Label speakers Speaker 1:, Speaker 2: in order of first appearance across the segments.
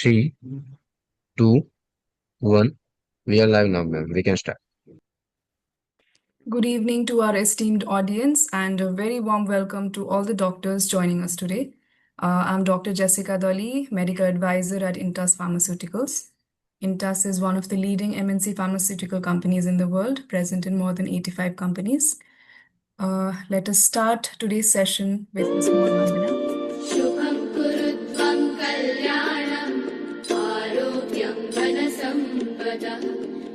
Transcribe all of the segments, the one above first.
Speaker 1: Three, two, one. We are live now, ma'am. We can start.
Speaker 2: Good evening to our esteemed audience, and a very warm welcome to all the doctors joining us today. I'm Dr. Jessica Dolly, medical advisor at Intas Pharmaceuticals. Intas is one of the leading MNC pharmaceutical companies in the world, present in more than 85 companies. Let us start today's session with a small webinar.
Speaker 3: शुभं कुरुत्वं कल्याणं आरोग्यं धनसम्पदः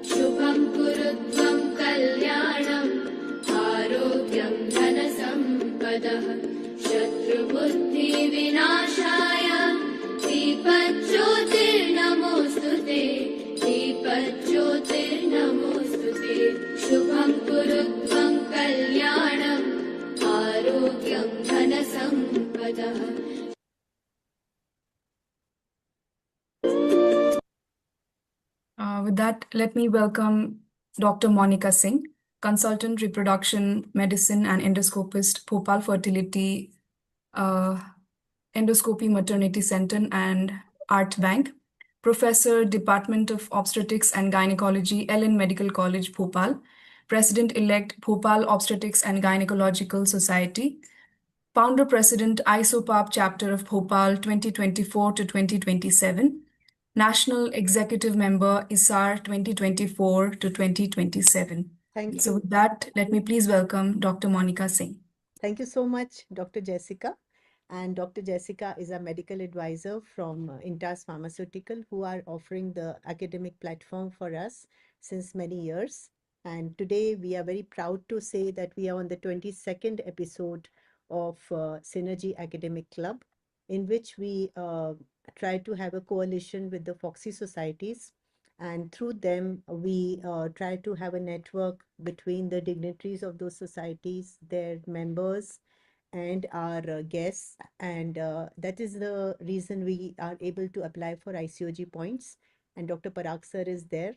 Speaker 3: शुभं कुरुत्वं कल्याणं आरोग्यं धनसम्पदः शत्रुबुद्धिविनाशाय दीपज्योतिर्नमोऽस्तु ते दीपज्योतिर्नमोऽस्तु ते शुभं कुरुत्वं कल्याणम् आरोग्यं धनसम्पदः
Speaker 2: With that, let me welcome Dr. Monica Singh, consultant reproduction medicine and endoscopist, Bhopal Fertility Endoscopy Maternity Center and Art Bank, Professor, Department of Obstetrics and Gynecology, Ellen Medical College, Bhopal, President-elect, Bhopal Obstetrics and Gynecological Society, Founder President, ISOPAP Chapter of Bhopal 2024 to 2027, National Executive Member, ISAR 2024 to 2027.
Speaker 4: Thank
Speaker 2: So
Speaker 4: you.
Speaker 2: with that, let me please welcome Dr. Monica Singh.
Speaker 4: Thank you so much, Dr. Jessica. And Dr. Jessica is a medical advisor from Intas Pharmaceutical, who are offering the academic platform for us since many years. And today we are very proud to say that we are on the 22nd episode of Synergy Academic Club, in which we try to have a coalition with the Foxy societies. And through them, we try to have a network between the dignitaries of those societies, their members, and our guests. And that is the reason we are able to apply for ICOG points. And Dr. Parag sir is there,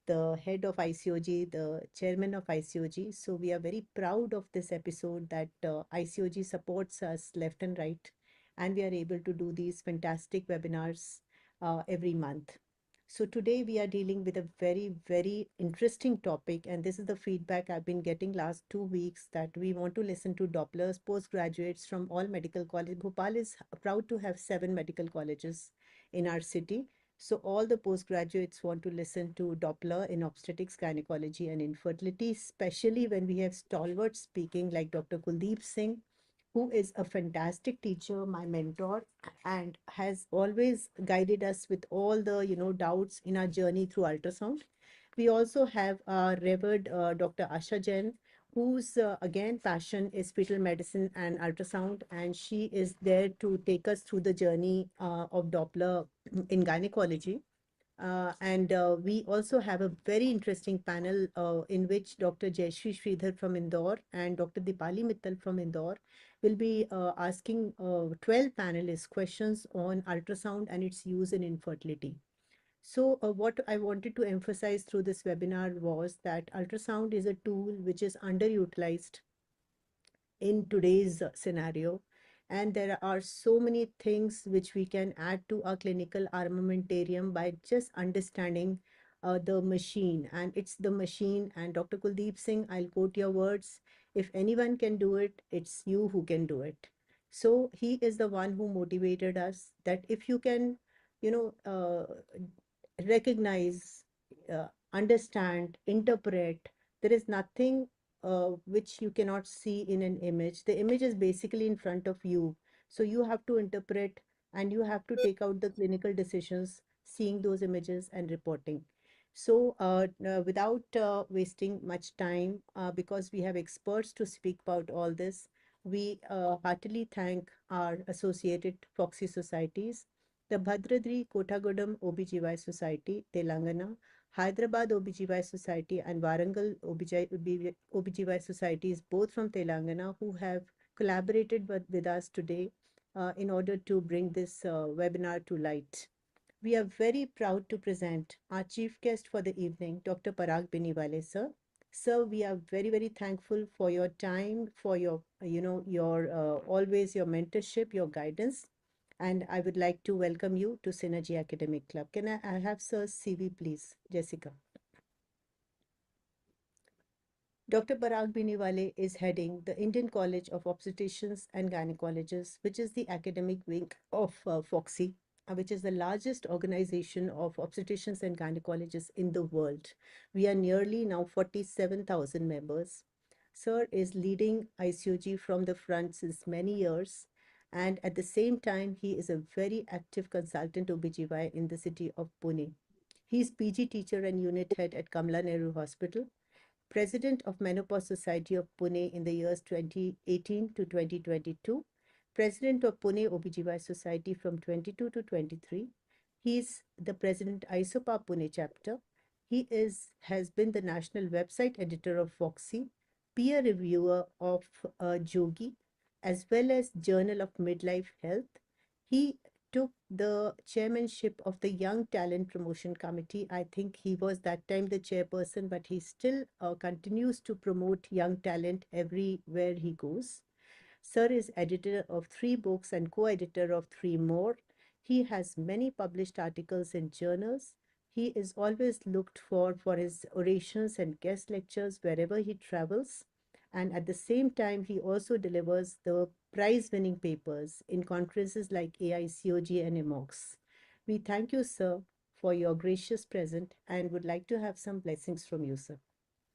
Speaker 4: the head of ICOG, the chairman of ICOG. So we are very proud of this episode that ICOG supports us left and right. And we are able to do these fantastic webinars every month. So today we are dealing with a very, very interesting topic, and this is the feedback I've been getting last 2 weeks, that we want to listen to Dopplers, postgraduates from all medical colleges. Bhopal is proud to have 7 medical colleges in our city. So all the postgraduates want to listen to Doppler in obstetrics, gynecology, and infertility, especially when we have stalwarts speaking like Dr. Kuldeep Singh, who is a fantastic teacher, my mentor, and has always guided us with all the doubts in our journey through ultrasound. We also have our revered Dr. Asha Jain, whose again passion is fetal medicine and ultrasound, and she is there to take us through the journey of Doppler in gynecology. And we also have a very interesting panel in which Dr. Jayashree Sridhar from Indore and Dr. Dipali Mittal from Indore will be asking 12 panelists questions on ultrasound and its use in infertility. So what I wanted to emphasize through this webinar was that ultrasound is a tool which is underutilized in today's scenario. And there are so many things which we can add to our clinical armamentarium by just understanding the machine. And it's the machine. And Dr. Kuldeep Singh, I'll quote your words: if anyone can do it, it's you who can do it. So he is the one who motivated us that if you can, you know, recognize, understand, interpret, there is nothing which you cannot see in an image. The image is basically in front of you. So you have to interpret and you have to take out the clinical decisions, seeing those images and reporting. So without wasting much time, because we have experts to speak about all this, we heartily thank our associated Foxy societies, the Bhadradri Kothagudam OBGY Society, Telangana, Hyderabad OBGY Society, and Warangal OBGY Societies, both from Telangana, who have collaborated with us today in order to bring this webinar to light. We are very proud to present our chief guest for the evening, Dr. Parag Beniwale, sir. Sir, we are very, very thankful for your time, for your, your always your mentorship, your guidance. And I would like to welcome you to Synergy Academic Club. Can I have Sir's CV, please, Jessica? Dr. Parag Biniwale is heading the Indian College of Obstetricians and Gynecologists, which is the academic wing of FOXY, which is the largest organization of obstetricians and gynecologists in the world. We are nearly now 47,000 members. Sir is leading ICOG from the front since many years, and at the same time, he is a very active consultant OBGY in the city of Pune. He is PG teacher and unit head at Kamla Nehru Hospital, President of Menopause Society of Pune in the years 2018 to 2022, President of Pune OBGY Society from 22 to 23. He is the President ISOPA Pune chapter. He has been the national website editor of Foxy, peer reviewer of Jogi, as well as Journal of Midlife Health. He took the chairmanship of the Young Talent Promotion Committee. I think he was that time the chairperson, but he still continues to promote young talent everywhere he goes. Sir is editor of 3 books and co-editor of 3 more. He has many published articles in journals. He is always looked for his orations and guest lectures wherever he travels. And at the same time, he also delivers the prize-winning papers in conferences like AICOG and EMOX. We thank you, sir, for your gracious present and would like to have some blessings from you, sir.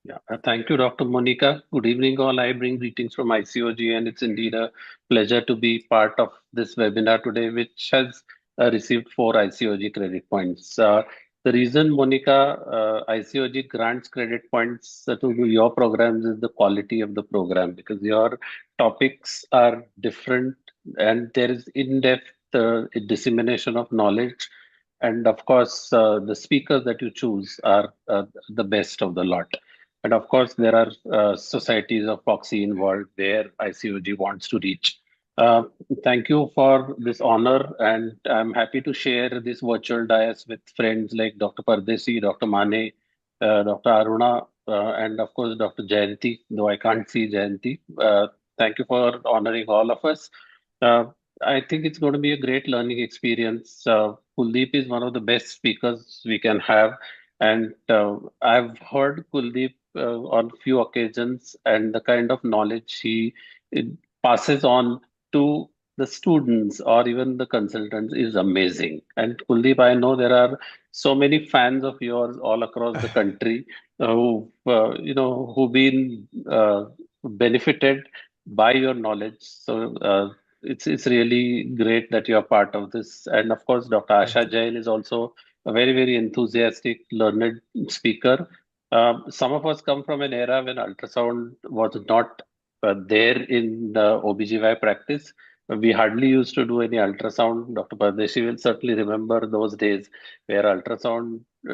Speaker 5: Yeah, thank you, Dr. Monica. Good evening, all. I bring greetings from ICOG, and it's indeed a pleasure to be part of this webinar today, which has received 4 ICOG credit points. The reason, Monica, ICOG grants credit points to your programs is the quality of the program, because your topics are different and there is in-depth dissemination of knowledge. And of course, the speakers that you choose are the best of the lot. And of course, there are societies of Foxy involved where ICOG wants to reach. Uh, Thank you for this honor, and I'm happy to share this virtual dais with friends like Dr. Pardesi, Dr. Mane, Dr. Aruna, and of course, Dr. Jayanti, though I can't see Jayanti. Thank you for honoring all of us. Uh, I think it's going to be a great learning experience. Kuldeep is one of the best speakers we can have. And I've heard Kuldeep on few occasions, and the kind of knowledge he passes on to the students or even the consultants is amazing. And Kuldeep, I know there are so many fans of yours all across the country who've been benefited by your knowledge. So it's really great that you are part of this. And of course, Dr. Asha Jain is also a very, very enthusiastic, learned speaker. Some of us come from an era when ultrasound was not there in the OBGY practice. We hardly used to do any ultrasound. Dr. Pardeshi will certainly remember those days where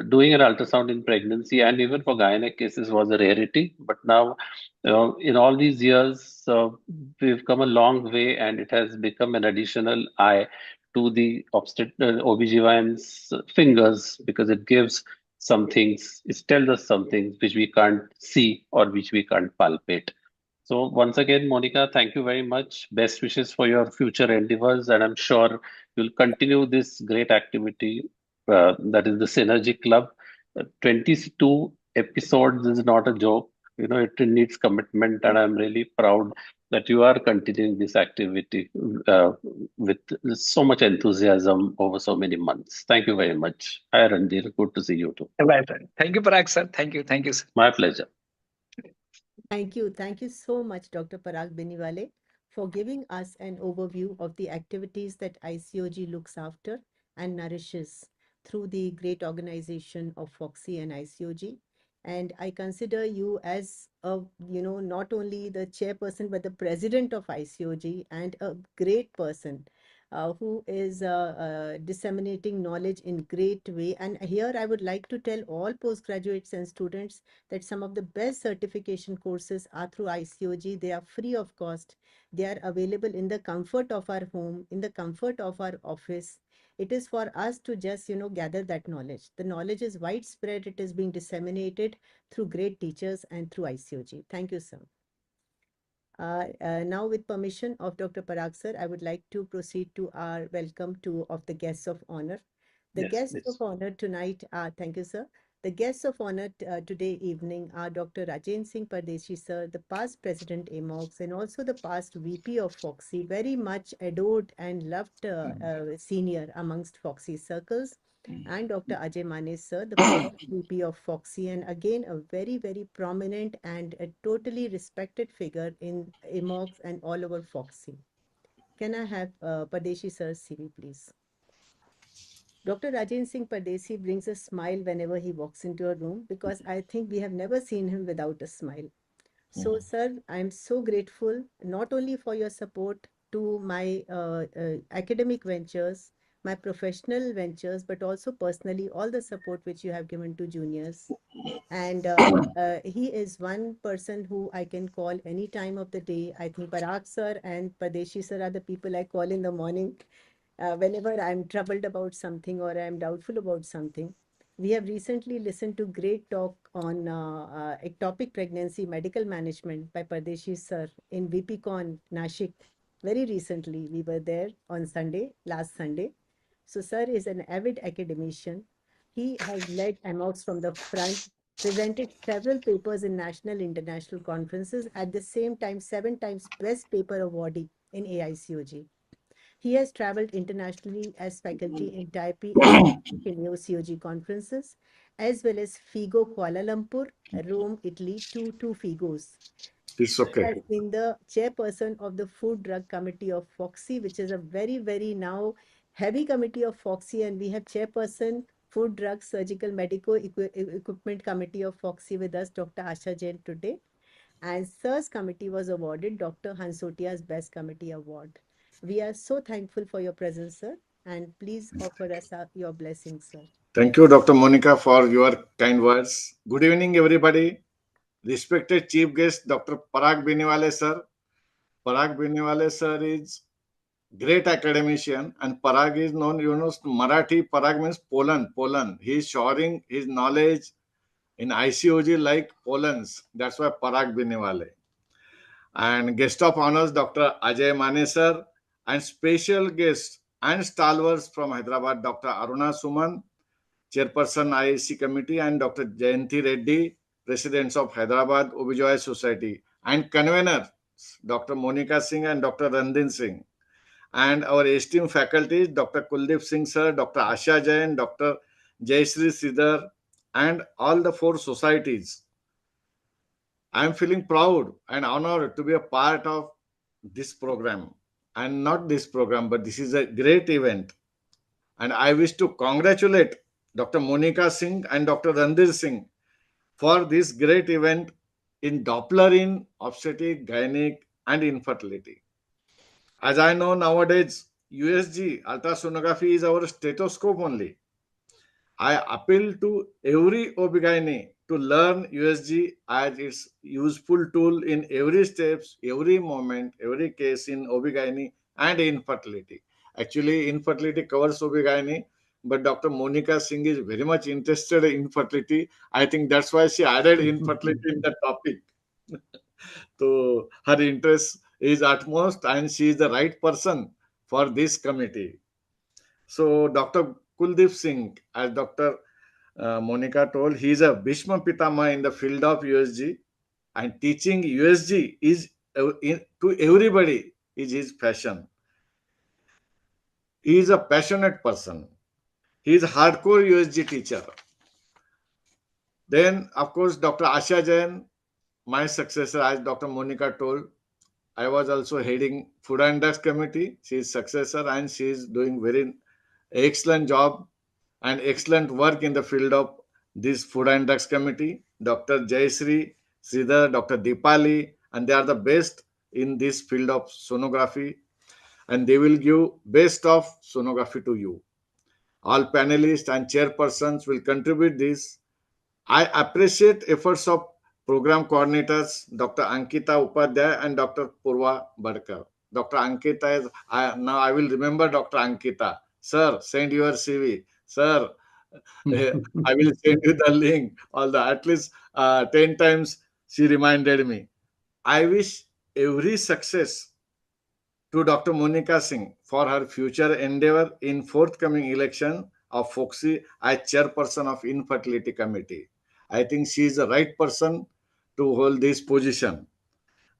Speaker 5: doing an ultrasound in pregnancy and even for gynec cases was a rarity. But now, in all these years, we've come a long way, and it has become an additional eye to the OBGYN's fingers, because it gives some things, it tells us some things which we can't see or which we can't palpate. So once again, Monica, thank you very much. Best wishes for your future endeavors, and I'm sure you'll continue this great activity that is the Synergy Club. 22 episodes is not a joke. It needs commitment, and I'm really proud that you are continuing this activity with so much enthusiasm over so many months. Thank you very much. Hi, Ranjir. Good to see you too.
Speaker 6: Right. Thank you, Parag, sir. Thank you, sir.
Speaker 5: My pleasure.
Speaker 4: Thank you. Thank you so much, Dr. Parag Biniwale, for giving us an overview of the activities that ICOG looks after and nourishes through the great organization of Foxy and ICOG. And I consider you as not only the chairperson, but the president of ICOG, and a great person who is disseminating knowledge in great way. And here I would like to tell all postgraduates and students that some of the best certification courses are through ICOG. They are free of cost. They are available in the comfort of our home, in the comfort of our office. It is for us to just, gather that knowledge. The knowledge is widespread. It is being disseminated through great teachers and through ICOG. Thank you, sir. Now, with permission of Dr. Parag sir, I would like to proceed to our welcome to of the guests of honor. The
Speaker 5: Yes,
Speaker 4: guests
Speaker 5: please.
Speaker 4: of honor tonight are, thank you, sir. The guests of honor today evening are Dr. Rajen Singh Pardeshi, sir, the past president AMOX, and also the past VP of Foxy, very much adored and loved senior amongst Foxy circles, and Dr. Ajay Mane, sir, the past VP of Foxy, and again a very, very prominent and a totally respected figure in AMOX and all over Foxy. Can I have Pardeshi sir's CV, please? Dr. Rajen Singh Pardesi brings a smile whenever he walks into a room because I think we have never seen him without a smile. So, sir, I'm so grateful not only for your support to my academic ventures, my professional ventures, but also personally, all the support which you have given to juniors. And he is one person who I can call any time of the day. I think Parag sir and Padeshi sir are the people I call in the morning whenever I'm troubled about something or I'm doubtful about something. We have recently listened to great talk on ectopic pregnancy medical management by Pardeshi sir in VPCon Nashik. Very recently, we were there on Sunday, last Sunday. So sir is an avid academician. He has led AMOX from the front, presented several papers in national international conferences, at the same time 7 times best paper awardee in AICOG. He has traveled internationally as faculty in Taipei and COG conferences, as well as FIGO Kuala Lumpur, Rome, Italy, two FIGOs.
Speaker 7: It's
Speaker 4: He
Speaker 7: okay.
Speaker 4: has been the chairperson of the Food Drug Committee of Foxy, which is a very, very now heavy committee of Foxy, and we have chairperson Food Drug Surgical Medical Equipment Committee of Foxy with us, Dr. Asha Jain today. And Sir's committee was awarded Dr. Hansotia's Best Committee Award. We are so thankful for your presence, sir, and please offer us your blessings, sir.
Speaker 7: Thank you, Dr. Monica, for your kind words. Good evening, everybody. Respected Chief Guest, Dr. Parag Biniwale, sir. Parag Biniwale, sir, is great academician, and Parag is known, Marathi. Parag means Poland. He is showing his knowledge in ICOG like Poland's. That's why Parag Biniwale. And guest of honors, Dr. Ajay Mane, sir, and special guest and stalwarts from Hyderabad, Dr. Aruna Suman, Chairperson IAC Committee, and Dr. Jayanti Reddy, Presidents of Hyderabad Obijoy Society, and convener Dr. Monica Singh and Dr. Randin Singh. And our esteemed faculties, Dr. Kuldeep Singh sir, Dr. Asha Jain, Dr. Jayshree Sridhar, and all the 4 societies. I am feeling proud and honored to be a part of this program. And not this program, but this is a great event. And I wish to congratulate Dr. Monica Singh and Dr. Randir Singh for this great event in Doppler in obstetric, gynec, and infertility. As I know nowadays, USG ultrasonography is our stethoscope only. I appeal to every OB/GYN to learn USG as its useful tool in every steps, every moment, every case in OB/GYN and infertility. Actually, infertility covers OB/GYN, but Dr. Monica Singh is very much interested in infertility. I think that's why she added infertility in the topic. So her interest is utmost, and she is the right person for this committee. So Dr. Kuldeep Singh, as Dr. Monica told, he is a Bhishma Pitama in the field of USG, and teaching USG is to everybody is his passion. He is a passionate person. He is a hardcore USG teacher. Then, of course, Dr. Asha Jain, my successor, as Dr. Monica told, I was also heading Food and Drugs Committee. She is successor, and she is doing very excellent job and excellent work in the field of this Food and Drugs Committee. Dr. Jayshree Sridhar, Dr. Deepali, and they are the best in this field of sonography, and they will give best of sonography to you. All panelists and chairpersons will contribute this. I appreciate efforts of program coordinators, Dr. Ankita Upadhyay and Dr. Purva Badkar. Dr. Ankita is, now I will remember Dr. Ankita. Sir, send your CV. Sir, I will send you the link. At least 10 times she reminded me. I wish every success to Dr. Monica Singh for her future endeavor in forthcoming election of FOXI as chairperson of Infertility Committee. I think she is the right person to hold this position.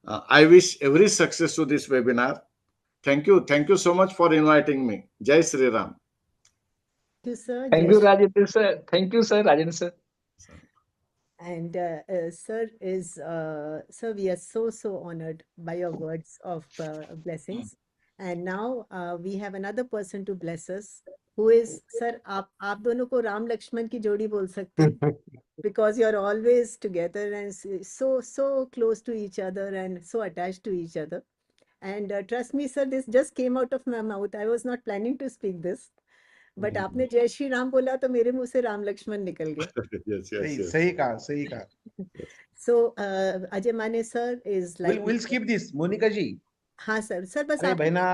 Speaker 7: I wish every success to this webinar. Thank you. Thank you so much for inviting me. Jai Sri Ram.
Speaker 4: Thank you, sir.
Speaker 6: Thank you, Rajendra sir. Thank you, sir, Rajendra sir.
Speaker 4: And sir, we are so honored by your words of blessings. And now we have another person to bless us, who is sir. आप दोनों को राम लक्ष्मण की जोड़ी बोल सकते हैं, because you're always together and so close to each other and so attached to each other. And trust me, sir, this just came out of my mouth. I was not planning to speak this, but आपने जय श्री राम बोला तो मेरे मुंह से राम लक्ष्मण निकल गया.
Speaker 7: Yes, yes, yes.
Speaker 8: सही कहा, सही कहा.
Speaker 4: So Ajay Mane sir is like.
Speaker 8: We'll skip this, Monika जी.
Speaker 4: हाँ सर, सर बस
Speaker 8: अरे
Speaker 4: आप
Speaker 8: बहना,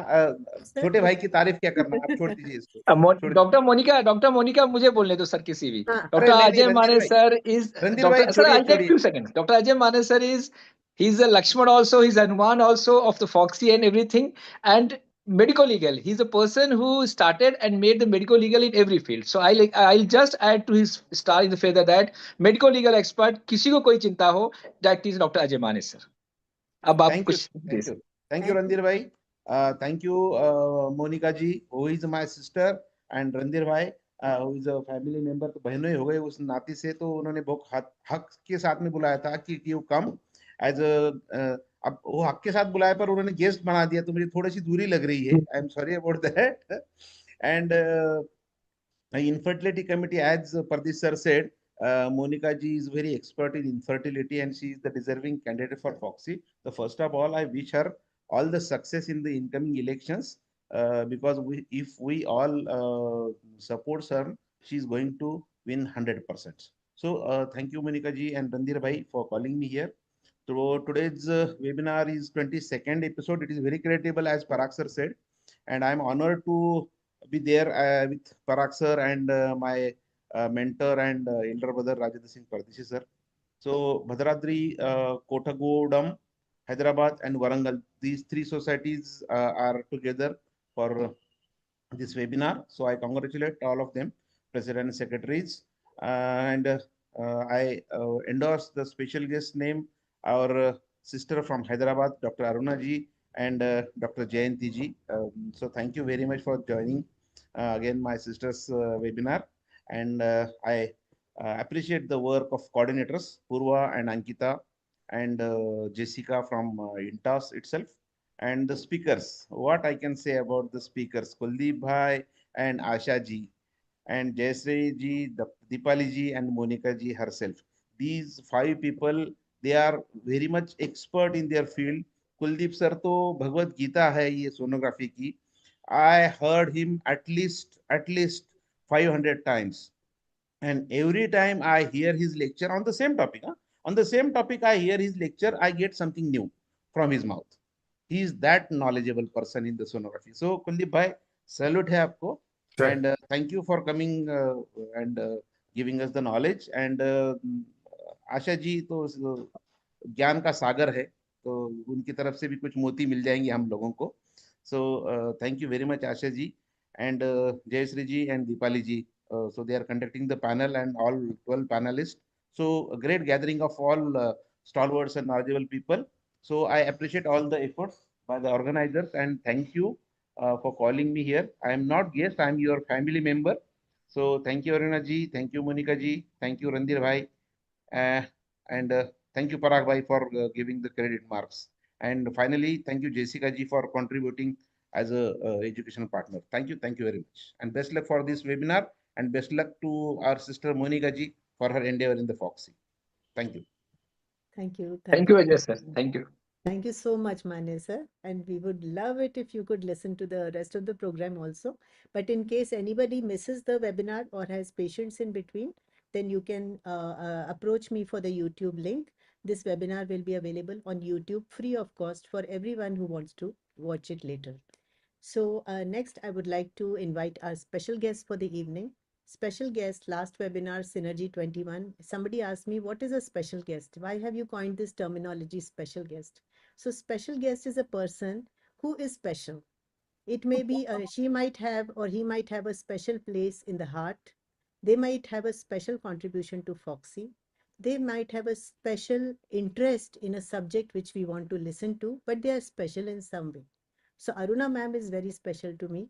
Speaker 8: छोटे भाई की तारीफ क्या करना, आप छोड़ दीजिए इसको.
Speaker 6: डॉक्टर मोनिका मुझे बोलने दो सर किसी भी.
Speaker 4: हाँ.
Speaker 6: डॉक्टर
Speaker 8: नहीं,
Speaker 6: अजय
Speaker 8: रणधीर
Speaker 6: माने
Speaker 8: भाई.
Speaker 6: सर इज
Speaker 8: रणधीर भाई,
Speaker 6: सर आई टेक
Speaker 8: छोड़िए.
Speaker 6: few seconds. Dr. Ajay Mane sir is he's a Lakshman also, he's Hanuman also of the Foxy and everything, and medico legal. He's a person who started and made the medico legal in every field. So I'll just add to his star in the feather that medico legal expert किसी को कोई चिंता हो, that is Dr. Ajay Mane sir. अब आप कुछ
Speaker 8: Thank you Randhir भाई. Thank you Monika ji, who is my sister, and Randhir भाई who is a family member. तो बहनों ही हो गए उस नाते से, तो उन्होंने बहुत हक के साथ में बुलाया था कि you come as a अब वो हक के साथ बुलाया पर उन्होंने गेस्ट बना दिया, तो मुझे थोड़ी सी दूरी लग रही है. I am sorry about that. And infertility committee, as Pardesh sir said, Monica ji is very expert in infertility and she is the deserving candidate for Foxy. So first of all, I wish her all the success in the incoming elections, because if we all support her, she is going to win 100%. So thank you Monica ji and Randhir bhai for calling me here. So today's webinar is 22nd episode. It is very creditable, as Parag sir said, and I am honored to be there with Parag sir and my mentor and elder brother Rajendra Singh Pardeshi sir. So Bhadradri, Kothagudam, Hyderabad and Warangal, these three societies are together for this webinar. So I congratulate all of them, president and secretaries, and I endorse the special guest name, our sister from Hyderabad, Dr. Aruna ji and Dr. Jayanti ji. So thank you very much for joining again my sister's webinar, and I appreciate the work of coordinators Purva and Ankita and Jessica from INTAS itself, and the speakers. What I can say about the speakers, Kuldeep bhai and Asha ji and Jayasri ji, Deepali ji and Monica ji herself. These five people, they are very much expert in their field. Kuldeep sir to Bhagavad Gita hai ye sonography ki. I heard him at least 500 times, and every time I hear his lecture on the same topic, on the same topic I hear his lecture, I get something new from his mouth. He is that knowledgeable person in the sonography. So Kuldeep bhai, salute hai aapko. Sure. And thank you for coming and giving us the knowledge. And Asha ji तो ज्ञान का सागर है, तो उनकी तरफ से भी कुछ मोती मिल जाएंगे हम लोगों को. So thank you very much Asha ji and Jayasri ji and Deepali ji. So they are conducting the panel and all 12 panelists. So a great gathering of all stalwarts and knowledgeable people. So I appreciate all the efforts by the organizers and thank you for calling me here. I am not guest, I am your family member. So thank you Aruna ji, thank you Monica ji, thank you Randhir bhai, and thank you Parag bhai for giving the credit marks. And finally, thank you Jessica ji for contributing as a educational partner. Thank you very much. And best luck for this webinar and best luck to our sister Monica ji for her endeavor in the Foxy. Thank you.
Speaker 4: Thank you.
Speaker 6: Thank you, Ajay sir. Thank you.
Speaker 4: Thank you so much, Mane sir. And we would love it if you could listen to the rest of the program also. But in case anybody misses the webinar or has patience in between, then you can approach me for the YouTube link. This webinar will be available on YouTube free of cost for everyone who wants to watch it later. So next, I would like to invite our special guest for the evening. Special guest, last webinar, Synergy 21. Somebody asked me, what is a special guest? Why have you coined this terminology, special guest? So special guest is a person who is special. It may be she might have or he might have a special place in the heart. They might have a special contribution to Foxy. They might have a special interest in a subject which we want to listen to, but they are special in some way. So Aruna ma'am is very special to me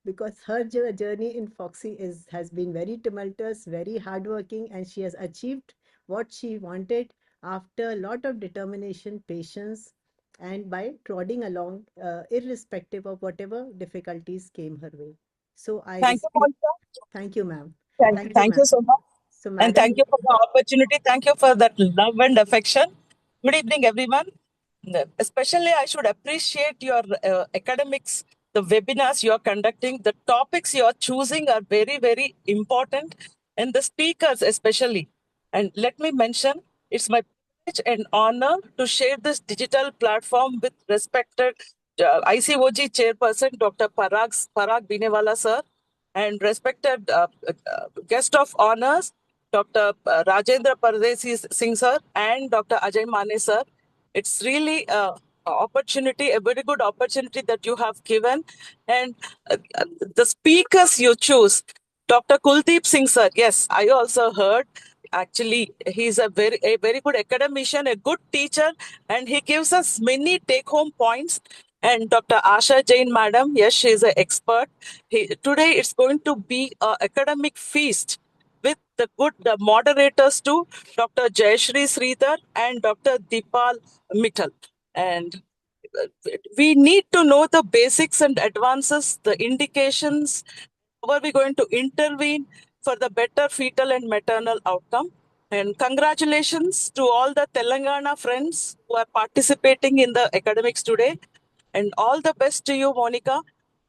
Speaker 4: because her journey in Foxy has been very tumultuous, very hardworking, and she has achieved what she wanted after a lot of determination, patience, and by trotting along, irrespective of whatever difficulties came her way. So I
Speaker 9: Thank you, Monica.
Speaker 4: thank you, ma'am.
Speaker 9: Thank you so much.
Speaker 4: So,
Speaker 9: And
Speaker 4: madam,
Speaker 9: thank you for the opportunity. Thank you for that love and affection. Good evening, everyone. Especially, I should appreciate your academics, the webinars you are conducting, the topics you are choosing are very, very important, and the speakers especially. And let me mention, it's my privilege and honor to share this digital platform with respected ICOG chairperson, Dr. Parag Binewala, sir, and respected guest of honors, Dr. Rajendra Pardesi Singh, sir, and Dr. Ajay Mane, sir. It's really a opportunity, a very good opportunity that you have given. And the speakers you choose, Dr. Kuldeep Singh, sir, yes, I also heard. Actually, he's a very good academician, a good teacher, and he gives us many take-home points. And Dr. Asha Jain, madam, yes, she is an expert. Today, it's going to be an academic feast with the moderators too, Dr. Jayashri Sridhar and Dr. Deepal Mittal. And we need to know the basics and advances, the indications, how are we going to intervene for the better fetal and maternal outcome. And congratulations to all the Telangana friends who are participating in the academics today. And all the best to you, Monica.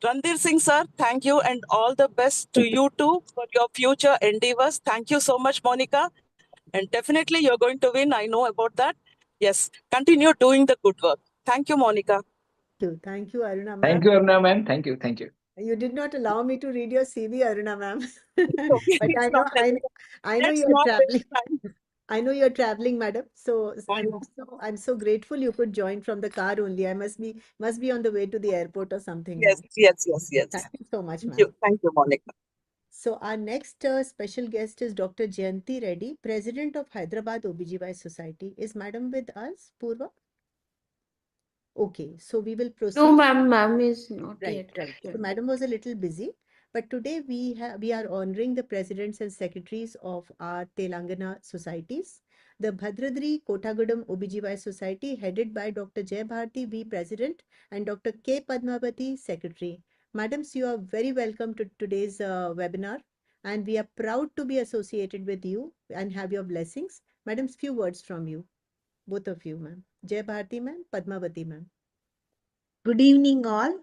Speaker 9: Randhir Singh, sir, thank you, and all the best to you too for your future endeavors. Thank you so much, Monica. And definitely you're going to win. I know about that. Yes, continue doing the good work. Thank you, Monica.
Speaker 4: Thank you, Aruna ma'am.
Speaker 6: Thank you, Aruna ma'am. Thank you. Thank you.
Speaker 4: You did not allow me to read your CV, Aruna ma'am.
Speaker 9: Okay,
Speaker 4: But
Speaker 9: it's
Speaker 4: I know,
Speaker 9: not necessary.
Speaker 4: I know
Speaker 9: Let's
Speaker 4: you're
Speaker 9: not
Speaker 4: traveling.
Speaker 9: waste time.
Speaker 4: I know you're traveling, madam. So
Speaker 9: I know.
Speaker 4: I'm so grateful you could join from the car only. I must be on the way to the airport or something,
Speaker 9: Yes,
Speaker 4: ma'am.
Speaker 9: yes.
Speaker 4: Thank you so much, ma'am.
Speaker 9: Thank you, Monica.
Speaker 4: So our next special guest is Dr. Jayanti Reddy, President of Hyderabad OBGY Society. Is madam with us, Purva? Okay, so we will proceed.
Speaker 3: No, ma'am is not
Speaker 4: Right.
Speaker 3: yet.
Speaker 4: So madam was a little busy, but today we are honoring the presidents and secretaries of our Telangana societies. The Bhadradri Kotagudam OBGY Society, headed by Dr. Jay Bharti V, President, and Dr. K. Padmavati, Secretary. Madams, you are very welcome to today's webinar, and we are proud to be associated with you and have your blessings. Madams, few words from you, both of you, ma'am. Jay Bharti, ma'am, Padmavati, ma'am.
Speaker 10: Good evening, all.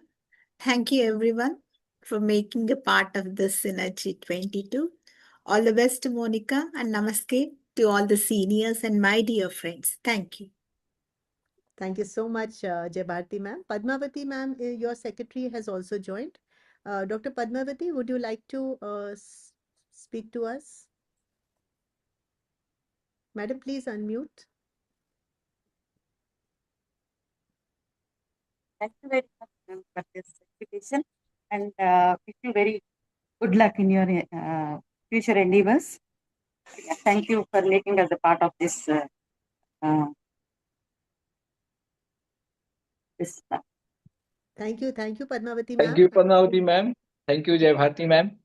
Speaker 10: Thank you, everyone, for making a part of this Synergy 22. All the best to Monica and namaste to all the seniors and my dear friends. Thank you.
Speaker 4: Thank you so much, Jay Bharti ma'am. Padmavati ma'am, your secretary has also joined. Dr. Padmavati, would you like to speak to us? Madam, please unmute.
Speaker 11: Thank you very much, ma'am, for this invitation, and wish you very good luck in your future endeavors. Thank you for making us a part of this.
Speaker 4: Thank you, Padmavati
Speaker 6: Thank
Speaker 4: ma'am.
Speaker 6: you, Padmavati ma'am. Thank you, Jay Bharti ma'am.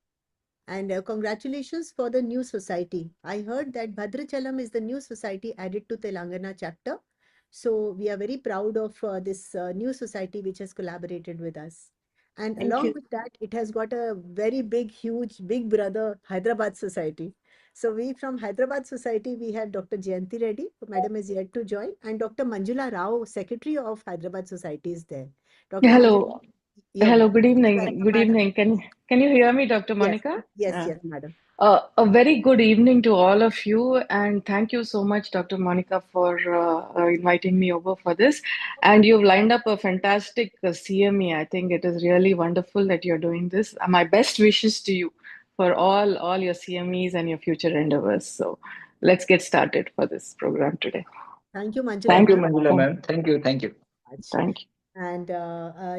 Speaker 4: And congratulations for the new society. I heard that Bhadrachalam is the new society added to Telangana chapter. So we are very proud of this new society which has collaborated with us. And
Speaker 10: Thank
Speaker 4: along
Speaker 10: you.
Speaker 4: with that, it has got a very big, huge, big brother, Hyderabad Society. So we from Hyderabad Society, we have Dr. Jayanti Reddy, madam is yet to join, and Dr. Manjula Rao, Secretary of Hyderabad Society is there. Dr.
Speaker 12: Hello.
Speaker 4: Manjula,
Speaker 12: Hello, good evening.
Speaker 4: welcome,
Speaker 12: Good
Speaker 4: madam.
Speaker 12: evening. Can you hear me, Dr. Monica?
Speaker 4: Yes, madam.
Speaker 12: A very good evening to all of you, and thank you so much, Dr. Monica, for inviting me over for this. And you've lined up a fantastic CME. I think it is really wonderful that you're doing this. My best wishes to you for all your CMEs and your future endeavors. So let's get started for this program today.
Speaker 4: Thank you, Manjula.
Speaker 6: Thank you, Manjula ma'am. Thank you.
Speaker 4: much.
Speaker 12: Thank you.
Speaker 4: And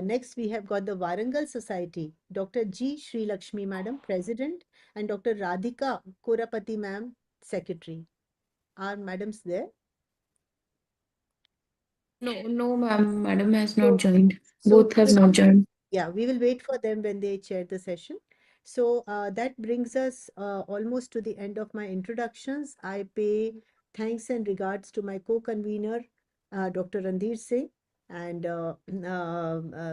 Speaker 4: next we have got the Warangal Society, Dr. G. Sri Lakshmi Madam, President, and Dr. Radhika Korapati Ma'am, Secretary. Are madams there?
Speaker 2: No, ma'am. Madam has
Speaker 4: So-
Speaker 2: not joined.
Speaker 4: so
Speaker 2: Both have
Speaker 4: we-
Speaker 2: not joined.
Speaker 4: Yeah, we will wait for them when they chair the session. So that brings us almost to the end of my introductions. I pay thanks and regards to my co-convener, Dr. Randhir Singh, and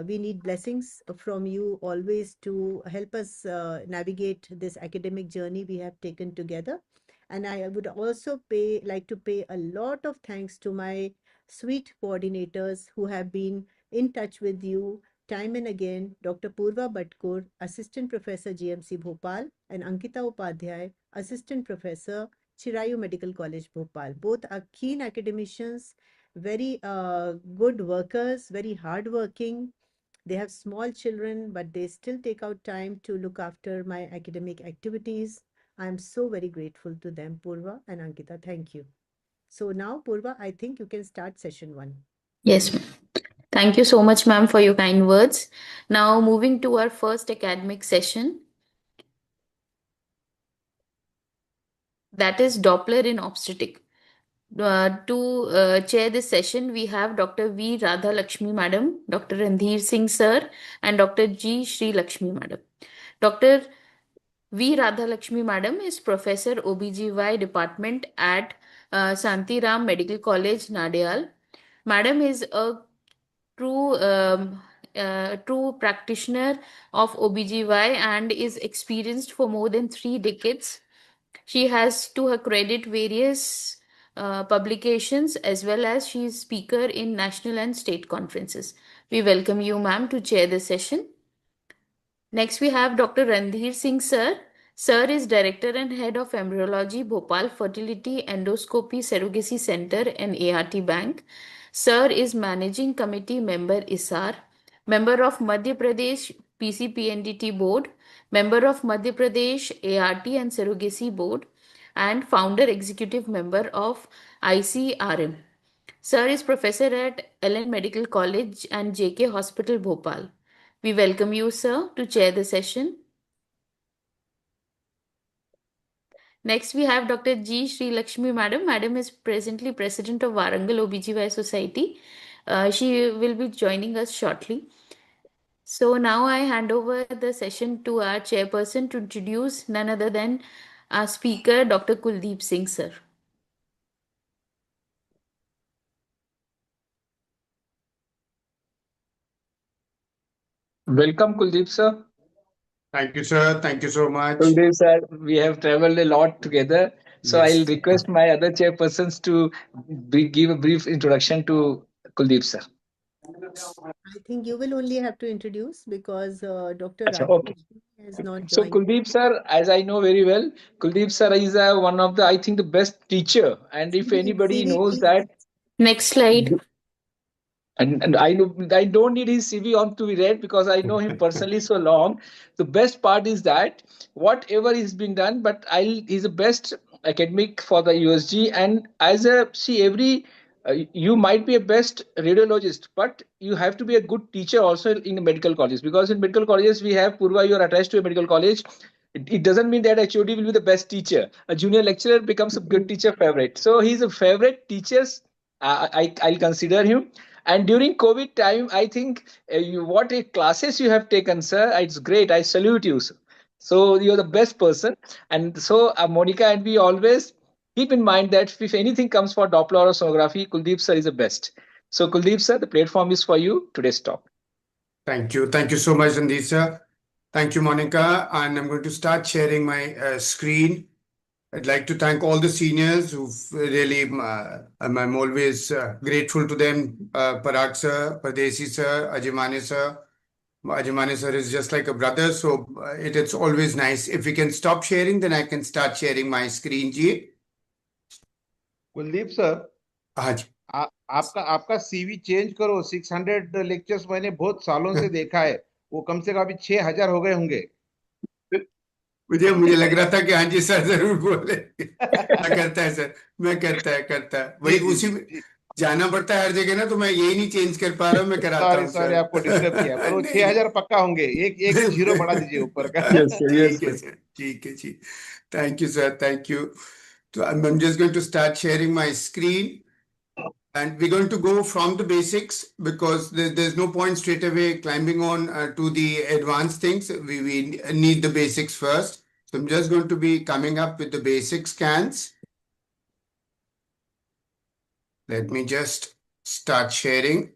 Speaker 4: we need blessings from you always to help us navigate this academic journey we have taken together. And I would also like to pay a lot of thanks to my sweet coordinators who have been in touch with you time and again, Dr. Purva Bhatkur, Assistant Professor GMC Bhopal, and Ankita Upadhyay, Assistant Professor, Chirayu Medical College Bhopal. Both are keen academicians, very good workers, very hardworking. They have small children, but they still take out time to look after my academic activities. I am so very grateful to them, Purva and Ankita. Thank you. So now, Purva, I think you can start session 1.
Speaker 13: Yes, ma'am. Thank you so much, ma'am, for your kind words. Now, moving to our first academic session, that is Doppler in obstetric. To chair this session, we have Dr. V. Radha Lakshmi Madam, Dr. Randhir Singh Sir, and Dr. G. Sri Lakshmi Madam. Dr. V. Radha Lakshmi Madam is Professor OBGY Department at Santiram Medical College, Nadial. Madam is a true practitioner of OBGY and is experienced for more than 3 decades. She has to her credit various publications as well as she is speaker in national and state conferences. We welcome you, ma'am, to chair the session. Next, we have Dr. Randhir Singh Sir. Sir is Director and Head of Embryology, Bhopal Fertility Endoscopy Surrogacy Center and ART Bank. Sir is Managing Committee Member ISAR, Member of Madhya Pradesh PCPNDT Board, Member of Madhya Pradesh ART and Surrogacy Board, and Founder Executive Member of ICRM. Sir is Professor at Ellen Medical College and JK Hospital, Bhopal. We welcome you, sir, to chair the session. Next, we have Dr. G. Sri Lakshmi Madam. Madam is presently President of Warangal OBGY Society. She will be joining us shortly. So now I hand over the session to our chairperson to introduce none other than our speaker, Dr. Kuldeep Singh, sir.
Speaker 6: Welcome, Kuldeep sir.
Speaker 14: Thank you, sir. Thank you so much.
Speaker 6: Kuldeep sir, we have traveled a lot together. So
Speaker 14: Yes.
Speaker 6: I'll request my other chairpersons to give a brief introduction to Kuldeep sir.
Speaker 4: I think you will only have to introduce because Dr.
Speaker 6: Achha,
Speaker 4: Radha
Speaker 6: okay.
Speaker 4: has not
Speaker 6: So
Speaker 4: joined.
Speaker 6: Kuldeep sir, as I know very well, Kuldeep sir is one of the, I think, the best teacher. And if anybody
Speaker 4: CV,
Speaker 6: knows
Speaker 4: please.
Speaker 6: that,
Speaker 13: Next slide.
Speaker 6: and I know I don't need his CV on to be read because I know him personally so long. The best part is that whatever is being done, but he's the best academic for the USG. And as a you might be a best radiologist, but you have to be a good teacher also in the medical colleges, because in medical colleges we have Purva, you are attached to a medical college. It doesn't mean that HOD will be the best teacher. A junior lecturer becomes a good teacher favorite. So he's a favorite teachers. I'll consider him. And during COVID time, I think what classes you have taken, sir, it's great. I salute you, sir. So you're the best person. And so Monica and we always keep in mind that if anything comes for Doppler or sonography, Kuldeep sir is the best. So Kuldeep sir, the platform is for you. Today's talk.
Speaker 14: Thank you. Thank you so much, Randhir sir. Thank you, Monica. And I'm going to start sharing my screen. I'd like to thank all the seniors who've really, I'm always grateful to them. Parag sir, Pardesi sir, Ajimane sir. Ajimane sir is just like a brother. So it's always nice. If we can stop sharing, then I can start sharing my screen. Ji.
Speaker 8: Kuldeep sir,
Speaker 14: हाँ जी,
Speaker 8: आपका CV change करो. 600 lectures मैंने बहुत सालों से देखा है. वो कम से कम अभी 6000 हो गए होंगे.
Speaker 14: मुझे लग रहा था कि हाँ जी सर जरूर बोले. करता है सर, मैं करता है वही जाना पड़ता है हर जगह ना, तो मैं यही नहीं चेंज कर पा रहा हूँ, मैं कराता
Speaker 8: सॉरी
Speaker 14: हूँ
Speaker 8: सॉरी,
Speaker 14: सर।
Speaker 8: आपको डिस्टर्ब किया, पर वो
Speaker 14: नहीं
Speaker 8: 6000 पक्का होंगे, एक एक जीरो बढ़ा दीजिए ऊपर का।
Speaker 6: Yes, sir. Yes,
Speaker 14: ठीक है
Speaker 6: sir.
Speaker 14: सर, ठीक है जी। Thank you sir, thank you. So I'm just going to start sharing my screen, and we're going to go from the basics because there's no point straight away climbing on to the advanced things. We need the basics first. So I'm just going to be coming up with the basic scans. Let me just start sharing.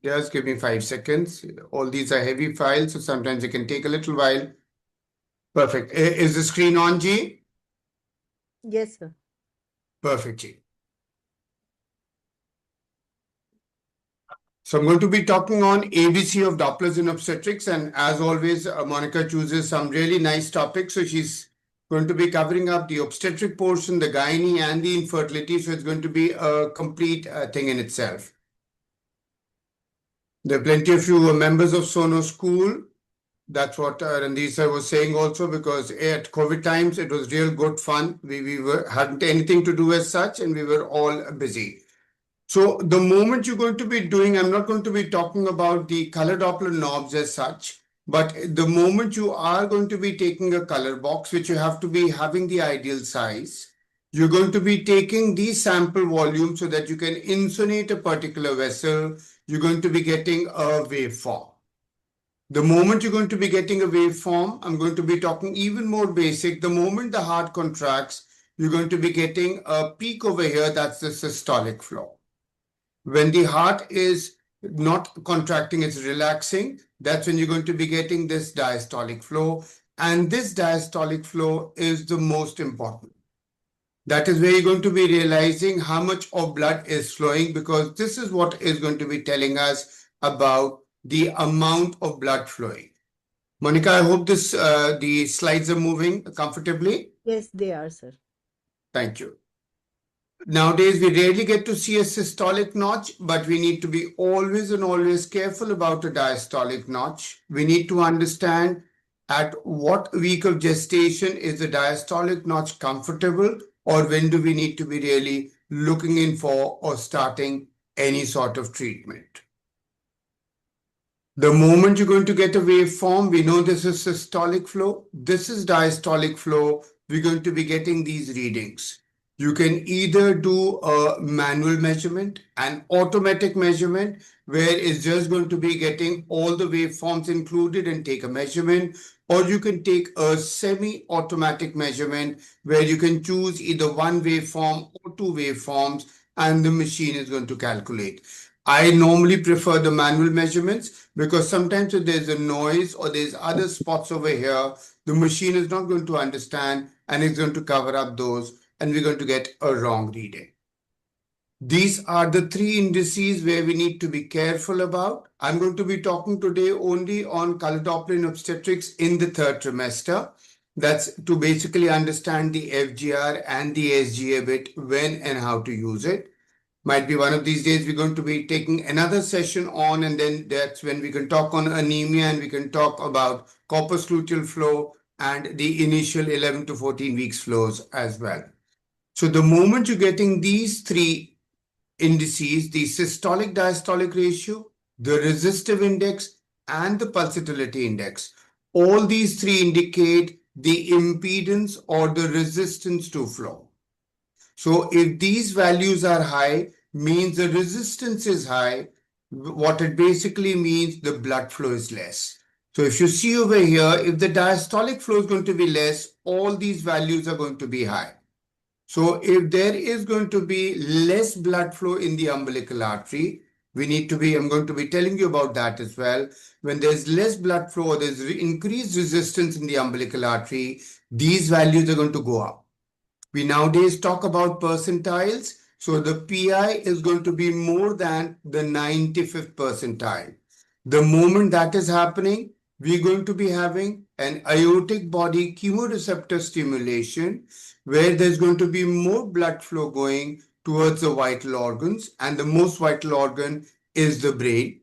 Speaker 14: Just give me 5 seconds. All these are heavy files, so sometimes it can take a little while. Perfect. Is the screen on, G?
Speaker 4: Yes, sir.
Speaker 14: Perfect, G. So I'm going to be talking on ABC of Dopplers in obstetrics, and as always, Monica chooses some really nice topics. So she's going to be covering up the obstetric portion, the gynae, and the infertility. So it's going to be a complete thing in itself. There are plenty of you members of Sono School. That's what Randeep sir was saying also, because at COVID times, it was real good fun. We hadn't anything to do as such, and we were all busy. So the moment you're going to be doing, I'm not going to be talking about the color Doppler knobs as such, but the moment you are going to be taking a color box, which you have to be having the ideal size, you're going to be taking the sample volume so that you can insonate a particular vessel. You're going to be getting a waveform. The moment you're going to be getting a waveform, I'm going to be talking even more basic. The moment the heart contracts, you're going to be getting a peak over here. That's the systolic flow. When the heart is not contracting, it's relaxing. That's when you're going to be getting this diastolic flow. And this diastolic flow is the most important. That is where you're going to be realizing how much of blood is flowing, because this is what is going to be telling us about the amount of blood flowing. Monica, I hope the slides are moving comfortably.
Speaker 4: Yes, they are, sir.
Speaker 14: Thank you. Nowadays, we rarely get to see a systolic notch, but we need to be always and always careful about a diastolic notch. We need to understand at what week of gestation is the diastolic notch comfortable, or when do we need to be really looking in for or starting any sort of treatment. The moment you're going to get a waveform, we know this is systolic flow. This is diastolic flow. We're going to be getting these readings. You can either do a manual measurement, an automatic measurement, where it's just going to be getting all the waveforms included and take a measurement, or you can take a semi-automatic measurement where you can choose either one waveform or two waveforms and the machine is going to calculate. I normally prefer the manual measurements because sometimes if there's a noise or there's other spots over here, the machine is not going to understand and it's going to cover up those and we're going to get a wrong reading. These are the three indices where we need to be careful about. I'm going to be talking today only on color Doppler in obstetrics in the third trimester. That's to basically understand the FGR and the SGA bit, when and how to use it. Might be one of these days we're going to be taking another session on, and then that's when we can talk on anemia and we can talk about corpus luteal flow and the initial 11 to 14 weeks flows as well. So the moment you're getting these three indices, the systolic diastolic ratio, the resistive index, and the pulsatility index, all these three indicate the impedance or the resistance to flow. So if these values are high, means the resistance is high. What it basically means, the blood flow is less. So if you see over here, if the diastolic flow is going to be less, all these values are going to be high. So if there is going to be less blood flow in the umbilical artery, we need to be, I'm going to be telling you about that as well. When there's less blood flow, there's increased resistance in the umbilical artery, these values are going to go up. We nowadays talk about percentiles. So the PI is going to be more than the 95th percentile. The moment that is happening, we're going to be having an aortic body chemoreceptor stimulation, where there's going to be more blood flow going towards the vital organs, and the most vital organ is the brain.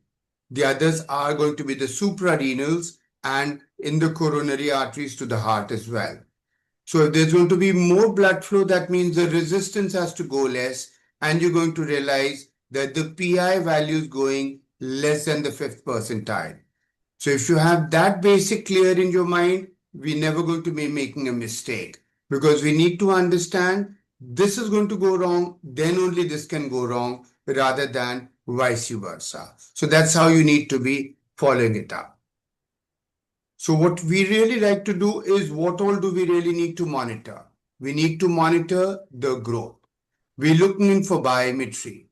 Speaker 14: The others are going to be the suprarenals and in the coronary arteries to the heart as well. So if there's going to be more blood flow, that means the resistance has to go less, and you're going to realize that the PI value is going less than the 5th percentile. So if you have that basic clear in your mind, we're never going to be making a mistake, because we need to understand this is going to go wrong, then only this can go wrong, rather than vice versa. So that's how you need to be following it up. So what we really like to do is, what all do we really need to monitor? We need to monitor the growth. We're looking in for biometry.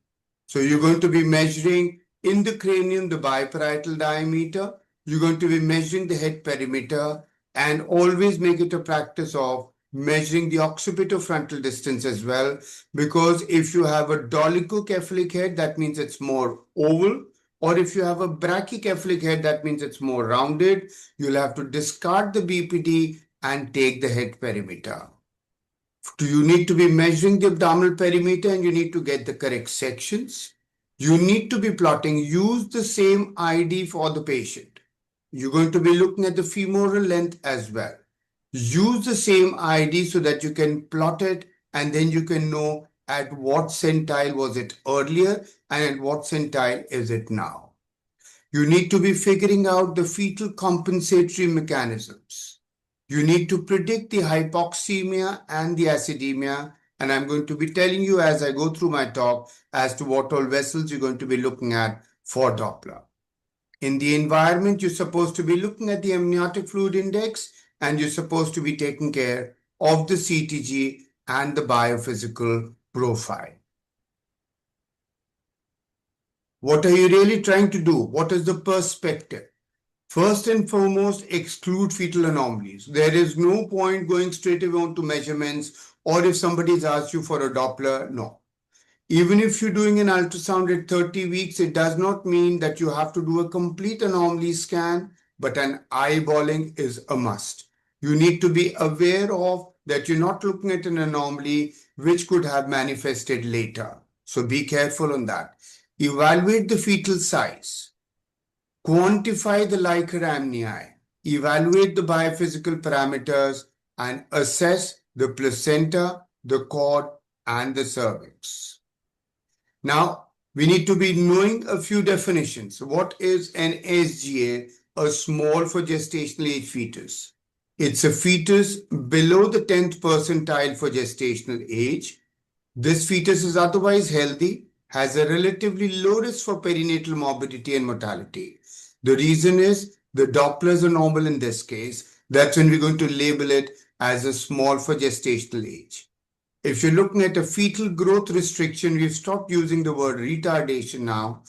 Speaker 14: So you're going to be measuring in the cranium the biparietal diameter. You're going to be measuring the head perimeter, and always make it a practice of measuring the occipitofrontal distance as well, because if you have a dolichocephalic head, that means it's more oval, or if you have a brachycephalic head, that means it's more rounded. You'll have to discard the BPD and take the head perimeter. You need to be measuring the abdominal perimeter, and you need to get the correct sections. You need to be plotting. Use the same ID for the patient. You're going to be looking at the femoral length as well. Use the same ID so that you can plot it, and then you can know at what centile was it earlier and at what centile is it now. You need to be figuring out the fetal compensatory mechanisms. You need to predict the hypoxemia and the acidemia, and I'm going to be telling you as I go through my talk as to what all vessels you're going to be looking at for Doppler. In the environment, you're supposed to be looking at the amniotic fluid index, and you're supposed to be taking care of the CTG and the biophysical profile. What are you really trying to do? What is the perspective? First and foremost, exclude fetal anomalies. There is no point going straight away on to measurements, or if somebody's asked you for a Doppler, no. Even if you're doing an ultrasound at 30 weeks, it does not mean that you have to do a complete anomaly scan, but an eyeballing is a must. You need to be aware of that you're not looking at an anomaly which could have manifested later. So be careful on that. Evaluate the fetal size. Quantify the Leica amnii. Evaluate the biophysical parameters and assess the placenta, the cord, and the cervix. Now, we need to be knowing a few definitions. What is an SGA? A small for gestational age fetus. It's a fetus below the 10th percentile for gestational age. This fetus is otherwise healthy, has a relatively low risk for perinatal morbidity and mortality. The reason is the Dopplers are normal in this case. That's when we're going to label it as a small for gestational age. If you're looking at a fetal growth restriction, we've stopped using the word retardation now.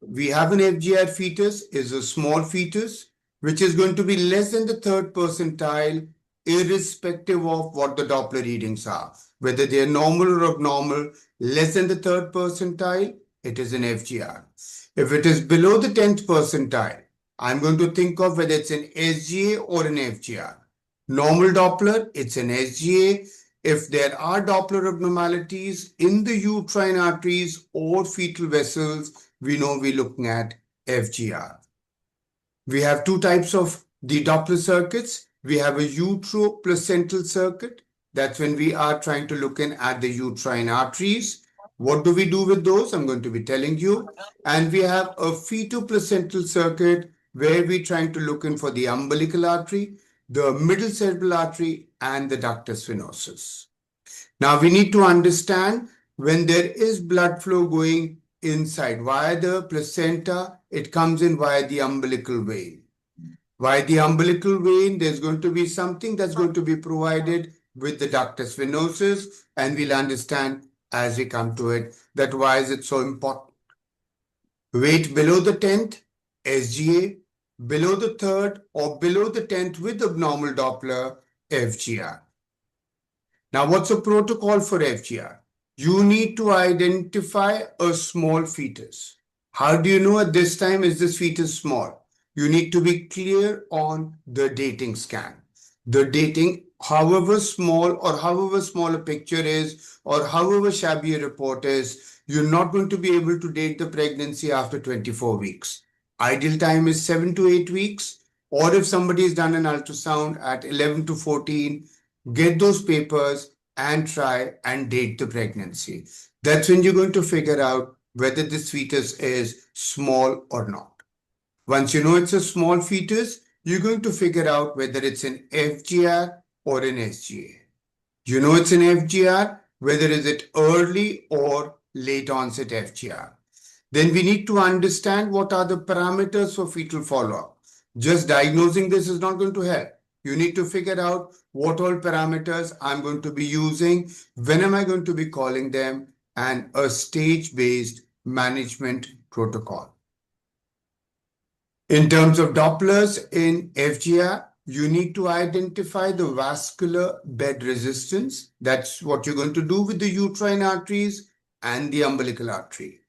Speaker 14: We have an FGR fetus, is a small fetus, which is going to be less than the 3rd percentile, irrespective of what the Doppler readings are. Whether they are normal or abnormal, less than the 3rd percentile, it is an FGR. If it is below the 10th percentile, I'm going to think of whether it's an SGA or an FGR. Normal Doppler, it's an SGA. If there are Doppler abnormalities in the uterine arteries or fetal vessels, we know we're looking at FGR. We have two types of the Doppler circuits. We have a uteroplacental circuit. That's when we are trying to look in at the uterine arteries. What do we do with those? I'm going to be telling you. And we have a fetoplacental circuit where we're trying to look in for the umbilical artery, the middle cerebral artery, and the ductus venosus. Now we need to understand when there is blood flow going inside via the placenta, it comes in via the umbilical vein. Via the umbilical vein, there's going to be something that's going to be provided with the ductus venosus, and we'll understand as we come to it that why is it so important. Weight below the 10th, SGA, below the 3rd or below the 10th with abnormal Doppler, FGR. Now, what's a protocol for FGR? You need to identify a small fetus. How do you know at this time is this fetus small? you need to be clear on the dating scan. The dating, however small a picture is, or however shabby a report is, you're not going to be able to date the pregnancy after 24 weeks. Ideal time is 7 to 8 weeks. Or if somebody has done an ultrasound at 11 to 14, get those papers and try and date the pregnancy. That's when you're going to figure out whether this fetus is small or not. Once you know it's a small fetus, you're going to figure out whether it's an FGR or an SGA. You know it's an FGR, whether is it early or late onset FGR. Then we need to understand what are the parameters for fetal follow-up. Just diagnosing this is not going to help. You need to figure out what all parameters I'm going to be using, when am I going to be calling them, and a stage-based management protocol. In terms of Dopplers in FGR, you need to identify the vascular bed resistance. That's what you're going to do with the uterine arteries and the umbilical artery.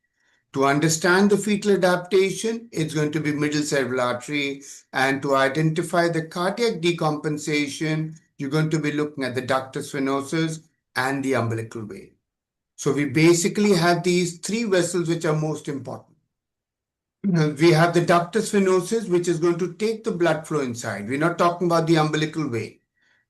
Speaker 14: To understand the fetal adaptation, it's going to be middle cerebral artery. And to identify the cardiac decompensation, you're going to be looking at the ductus venosus and the umbilical vein. So we basically have these three vessels which are most important. We have the ductus venosus, which is going to take the blood flow inside. We're not talking about the umbilical vein.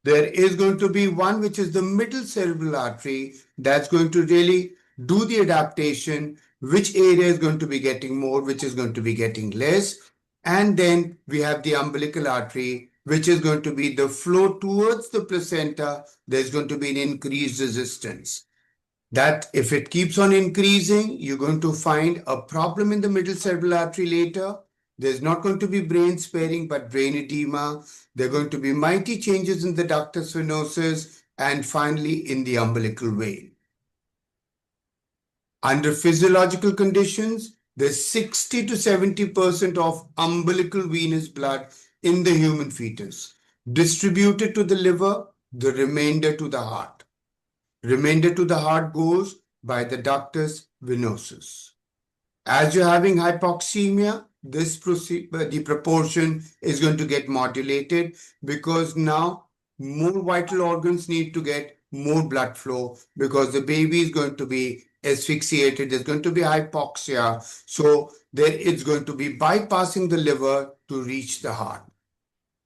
Speaker 14: There is going to be one which is the middle cerebral artery that's going to really do the adaptation, which area is going to be getting more, which is going to be getting less. And then we have the umbilical artery, which is going to be the flow towards the placenta. There's going to be an increased resistance. That if it keeps on increasing, you're going to find a problem in the middle cerebral artery later. There's not going to be brain sparing, but brain edema. There are going to be mighty changes in the ductus venosus and finally in the umbilical vein. Under physiological conditions, there's 60 to 70% of umbilical venous blood in the human fetus, distributed to the liver, the remainder to the heart. Remainder to the heart goes by the ductus venosus. As you're having hypoxemia, the proportion is going to get modulated because now more vital organs need to get more blood flow because the baby is going to be asphyxiated, there's going to be hypoxia. So it's going to be bypassing the liver to reach the heart.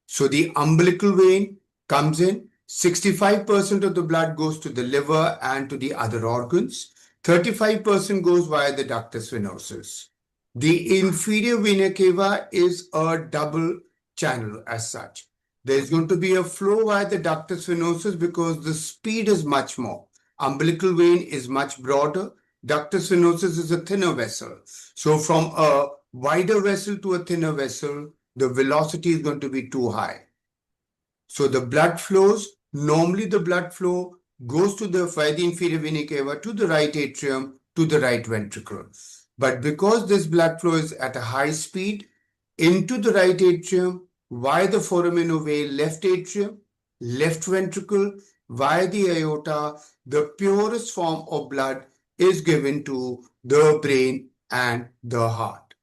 Speaker 14: So the umbilical vein comes in. 65% of the blood goes to the liver and to the other organs. 35% goes via the ductus venosus. The inferior vena cava is a double channel as such. There's going to be a flow via the ductus venosus because the speed is much more. Umbilical vein is much broader. Ductus venosus is a thinner vessel. So from a wider vessel to a thinner vessel, the velocity is going to be too high. So the blood flows, normally the blood flow goes to the via the inferior vena cava to the right atrium to the right ventricle. But because this blood flow is at a high speed into the right atrium, via the foramen ovale left atrium, left ventricle, via the aorta, the purest form of blood is given to the brain and the heart.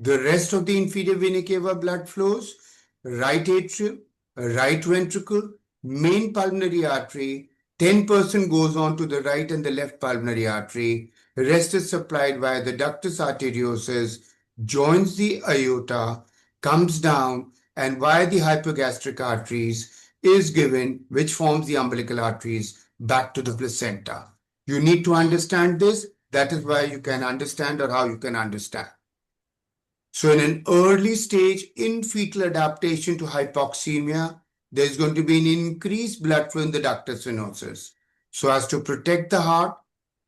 Speaker 14: The rest of the inferior vena cava blood flows, right atrium, right ventricle, main pulmonary artery, 10% goes on to the right and the left pulmonary artery, rest is supplied via the ductus arteriosus, joins the aorta, comes down, and via the hypogastric arteries is given, which forms the umbilical arteries, back to the placenta. You need to understand this. That is why you can understand or how you can understand. So in an early stage in fetal adaptation to hypoxemia, there's going to be an increased blood flow in the ductus venosus so as to protect the heart,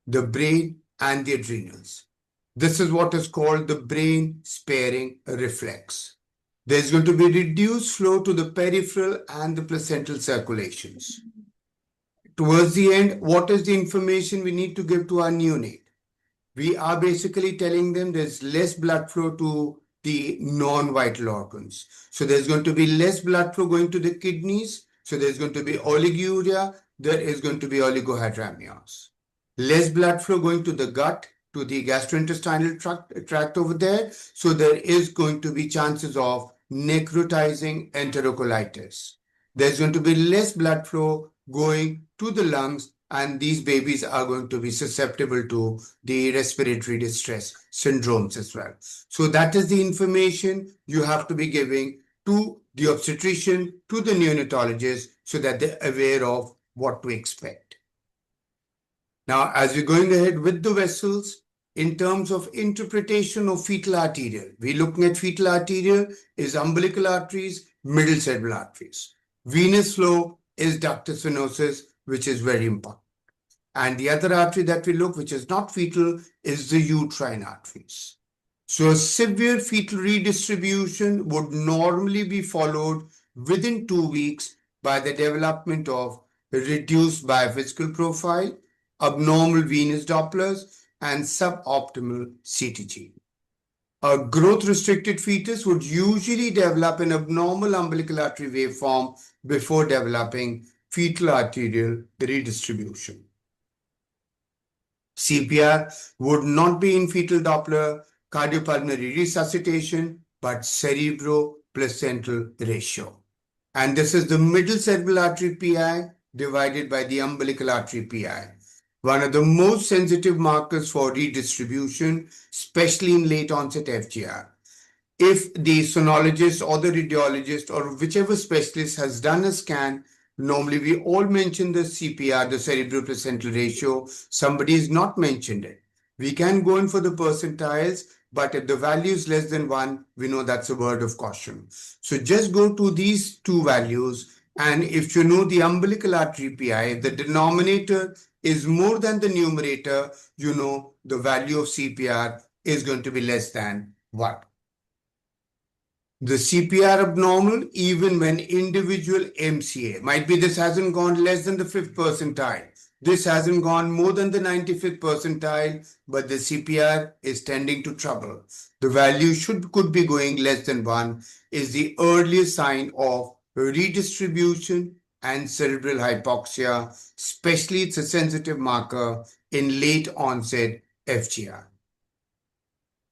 Speaker 14: the brain, and the adrenals. This is what is called the brain sparing reflex. There's going to be reduced flow to the peripheral and the placental circulations. Towards the end, what is the information we need to give to our neonate? We are basically telling them there's less blood flow to the non-vital organs. So there's going to be less blood flow going to the kidneys. So there's going to be oliguria. There is going to be oligohydramnios. Less blood flow going to the gut. to the gastrointestinal tract over there. So there is going to be chances of necrotizing enterocolitis. There's going to be less blood flow going to the lungs, and these babies are going to be susceptible to the respiratory distress syndromes as well. So that is the information you have to be giving to the obstetrician, to the neonatologist, so that they're aware of what to expect. Now, as we're going ahead with the vessels, in terms of interpretation of fetal arterial, we're looking at fetal arterial is umbilical arteries, middle cerebral arteries. Venous flow is ductus venosus, which is very important. And the other artery that we look, which is not fetal, is the uterine arteries. So a severe fetal redistribution would normally be followed within 2 weeks by the development of reduced biophysical profile, abnormal venous Dopplers, and suboptimal CTG. A growth-restricted fetus would usually develop an abnormal umbilical artery waveform before developing fetal arterial redistribution. CPR would not be in fetal Doppler cardiopulmonary resuscitation, but cerebroplacental ratio. And this is the middle cerebral artery PI divided by the umbilical artery PI. One of the most sensitive markers for redistribution, especially in late onset FGR. If the sonologist or the radiologist or whichever specialist has done a scan, normally we all mention the CPR, the cerebroplacental ratio. Somebody has not mentioned it. We can go in for the percentiles, but if the value is less than 1, we know that's a word of caution. So just go to these two values, and if you know the umbilical artery PI, if the denominator is more than the numerator, you know the value of CPR is going to be less than 1. The CPR abnormal, even when individual MCA, might be this hasn't gone less than the 5th percentile. This hasn't gone more than the 95th percentile, but the CPR is tending to trouble. The value could be going less than 1 is the earliest sign of redistribution and cerebral hypoxia, especially it's a sensitive marker in late onset FGR.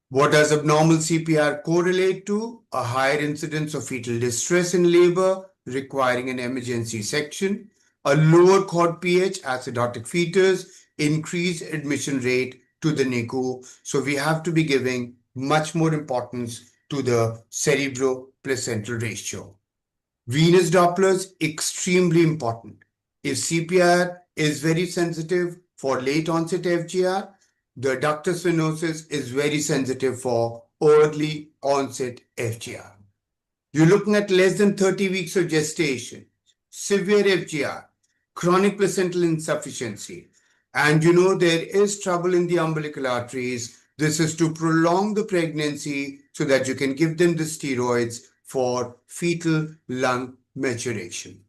Speaker 14: What does abnormal CPR correlate to? A higher incidence of fetal distress in labor requiring an emergency section, a lower cord pH, acidotic fetus, increased admission rate to the NICU. So we have to be giving much more importance to the cerebroplacental ratio. Venous Dopplers, extremely important. If CPR is very sensitive for late onset FGR, the ductus venosus is very sensitive for early onset FGR. You're looking at less than 30 weeks of gestation, severe FGR, chronic placental insufficiency, and you know there is trouble in the umbilical arteries. This is to prolong the pregnancy so that you can give them the steroids for fetal lung maturation.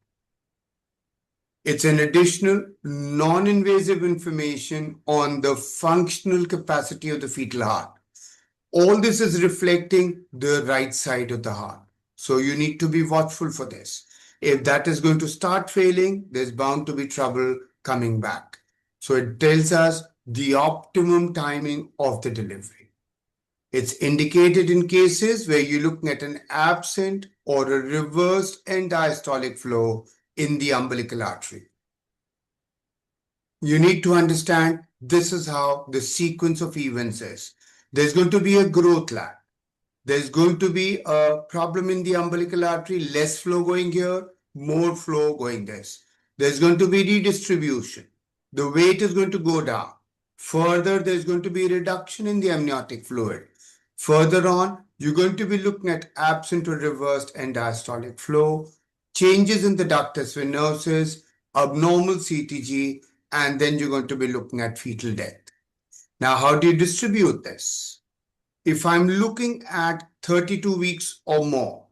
Speaker 14: It's an additional non-invasive information on the functional capacity of the fetal heart. All this is reflecting the right side of the heart. So you need to be watchful for this. If that is going to start failing, there's bound to be trouble coming back. So it tells us the optimum timing of the delivery. It's indicated in cases where you're looking at an absent or a reversed end diastolic flow in the umbilical artery. You need to understand this is how the sequence of events is. There's going to be a growth lag. There's going to be a problem in the umbilical artery, less flow going here, more flow going this. There's going to be redistribution. The weight is going to go down. Further, there's going to be a reduction in the amniotic fluid. Further on, you're going to be looking at absent or reversed end diastolic flow, changes in the ductus venosus, abnormal CTG, and then you're going to be looking at fetal death. Now, how do you distribute this? If I'm looking at 32 weeks or more,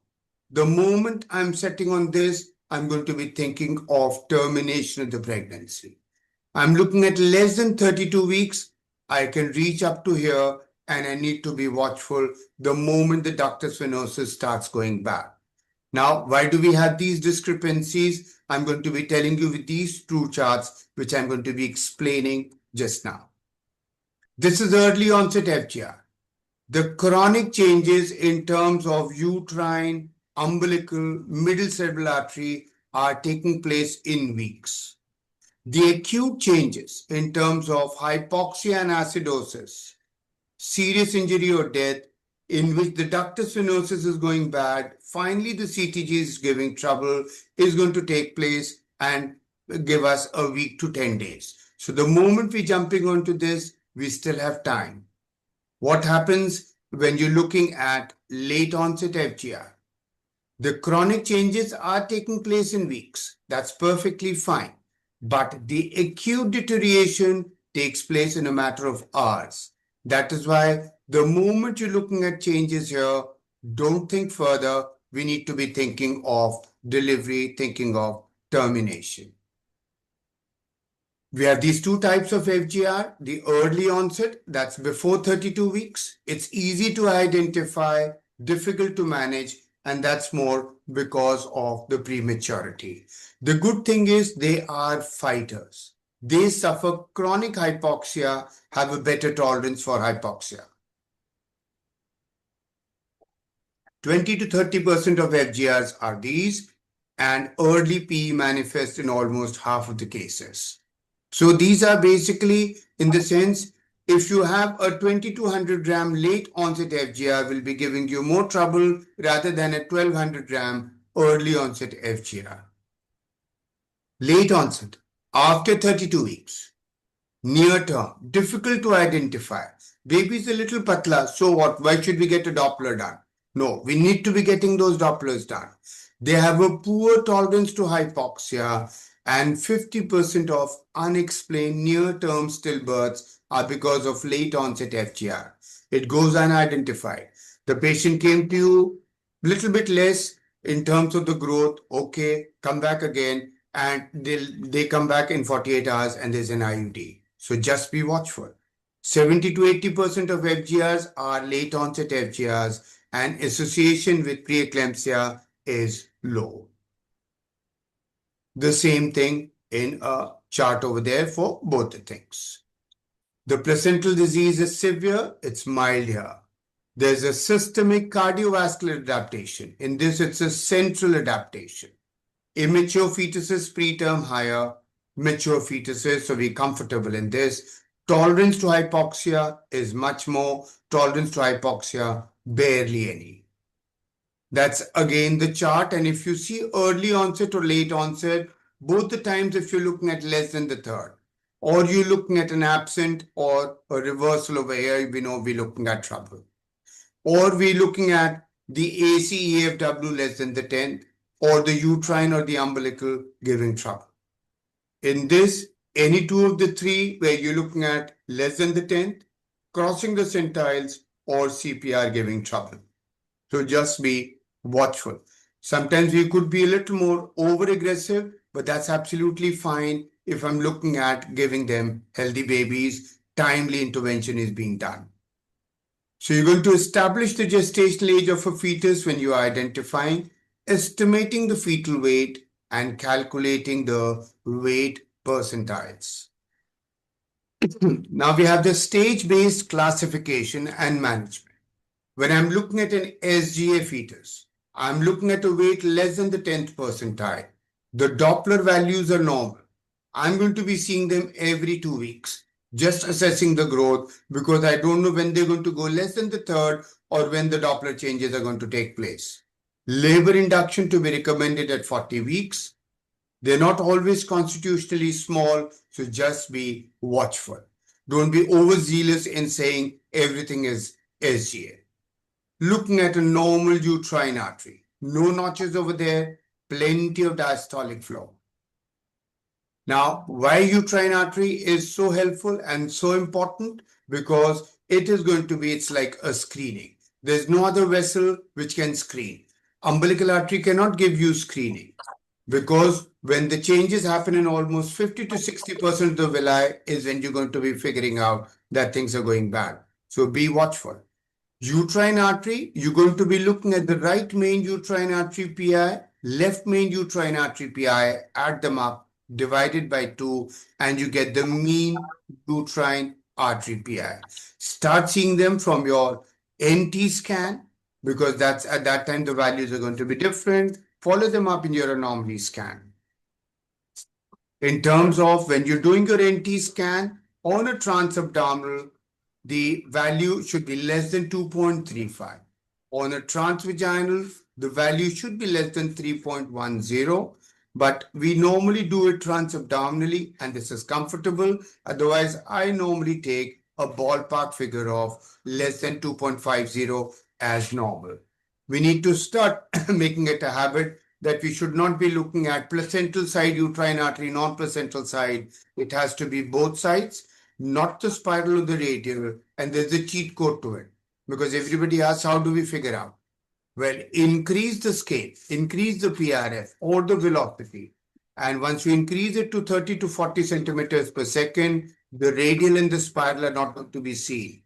Speaker 14: the moment I'm setting on this, I'm going to be thinking of termination of the pregnancy. I'm looking at less than 32 weeks, I can reach up to here and I need to be watchful the moment the ductus venosus starts going back. Now, why do we have these discrepancies? I'm going to be telling you with these two charts, which I'm going to be explaining just now. This is early onset FGR. The chronic changes in terms of uterine, umbilical, middle cerebral artery are taking place in weeks. The acute changes in terms of hypoxia and acidosis, serious injury or death, in which the ductus venosus is going bad, finally the CTG is giving trouble, is going to take place and give us a week to 10 days. So the moment we're jumping onto this, we still have time. What happens when you're looking at late onset FGR? The chronic changes are taking place in weeks. That's perfectly fine. But the acute deterioration takes place in a matter of hours. That is why the moment you're looking at changes here, don't think further. We need to be thinking of delivery, thinking of termination. We have these two types of FGR, the early onset, that's before 32 weeks. It's easy to identify, difficult to manage, and that's more because of the prematurity. The good thing is they are fighters. They suffer chronic hypoxia, have a better tolerance for hypoxia. 20 to 30% of FGRs are these, and early PE manifests in almost half of the cases. So these are basically, in the sense, if you have a 2200 gram late onset FGR, will be giving you more trouble rather than a 1200 gram early onset FGR. Late onset, after 32 weeks, near term, difficult to identify. Baby is a little patla, so what? Why should we get a Doppler done? No, we need to be getting those Dopplers done. They have a poor tolerance to hypoxia, and 50% of unexplained near-term stillbirths are because of late onset FGR. It goes unidentified. The patient came to you a little bit less in terms of the growth. Okay, come back again, and they come back in 48 hours and there's an IUD. So just be watchful. 70 to 80% of FGRs are late onset FGRs, and association with preeclampsia is low. The same thing in a chart over there for both the things. The placental disease is severe, it's mild here. There's a systemic cardiovascular adaptation. In this, it's a central adaptation. Immature fetuses preterm higher, mature fetuses, so we're comfortable in this. Tolerance to hypoxia is much more, tolerance to hypoxia, barely any. That's again the chart, and if you see early onset or late onset, both the times if you're looking at less than the third, or you're looking at an absent or a reversal over here, we know we're looking at trouble. Or we're looking at the ACEFW less than the 10th, or the uterine or the umbilical giving trouble. In this, any two of the three where you're looking at less than the 10th, crossing the centiles, or CPR giving trouble. So just be watchful. Sometimes we could be a little more over-aggressive, but that's absolutely fine if I'm looking at giving them healthy babies, timely intervention is being done. So you're going to establish the gestational age of a fetus when you are identifying, estimating the fetal weight, and calculating the weight percentiles. Now we have the stage-based classification and management. When I'm looking at an SGA fetus, I'm looking at a weight less than the 10th percentile. The Doppler values are normal. I'm going to be seeing them every 2 weeks, just assessing the growth, because I don't know when they're going to go less than the third or when the Doppler changes are going to take place. Labor induction to be recommended at 40 weeks. They're not always constitutionally small, so just be watchful. Don't be overzealous in saying everything is SGA. Looking at a normal uterine artery, no notches over there, plenty of diastolic flow. Now, why uterine artery is so helpful and so important? Because it is going to be, it's like a screening. There's no other vessel which can screen. Umbilical artery cannot give you screening, because when the changes happen in almost 50 to 60% of the villi is when you're going to be figuring out that things are going bad. So be watchful. Uterine artery, you're going to be looking at the right main uterine artery PI, left main uterine artery PI, add them up, divided by 2, and you get the mean uterine artery PI. Start seeing them from your NT scan, because that's at that time the values are going to be different. Follow them up in your anomaly scan. In terms of when you're doing your NT scan on a transabdominal, the value should be less than 2.35. On a transvaginal, the value should be less than 3.10. But we normally do it transabdominally, and this is comfortable. Otherwise, I normally take a ballpark figure of less than 2.50 as normal. We need to start making it a habit that we should not be looking at placental side uterine artery, non-placental side. It has to be both sides, not the spiral or the radial, and there's a cheat code to it. Because everybody asks, how do we figure out? Well, increase the scale, increase the PRF or the velocity. And once you increase it to 30 to 40 centimeters per second, the radial and the spiral are not going to be seen.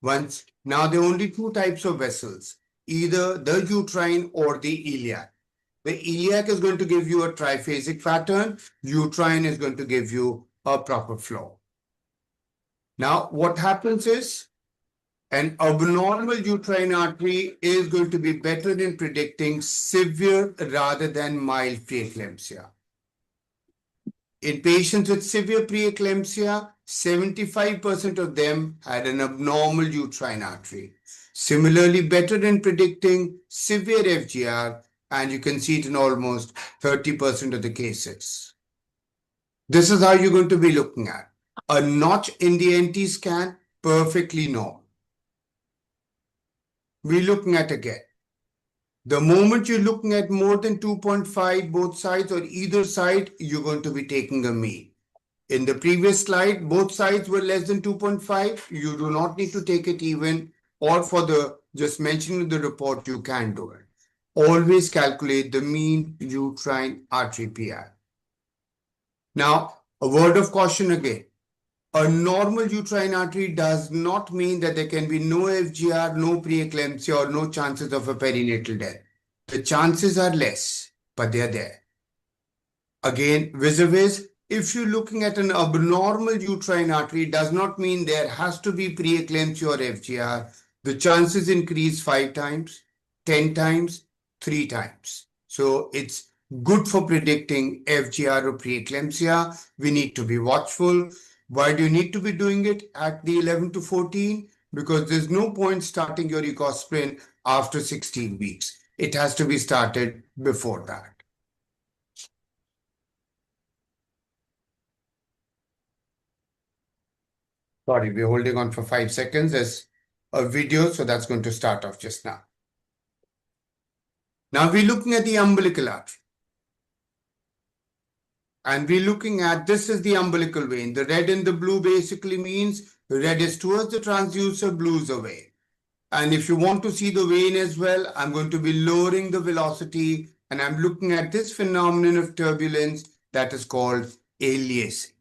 Speaker 14: Now there are only two types of vessels, either the uterine or the iliac. The iliac is going to give you a triphasic pattern. Uterine is going to give you a proper flow. Now, what happens is, an abnormal uterine artery is going to be better in predicting severe rather than mild preeclampsia. In patients with severe preeclampsia, 75% of them had an abnormal uterine artery. Similarly, better in predicting severe FGR, and you can see it in almost 30% of the cases. This is how you're going to be looking at. A notch in the NT scan, perfectly normal. We're looking at again. The moment you're looking at more than 2.5, both sides or either side, you're going to be taking a mean. In the previous slide, both sides were less than 2.5. You do not need to take it even, or for the just mentioning the report, you can do it. Always calculate the mean uterine artery PI. Now, a word of caution again. A normal uterine artery does not mean that there can be no FGR, no preeclampsia, or no chances of a perinatal death. The chances are less, but they are there. Again, vis-a-vis, if you're looking at an abnormal uterine artery, it does not mean there has to be preeclampsia or FGR. The chances increase 5 times, 10 times, 3 times. So it's good for predicting FGR or preeclampsia. We need to be watchful. Why do you need to be doing it at the 11 to 14? Because there's no point starting your ecosprin after 16 weeks. It has to be started before that. Sorry, we're holding on for 5 seconds. There's a video, so that's going to start off just now. Now we're looking at the umbilical artery. And we're looking at, this is the umbilical vein. The red and the blue basically means red is towards the transducer, blue is away. And if you want to see the vein as well, I'm going to be lowering the velocity, and I'm looking at this phenomenon of turbulence that is called aliasing.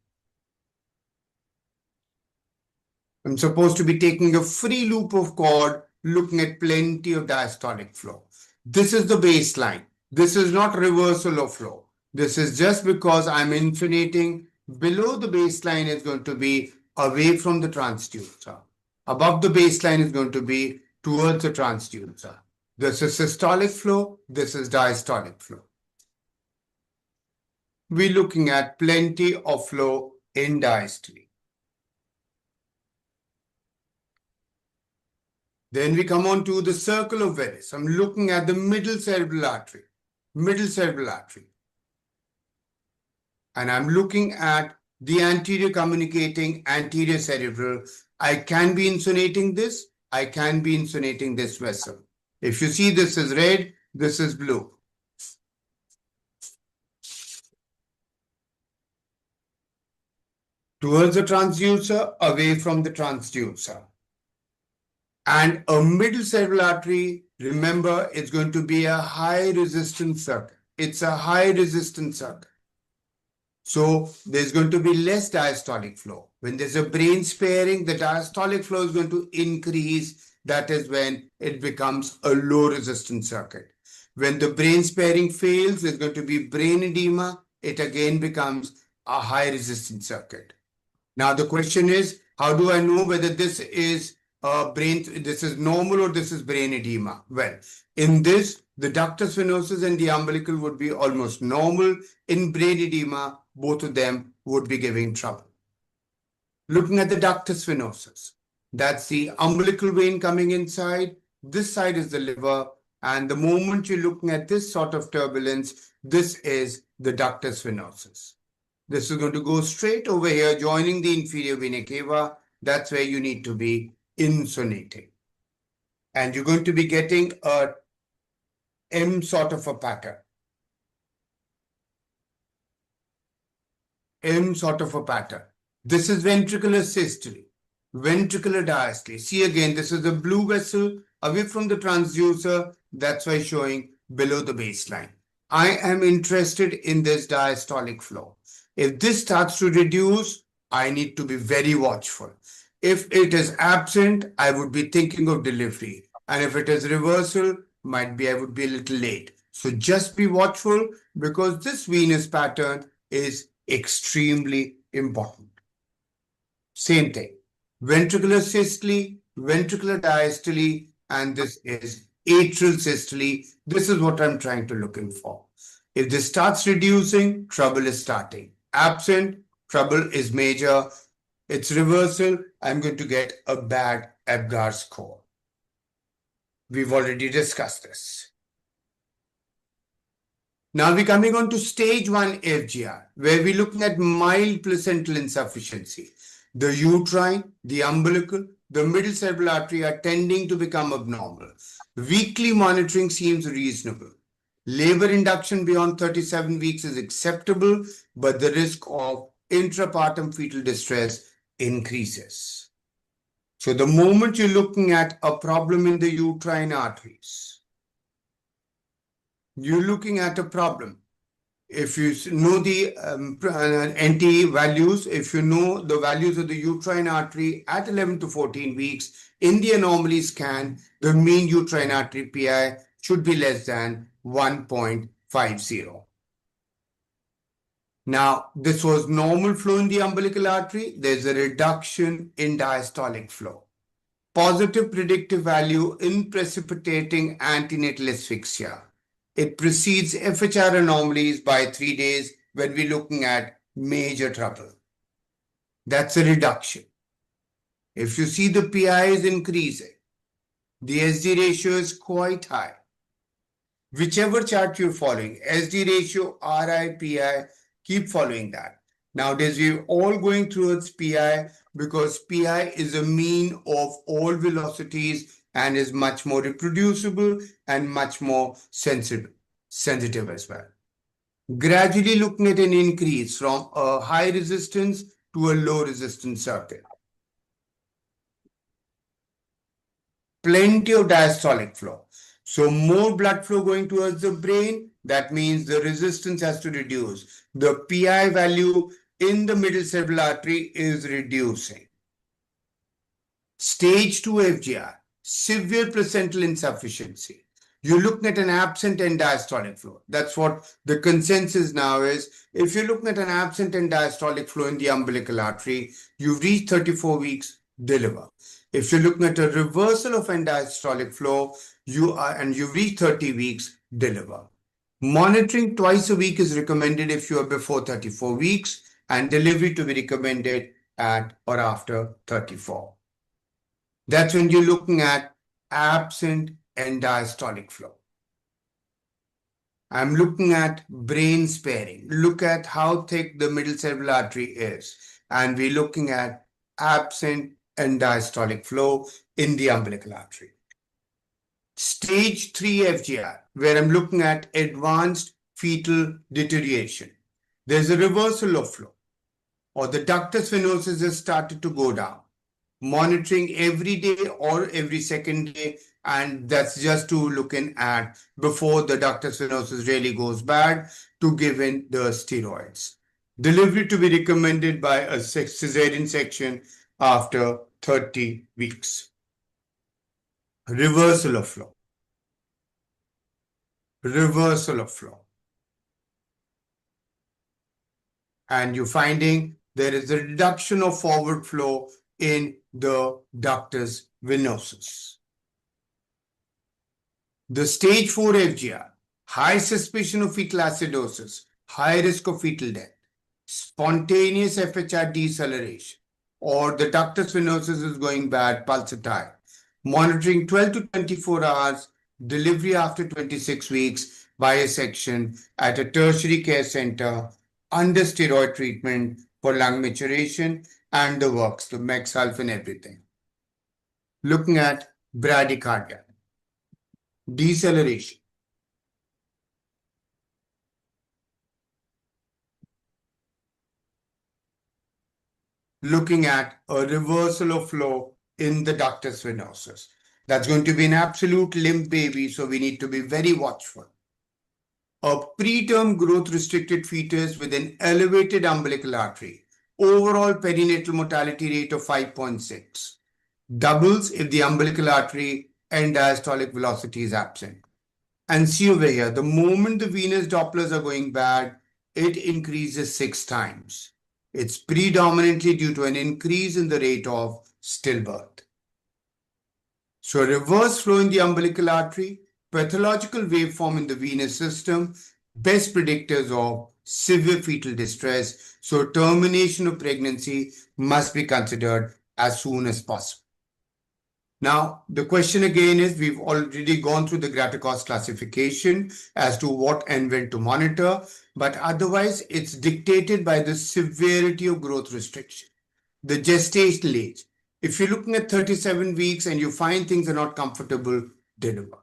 Speaker 14: I'm supposed to be taking a free loop of cord, looking at plenty of diastolic flow. This is the baseline. This is not reversal of flow. This is just because I'm infinating. Below the baseline is going to be away from the transducer. Above the baseline is going to be towards the transducer. This is systolic flow. This is diastolic flow. We're looking at plenty of flow in diastole. Then we come on to the circle of Willis. I'm looking at the middle cerebral artery. Middle cerebral artery. And I'm looking at the anterior communicating anterior cerebral. I can be insonating this. I can be insonating this vessel. If you see, this is red, this is blue. Towards the transducer, away from the transducer. And a middle cerebral artery, remember, it's going to be a high resistance circuit. It's a high resistance circuit. So there's going to be less diastolic flow. When there's a brain sparing, the diastolic flow is going to increase. That is when it becomes a low resistance circuit. When the brain sparing fails, there's going to be brain edema. It again becomes a high resistance circuit. Now the question is, How do I know whether this is this is normal or this is brain edema? Well, in this, the ductus venosus and the umbilical would be almost normal. In brain edema, both of them would be giving trouble. Looking at the ductus venosus, that's the umbilical vein coming inside. This side is the liver. And the moment you're looking at this sort of turbulence, this is the ductus venosus. This is going to go straight over here, joining the inferior vena cava. That's where you need to be insonating. And you're going to be getting a M sort of a pattern. M sort of a pattern. This is ventricular systole, ventricular diastole. See again, this is the blue vessel away from the transducer. That's why showing below the baseline. I am interested in this diastolic flow. If this starts to reduce, I need to be very watchful. If it is absent, I would be thinking of delivery. And if it is reversal, might be I would be a little late. So just be watchful because this venous pattern is extremely important. Same thing. Ventricular systole, ventricular diastole, and this is atrial systole. This is what I'm trying to look for. If this starts reducing, trouble is starting. Absent, trouble is major. It's reversal, I'm going to get a bad Apgar score. We've already discussed this. Now we're coming on to stage 1 FGR, where we're looking at mild placental insufficiency. The uterine, the umbilical, the middle cerebral artery are tending to become abnormal. Weekly monitoring seems reasonable. Labor induction beyond 37 weeks is acceptable, but the risk of intrapartum fetal distress increases. So the moment you're looking at a problem in the uterine arteries, you're looking at a problem. If you know the NT values, if you know the values of the uterine artery at 11 to 14 weeks, in the anomaly scan, the mean uterine artery PI should be less than 1.50. Now, this was normal flow in the umbilical artery. There's a reduction in diastolic flow. Positive predictive value in precipitating antenatal asphyxia. It precedes FHR anomalies by 3 days when we're looking at major trouble. That's a reduction. If you see the PI is increasing, the SD ratio is quite high. Whichever chart you're following, SD ratio, RI, PI, keep following that. Nowadays, we're all going towards PI because PI is a mean of all velocities and is much more reproducible and much more sensitive as well. Gradually looking at an increase from a high resistance to a low resistance circuit. Plenty of diastolic flow. So more blood flow going towards the brain, that means the resistance has to reduce. The PI value in the middle cerebral artery is reducing. Stage 2 FGR, severe placental insufficiency. You're looking at an absent end diastolic flow. That's what the consensus now is. If you're looking at an absent end diastolic flow in the umbilical artery, you've reached 34 weeks, deliver. If you're looking at a reversal of end diastolic flow, you've reached 30 weeks, deliver. Monitoring twice a week is recommended if you are before 34 weeks and delivery to be recommended at or after 34. That's when you're looking at absent end diastolic flow. I'm looking at brain sparing. Look at how thick the middle cerebral artery is. And we're looking at absent end diastolic flow in the umbilical artery. Stage 3 FGR, where I'm looking at advanced fetal deterioration. There's a reversal of flow, or the ductus venosus has started to go down. Monitoring every day or every second day, and that's just to looking at before the ductus venosus really goes bad to give in the steroids. Delivery to be recommended by a cesarean section after 30 weeks. Reversal of flow. Reversal of flow. And you're finding there is a reduction of forward flow in the ductus venosus. The stage 4 FGR, high suspicion of fetal acidosis, high risk of fetal death, spontaneous FHR deceleration, or the ductus venosus is going bad, pulsatile, monitoring 12 to 24 hours, delivery after 26 weeks, bisection at a tertiary care center, under steroid treatment for lung maturation and the works, the Mexalf and everything. Looking at bradycardia, deceleration, looking at a reversal of flow in the ductus venosus. That's going to be an absolute limp baby, so we need to be very watchful. A preterm growth restricted fetus with an elevated umbilical artery, overall perinatal mortality rate of 5.6, doubles if the umbilical artery and diastolic velocity is absent. And see over here, the moment the venous Dopplers are going bad, it increases 6 times. It's predominantly due to an increase in the rate of stillbirth. So reverse flow in the umbilical artery, pathological waveform in the venous system, best predictors of severe fetal distress. So termination of pregnancy must be considered as soon as possible. Now, the question again is, we've already gone through the Graticost classification as to what and when to monitor, but otherwise it's dictated by the severity of growth restriction. The gestational age. If you're looking at 37 weeks and you find things are not comfortable, deliver.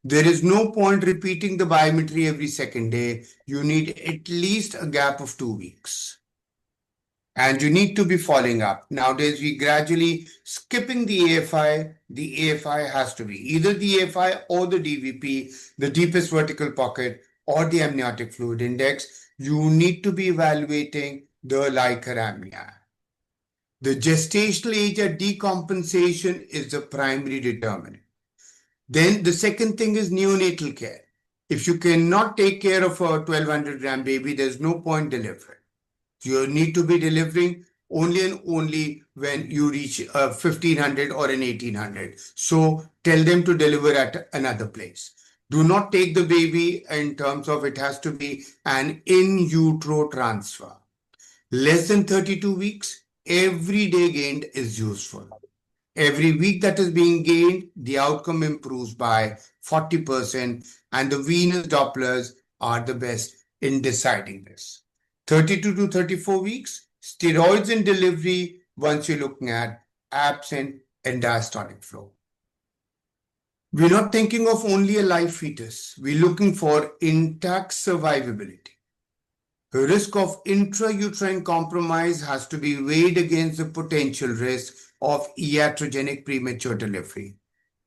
Speaker 14: There is no point repeating the biometry every second day. You need at least a gap of 2 weeks. And you need to be following up. Nowadays, we gradually skipping the AFI. The AFI has to be either the AFI or the DVP, the deepest vertical pocket, or the amniotic fluid index. You need to be evaluating the Leica-amnia. The gestational age at decompensation is the primary determinant. Then the second thing is neonatal care. If you cannot take care of a 1200 gram baby, there's no point delivering. You need to be delivering only and only when you reach 1500 or an 1800. So tell them to deliver at another place. Do not take the baby in terms of it has to be an in utero transfer. Less than 32 weeks, every day gained is useful. Every week that is being gained, the outcome improves by 40%, and the venous Dopplers are the best in deciding this. 32 to 34 weeks, steroids in delivery once you're looking at absent and diastolic flow. We're not thinking of only a live fetus. We're looking for intact survivability. The risk of intrauterine compromise has to be weighed against the potential risk of iatrogenic premature delivery.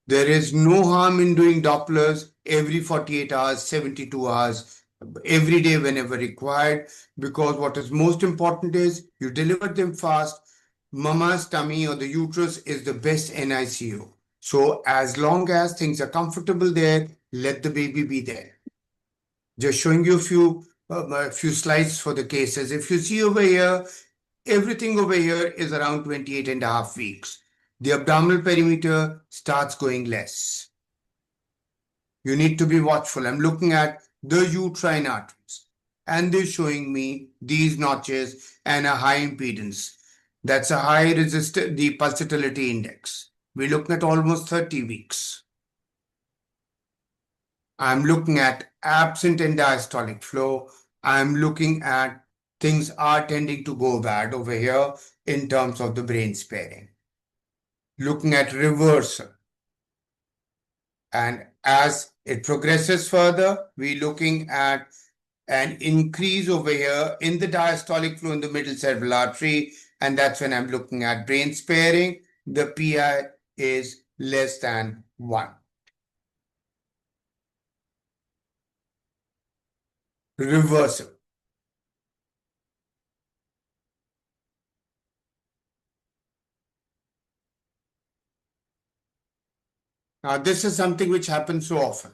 Speaker 14: There is no harm in doing Dopplers every 48 hours, 72 hours, every day whenever required, because what is most important is you deliver them fast. Mama's tummy or the uterus is the best NICU. So as long as things are comfortable there, let the baby be there. Just showing you a few slides for the cases. If you see over here, everything over here is around 28.5 weeks. The abdominal perimeter starts going less. You need to be watchful. I'm looking at the uterine arteries, and they're showing me these notches and a high impedance. That's a high resistor, the pulsatility index. We're looking at almost 30 weeks. I'm looking at absent and diastolic flow. I'm looking at things are tending to go bad over here in terms of the brain sparing. Looking at reversal. And as it progresses further, we're looking at an increase over here in the diastolic flow in the middle cerebral artery. And that's when I'm looking at brain sparing. The PI is less than 1. Reversal. Now, this is something which happens so often.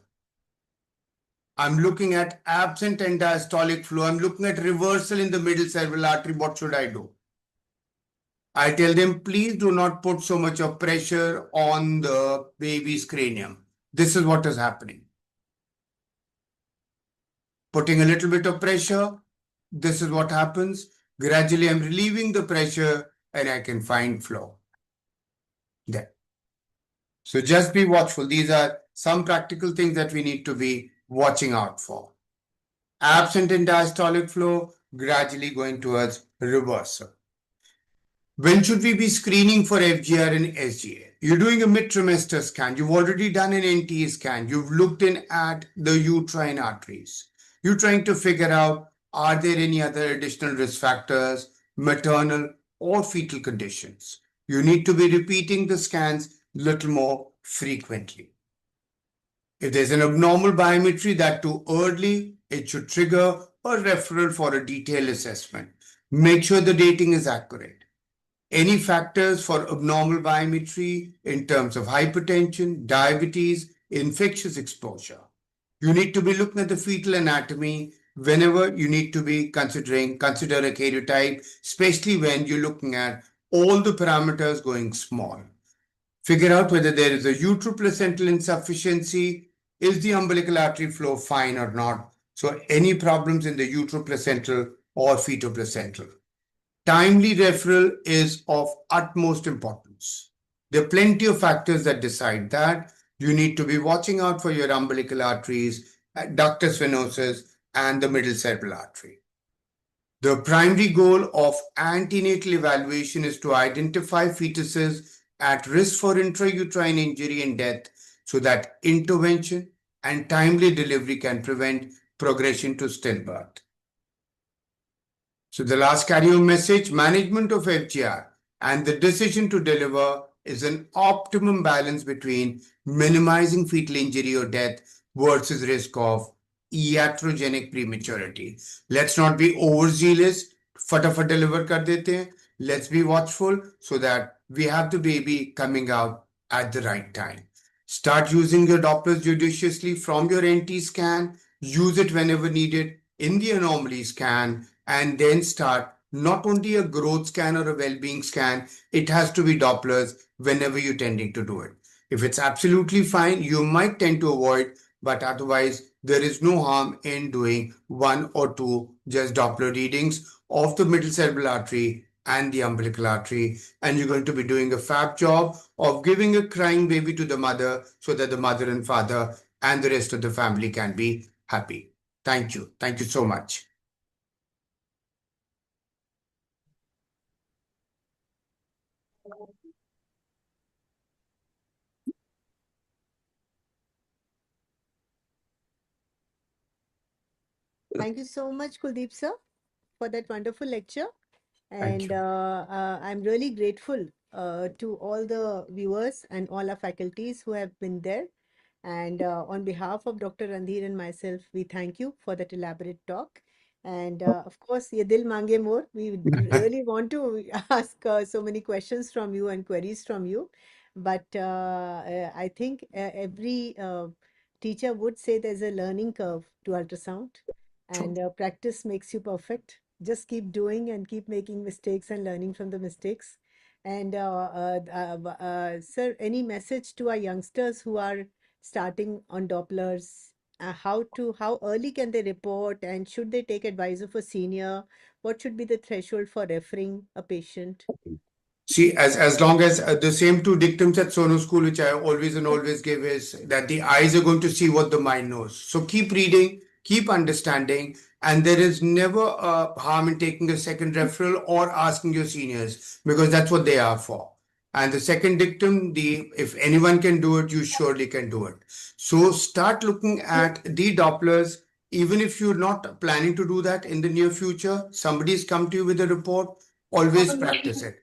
Speaker 14: I'm looking at absent and diastolic flow. I'm looking at reversal in the middle cerebral artery. What should I do? I tell them, please do not put so much of pressure on the baby's cranium. This is what is happening. Putting a little bit of pressure, this is what happens. Gradually, I'm relieving the pressure and I can find flow. There. So just be watchful. These are some practical things that we need to be watching out for. Absent in diastolic flow, gradually going towards reversal. When should we be screening for FGR and SGA? You're doing a mid-trimester scan. You've already done an NT scan. You've looked in at the uterine arteries. You're trying to figure out, are there any other additional risk factors, maternal or fetal conditions? You need to be repeating the scans a little more frequently. If there's an abnormal biometry that too early, it should trigger a referral for a detailed assessment. Make sure the dating is accurate. Any factors for abnormal biometry in terms of hypertension, diabetes, infectious exposure. You need to be looking at the fetal anatomy whenever you need to be consider a karyotype, especially when you're looking at all the parameters going small. Figure out whether there is a uteroplacental insufficiency. Is the umbilical artery flow fine or not? So any problems in the uteroplacental or fetoplacental. Timely referral is of utmost importance. There are plenty of factors that decide that. You need to be watching out for your umbilical arteries, ductus venosus, and the middle cerebral artery. The primary goal of antenatal evaluation is to identify fetuses at risk for intrauterine injury and death so that intervention and timely delivery can prevent progression to stillbirth. So the last carry-home message, management of FGR and the decision to deliver is an optimum balance between minimizing fetal injury or death versus risk of iatrogenic prematurity. Let's not be overzealous, fatafat deliver kar dete hain. Let's be watchful so that we have the baby coming out at the right time. Start using your Dopplers judiciously from your NT scan. Use it whenever needed in the anomaly scan, and then start not only a growth scan or a well-being scan, it has to be Dopplers whenever you're tending to do it. If it's absolutely fine, you might tend to avoid, but otherwise there is no harm in doing 1 or 2 just Doppler readings of the middle cerebral artery and the umbilical artery, and you're going to be doing a fab job of giving a crying baby to the mother so that the mother and father and the rest of the family can be happy. Thank you. Thank you so much.
Speaker 4: Thank you so much, Kuldeep sir, for that wonderful lecture.
Speaker 14: Thank
Speaker 4: And
Speaker 14: you.
Speaker 4: I'm really grateful to all the viewers and all our faculties who have been there. And on behalf of Dr. Randhir and myself, we thank you for that elaborate talk. And of course, ye dil mange more. We really want to ask so many questions from you and queries from you. But I think every teacher would say there's a learning curve to ultrasound, and practice makes you perfect. Just keep doing and keep making mistakes and learning from the mistakes. And sir, any message to our youngsters who are starting on Dopplers? How early can they report, and should they take advice of a senior? What should be the threshold for referring a patient?
Speaker 14: See, as long as the same 2 dictums at Sonu School, which I always give, is that the eyes are going to see what the mind knows. So keep reading, keep understanding, and there is never harm in taking a second referral or asking your seniors, because that's what they are for. And the second dictum, if anyone can do it, you surely can do it. So start looking at the Dopplers, even if you're not planning to do that in the near future. Somebody's come to you with a report, always practice it.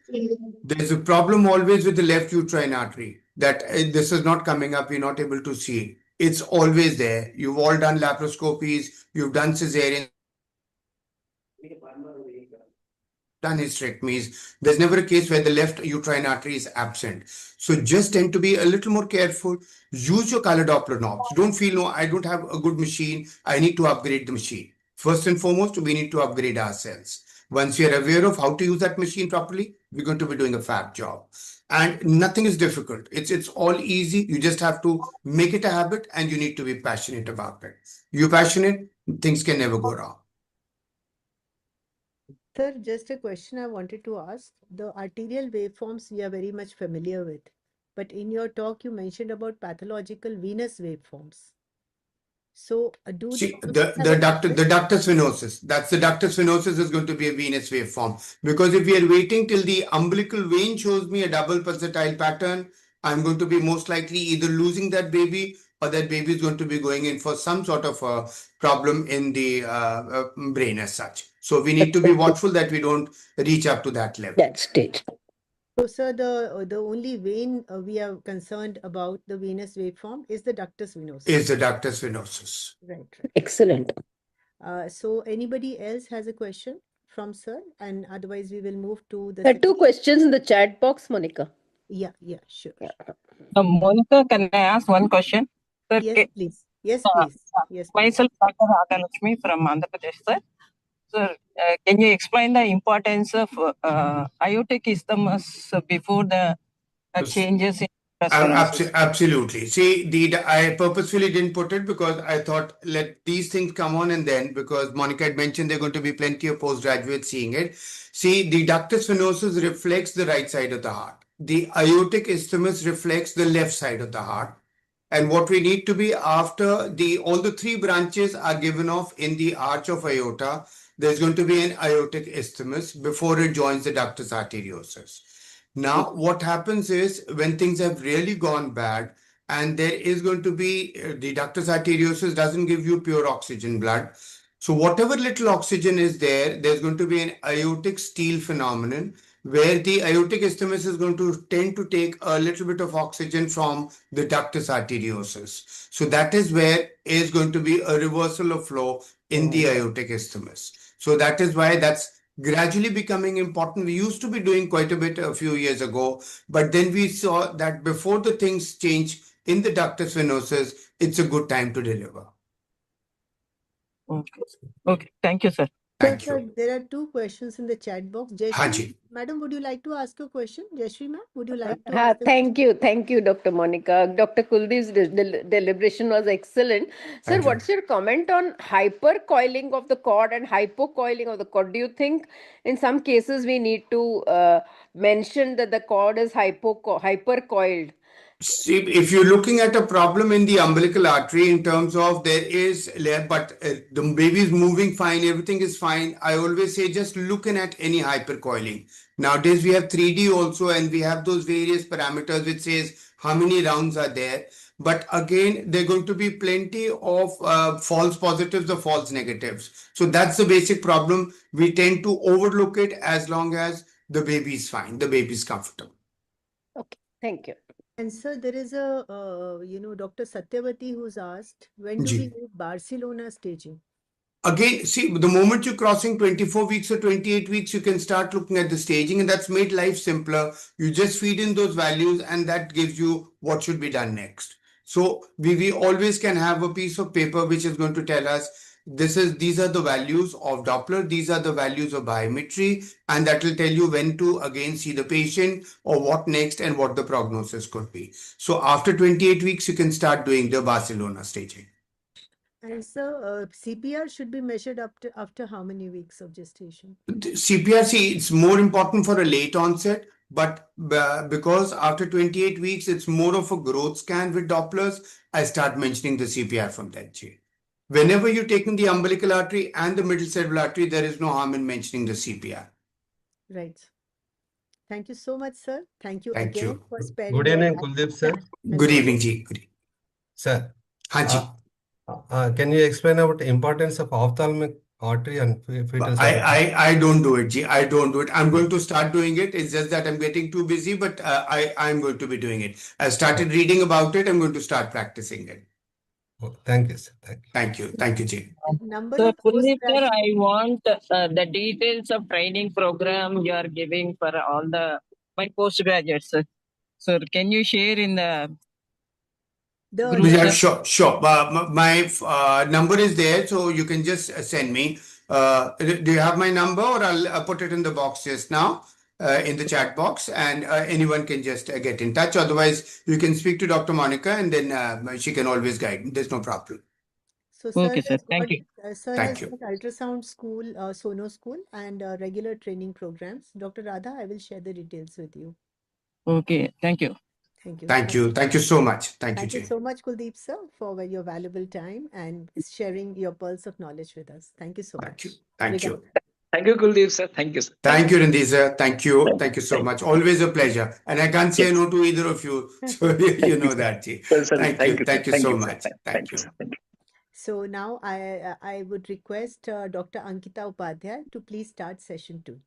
Speaker 14: There's a problem always with the left uterine artery, that this is not coming up, you're not able to see it. It's always there. You've all done laparoscopies, you've done cesarean, done hysterectomies. There's never a case where the left uterine artery is absent. So just tend to be a little more careful. Use your color Doppler knobs. Don't feel, no, I don't have a good machine, I need to upgrade the machine. First and foremost, we need to upgrade ourselves. Once we are aware of how to use that machine properly, we're going to be doing a fab job. And nothing is difficult. It's all easy. You just have to make it a habit, and you need to be passionate about it. You're passionate, things can never go wrong.
Speaker 4: Sir, just a question I wanted to ask. The arterial waveforms we are very much familiar with, but in your talk you mentioned about pathological venous waveforms. So do
Speaker 14: See,
Speaker 4: they
Speaker 14: the ductus venosus, that's the ductus venosus is going to be a venous waveform. Because if we are waiting till the umbilical vein shows me a double pulsatile pattern, I'm going to be most likely either losing that baby, or that baby is going to be going in for some sort of a problem in the brain as such. So we need to be watchful that we don't reach up to that level.
Speaker 15: That stage.
Speaker 4: So, sir, the only vein we are concerned about the venous waveform is the ductus venosus.
Speaker 14: Is the ductus venosus.
Speaker 4: Right.
Speaker 15: Excellent.
Speaker 4: So anybody else has a question from sir? And otherwise we will move to the
Speaker 15: There are two
Speaker 4: second.
Speaker 15: questions in the chat box, Monica.
Speaker 4: Yeah, sure.
Speaker 9: Monica, can I ask one question? Sir,
Speaker 4: Yes, please. Yes, please. Yes, please.
Speaker 9: myself, Dr. Radhalakshmi from Andhra Pradesh, sir. Sir, can you explain the importance of aortic isthmus before the changes in
Speaker 14: Absolutely. See, I purposefully didn't put it because I thought let these things come on and then, because Monica had mentioned there are going to be plenty of postgraduates seeing it. See, the ductus venosus reflects the right side of the heart. The aortic isthmus reflects the left side of the heart. And what we need to be after all the three branches are given off in the arch of aorta, there's going to be an aortic isthmus before it joins the ductus arteriosus. Now, what happens is when things have really gone bad and there is going to be the ductus arteriosus doesn't give you pure oxygen blood. So whatever little oxygen is there, there's going to be an aortic steal phenomenon where the aortic isthmus is going to tend to take a little bit of oxygen from the ductus arteriosus. So that is where is going to be a reversal of flow in the aortic isthmus. So that is why that's gradually becoming important. We used to be doing quite a bit a few years ago, but then we saw that before the things change in the ductus venosus, it's a good time to deliver.
Speaker 9: Okay. Thank you, sir.
Speaker 14: Thank
Speaker 4: Sir,
Speaker 14: you.
Speaker 4: there are two questions in the chat box.
Speaker 14: Haji.
Speaker 4: Madam, would you like to ask a question? Jayashree ma'am, would you like to ask a
Speaker 15: Thank you, Dr. Monica. Dr. Kuldeep's deliberation was excellent. Sir,
Speaker 14: Thank you.
Speaker 15: what's your comment on hypercoiling of the cord and hypocoiling of the cord? Do you think in some cases we need to mention that the cord is hypercoiled?
Speaker 14: See, if you're looking at a problem in the umbilical artery in terms of there is, but the baby is moving fine, everything is fine, I always say just looking at any hypercoiling. Nowadays we have 3D also, and we have those various parameters which says how many rounds are there. But again, there are going to be plenty of false positives or false negatives. So that's the basic problem. We tend to overlook it as long as the baby is fine, the baby is comfortable.
Speaker 15: Okay, thank you.
Speaker 4: And sir, there is a, Dr. Satyavati who's asked, when do we need Barcelona staging?
Speaker 14: Again, see, the moment you're crossing 24 weeks or 28 weeks, you can start looking at the staging, and that's made life simpler. You just feed in those values and that gives you what should be done next. So we always can have a piece of paper which is going to tell us these are the values of Doppler, these are the values of biometry, and that will tell you when to again see the patient or what next and what the prognosis could be. So after 28 weeks, you can start doing the Barcelona staging.
Speaker 4: And so CPR should be measured after how many weeks of gestation?
Speaker 14: CPR, see, it's more important for a late onset, but because after 28 weeks, it's more of a growth scan with Dopplers, I start mentioning the CPR from that chain. Whenever you're taking the umbilical artery and the middle cerebral artery, there is no harm in mentioning the CPR.
Speaker 4: Right. Thank you so much, sir. Thank you
Speaker 14: Thank
Speaker 4: again
Speaker 14: you.
Speaker 4: for sparing
Speaker 16: Good
Speaker 4: your
Speaker 16: evening,
Speaker 4: time.
Speaker 16: Kuldeep sir.
Speaker 14: Good evening, Ji. Good evening.
Speaker 16: Sir,
Speaker 14: Haji.
Speaker 16: can you explain about the importance of ophthalmic artery and fetal circulation?
Speaker 14: I don't do it, Ji. I don't do it. I'm going to start doing it. It's just that I'm getting too busy, but I'm going to be doing it. I started reading about it. I'm going to start practicing it.
Speaker 16: Oh, thank you, sir.
Speaker 14: Thank you. Thank you, Ji.
Speaker 4: Number
Speaker 9: So,
Speaker 4: of
Speaker 9: Kuldeep sir,
Speaker 4: postgraduate.
Speaker 9: I want the details of training program you are giving for all my postgraduates, sir. Sir, can you share in the group?
Speaker 14: Yeah, sure. My number is there, so you can just send me. Do you have my number, or I'll put it in the box just now, in the chat box, and anyone can just get in touch. Otherwise, you can speak to Dr. Monica, and then she can always guide. There's no problem.
Speaker 4: So sir
Speaker 17: Okay, sir.
Speaker 4: has
Speaker 17: Thank
Speaker 4: got
Speaker 17: you.
Speaker 4: sir
Speaker 14: Thank
Speaker 4: has
Speaker 14: you.
Speaker 4: got ultrasound school, sono school, and regular training programs. Dr. Radha, I will share the details with you.
Speaker 17: Okay, thank you.
Speaker 4: Thank you.
Speaker 14: Thank you. Thank you so much. Thank you,
Speaker 4: Thank you
Speaker 14: Jay.
Speaker 4: so much, Kuldeep sir, for your valuable time and sharing your pearls of knowledge with us. Thank you so much.
Speaker 14: Thank you. Thank you.
Speaker 6: Thank you, Kuldeep sir. Thank you, sir.
Speaker 14: Thank you, Rindisa. Thank you. Thank you so much. Always a pleasure. And I can't say no to either of you. So you know that, Jay. Thank you. Thank you so much. Thank you.
Speaker 4: So now I would request Dr. Ankita Upadhyay to please start session 2.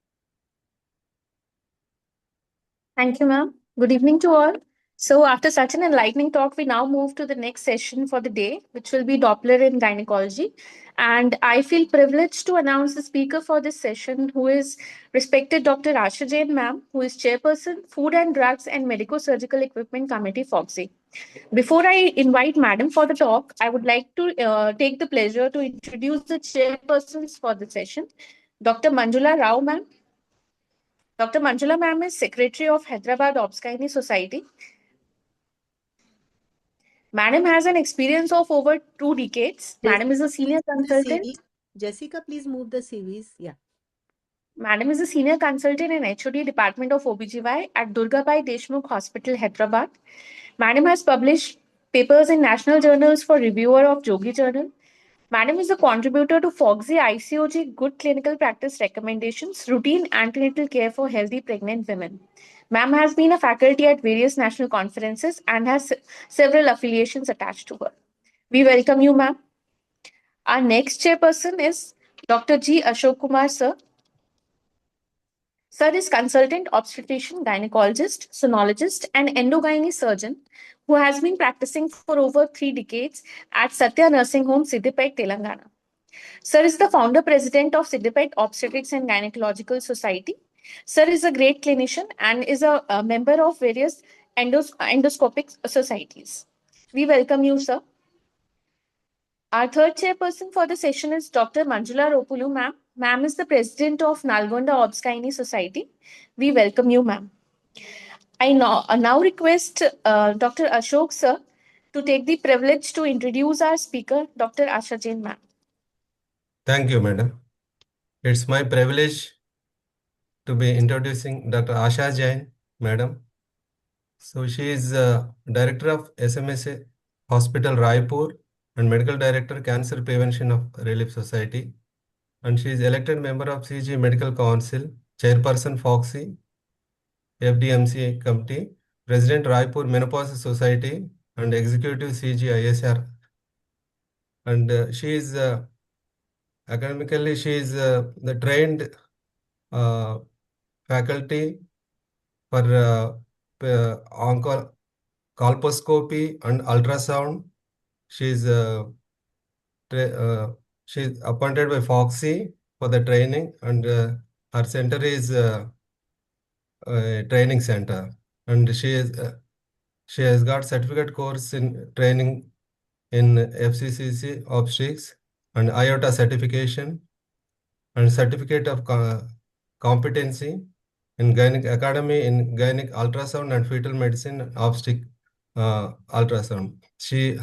Speaker 18: Thank you, ma'am. Good evening to all. So after such an enlightening talk, we now move to the next session for the day, which will be Doppler in gynecology. And I feel privileged to announce the speaker for this session, who is respected Dr. Asha Jain, ma'am, who is Chairperson, Food and Drugs and Medico-Surgical Equipment Committee, FOGSI. Before I invite Madam for the talk, I would like to take the pleasure to introduce the chairpersons for the session. Dr. Manjula Rao, ma'am. Dr. Manjula ma'am is Secretary of Hyderabad Obs-Gynae Society. Madam has an experience of over 2 decades. Madam is a senior consultant.
Speaker 4: Jessica, please move the CVs. Yeah.
Speaker 18: Madam is a senior consultant in HOD Department of OBGY at Durgabai Deshmukh Hospital, Hyderabad. Madam has published papers in national journals for reviewer of Jogi Journal. Madam is a contributor to FOGSI ICOG Good Clinical Practice Recommendations, Routine Antenatal Care for Healthy Pregnant Women. Ma'am has been a faculty at various national conferences and has several affiliations attached to her. We welcome you, ma'am. Our next chairperson is Dr. G. Ashok Kumar, sir. Sir is consultant obstetrician, gynecologist, sonologist, and endogyne surgeon who has been practicing for over 3 decades at Satya Nursing Home, Siddipet, Telangana. Sir is the founder president of Siddipet Obstetrics and Gynecological Society. Sir is a great clinician and is a member of various endoscopic societies. We welcome you, sir. Our third chairperson for the session is Dr. Manjula Ropulu, ma'am. Ma'am is the president of Nalgonda Obs-Gynae Society. We welcome you, ma'am. I now request Dr. Ashok, sir, to take the privilege to introduce our speaker, Dr. Asha Jain, ma'am.
Speaker 16: Thank you, madam. It's my privilege to be introducing Dr. Asha Jain, madam. So she is director of SMSA Hospital Raipur and medical director Cancer Prevention of Relief Society. And she is elected member of CG Medical Council, chairperson FOGSI, FDMC committee, president Raipur Menopause Society, and executive CG ISR. And she is academically, she is the trained faculty for colposcopy and ultrasound. She's appointed by FOGSI for the training, and her center is a training center, and she has got certificate course in training in FCCC obstetrics and IOTA certification and certificate of competency in Gynec Academy in Gynec ultrasound and fetal medicine and obstetric ultrasound.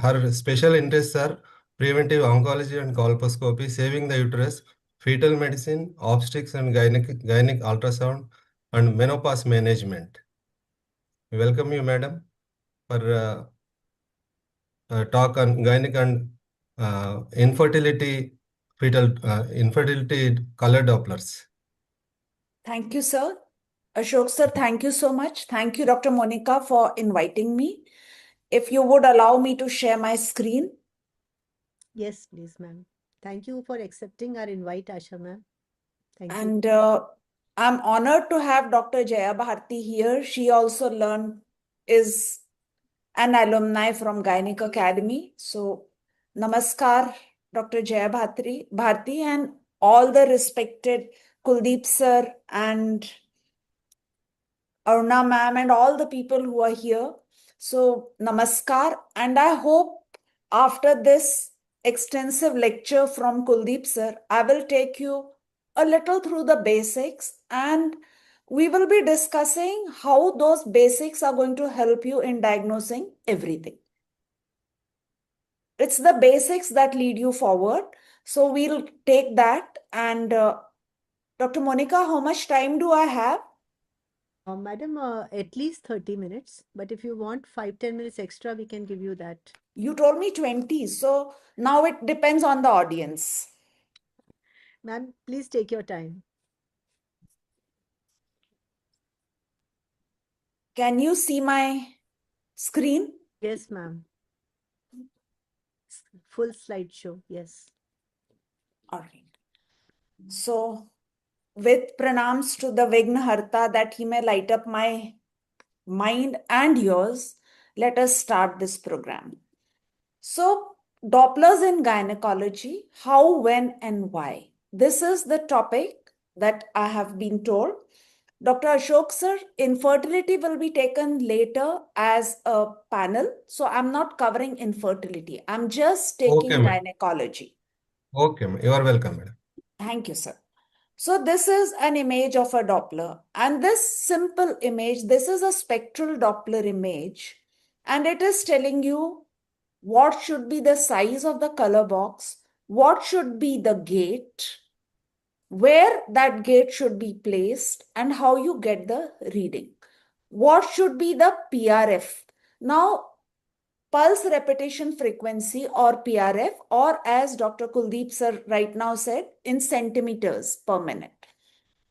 Speaker 16: Her special interests are preventive oncology and colposcopy, saving the uterus, fetal medicine, obstetrics and gynec ultrasound, and menopause management. We welcome you, madam, for talk on gynec and infertility, fetal infertility color Dopplers.
Speaker 19: Thank you, sir. Ashok sir, thank you so much. Thank you, Dr. Monica, for inviting me. If you would allow me to share my screen.
Speaker 4: Yes, please, ma'am. Thank you for accepting our invite, Asha, ma'am. Thank you.
Speaker 19: And I'm honored to have Dr. Jaya Bharti here. She also is an alumni from Gynec Academy. So, namaskar, Dr. Jaya Bharti, and all the respected Kuldeep sir and Aruna ma'am and all the people who are here. So, namaskar. And I hope after this extensive lecture from Kuldeep sir, I will take you a little through the basics, and we will be discussing how those basics are going to help you in diagnosing everything. It's the basics that lead you forward. So we'll take that. And Dr. Monica, how much time do I have?
Speaker 4: Madam, at least 30 minutes. But if you want 5-10 minutes extra, we can give you that.
Speaker 19: You told me 20. So now it depends on the audience.
Speaker 4: Ma'am, please take your time.
Speaker 19: Can you see my screen?
Speaker 4: Yes, ma'am. Full slideshow. Yes.
Speaker 19: All right. So with pranams to the Vignaharta, that he may light up my mind and yours, let us start this program. So Dopplers in gynecology, how, when, and why. This is the topic that I have been told. Dr. Ashok sir, infertility will be taken later as a panel. So I'm not covering infertility. I'm just taking
Speaker 16: Okay, ma'am.
Speaker 19: gynecology.
Speaker 16: Okay, ma'am. You are welcome, madam.
Speaker 19: Thank you, sir. So this is an image of a Doppler. And this simple image, this is a spectral Doppler image. And it is telling you what should be the size of the color box, what should be the gate, where that gate should be placed, and how you get the reading. What should be the PRF? Now, pulse repetition frequency or PRF, or as Dr. Kuldeep sir right now said, in centimeters per minute.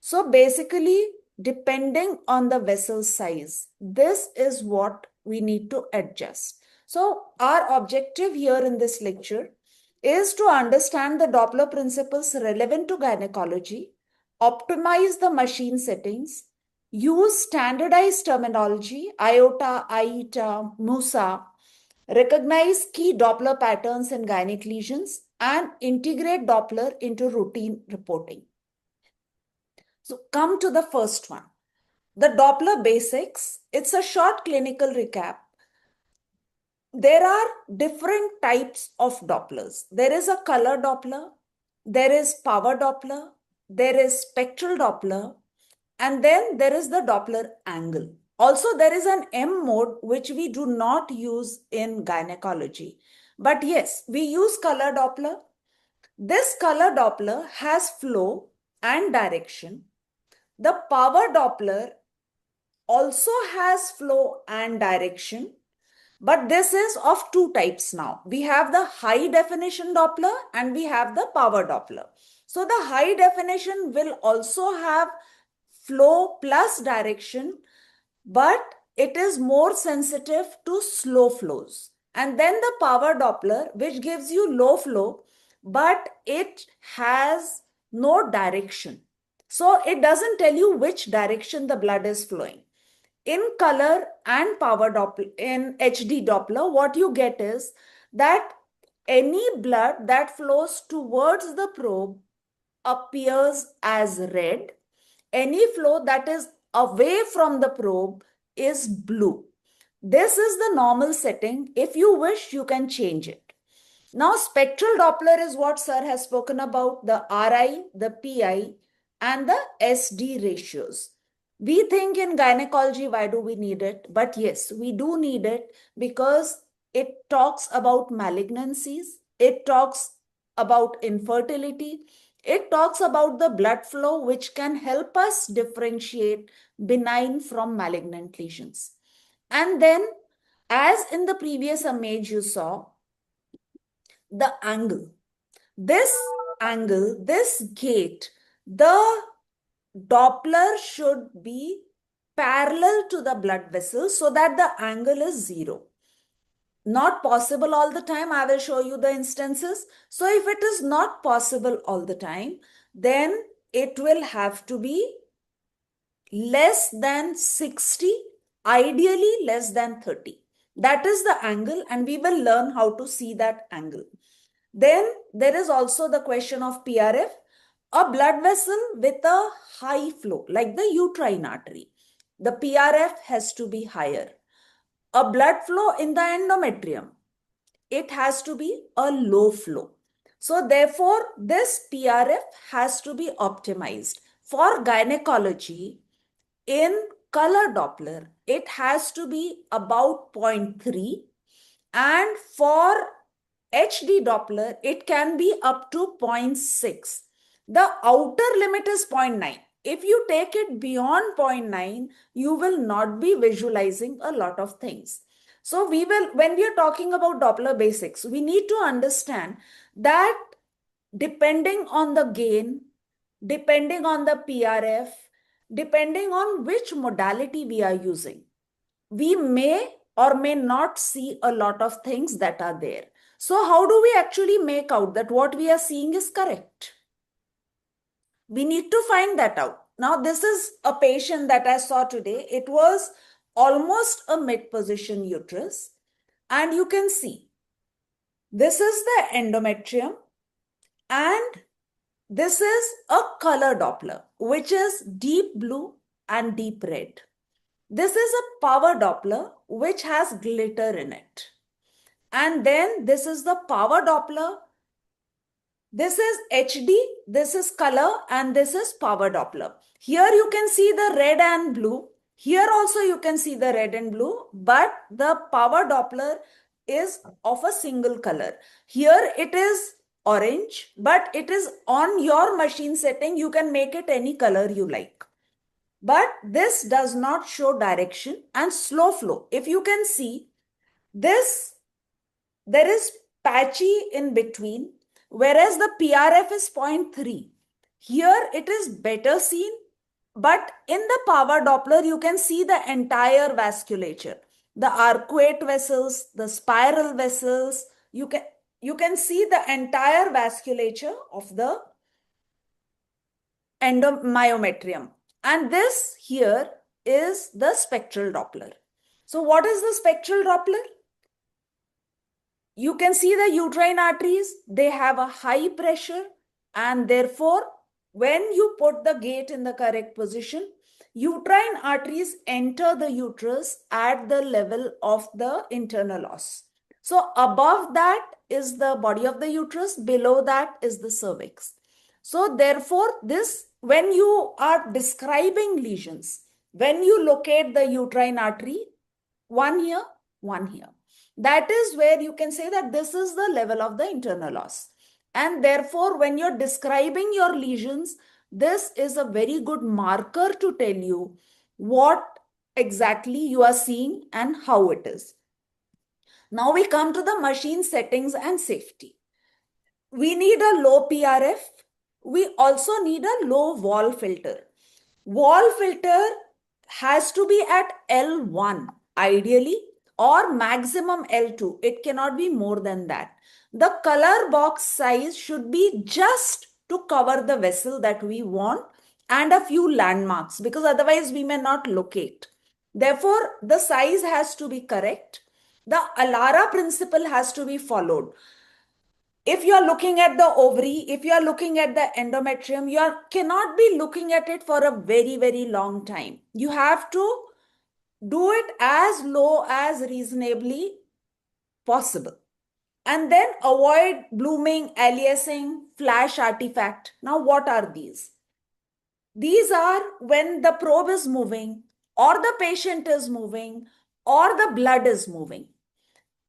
Speaker 19: So basically, depending on the vessel size, this is what we need to adjust. So our objective here in this lecture is to understand the Doppler principles relevant to gynecology, optimize the machine settings, use standardized terminology, IOTA, AITA, MUSA, recognize key Doppler patterns in gynec lesions, and integrate Doppler into routine reporting. So come to the first one. The Doppler basics. It's a short clinical recap. There are different types of Dopplers. There is a color Doppler, there is power Doppler, there is spectral Doppler, and then there is the Doppler angle. Also, there is an M mode, which we do not use in gynecology. But yes, we use color Doppler. This color Doppler has flow and direction. The power Doppler also has flow and direction, but this is of two types now. We have the high definition Doppler and we have the power Doppler. So the high definition will also have flow plus direction, but it is more sensitive to slow flows. And then the power Doppler, which gives you low flow, but it has no direction. So it doesn't tell you which direction the blood is flowing. In color and power Doppler, in HD Doppler, what you get is that any blood that flows towards the probe appears as red. Any flow that is away from the probe is blue. This is the normal setting. If you wish, you can change it. Now, spectral Doppler is what sir has spoken about, the RI, the PI, and the SD ratios. We think in gynecology, why do we need it? But yes, we do need it because it talks about malignancies. It talks about infertility. It talks about the blood flow, which can help us differentiate benign from malignant lesions. And then, as in the previous image you saw, the angle. This angle, this gate, the Doppler should be parallel to the blood vessel so that the angle is 0. Not possible all the time. I will show you the instances. So if it is not possible all the time, then it will have to be less than 60, ideally less than 30. That is the angle, and we will learn how to see that angle. Then there is also the question of PRF. A blood vessel with a high flow, like the uterine artery, the PRF has to be higher. A blood flow in the endometrium, it has to be a low flow. So therefore, this PRF has to be optimized. For gynecology, in color Doppler, it has to be about 0.3, and for HD Doppler, it can be up to 0.6. The outer limit is 0.9. If you take it beyond 0.9, you will not be visualizing a lot of things. So when we are talking about Doppler basics, we need to understand that depending on the gain, depending on the PRF, depending on which modality we are using, we may or may not see a lot of things that are there. So how do we actually make out that what we are seeing is correct? We need to find that out. Now, this is a patient that I saw today. It was almost a mid-position uterus. And you can see, this is the endometrium and this is a color Doppler, which is deep blue and deep red. This is a power Doppler, which has glitter in it. And then this is the power Doppler. This is HD, this is color, and this is power Doppler. Here you can see the red and blue. Here also you can see the red and blue, but the power Doppler is of a single color. Here it is orange, but it is on your machine setting. You can make it any color you like. But this does not show direction and slow flow. If you can see this, there is patchy in between, whereas the PRF is 0.3. Here it is better seen, but in the power Doppler, you can see the entire vasculature, the arcuate vessels, the spiral vessels. You can see the entire vasculature of the endomyometrium. And this here is the spectral Doppler. So what is the spectral Doppler? You can see the uterine arteries, they have a high pressure, and therefore, when you put the gate in the correct position, uterine arteries enter the uterus at the level of the internal os. So above that is the body of the uterus, below that is the cervix. So therefore, when you are describing lesions, when you locate the uterine artery, one here, one here. That is where you can say that this is the level of the internal os. And therefore, when you're describing your lesions, this is a very good marker to tell you what exactly you are seeing and how it is. Now we come to the machine settings and safety. We need a low PRF. We also need a low wall filter. Wall filter has to be at L1 ideally, or maximum L2. It cannot be more than that. The color box size should be just to cover the vessel that we want and a few landmarks, because otherwise we may not locate. Therefore, the size has to be correct. The ALARA principle has to be followed. If you are looking at the ovary, if you are looking at the endometrium, you cannot be looking at it for a very, very long time. You have to do it as low as reasonably possible. And then avoid blooming, aliasing, flash artifact. Now, what are these? These are when the probe is moving, or the patient is moving, or the blood is moving.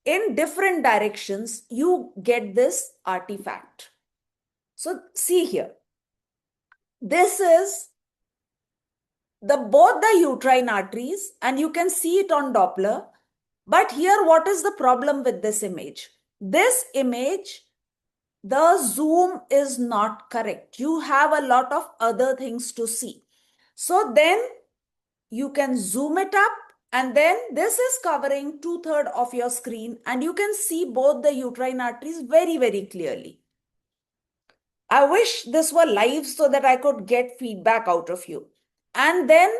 Speaker 19: In different directions, you get this artifact. So see here. This is both the uterine arteries, and you can see it on Doppler. But here, what is the problem with this image? This image, the zoom is not correct. You have a lot of other things to see. So then you can zoom it up, and then this is covering 2/3 of your screen, and you can see both the uterine arteries very, very clearly. I wish this were live so that I could get feedback out of you. And then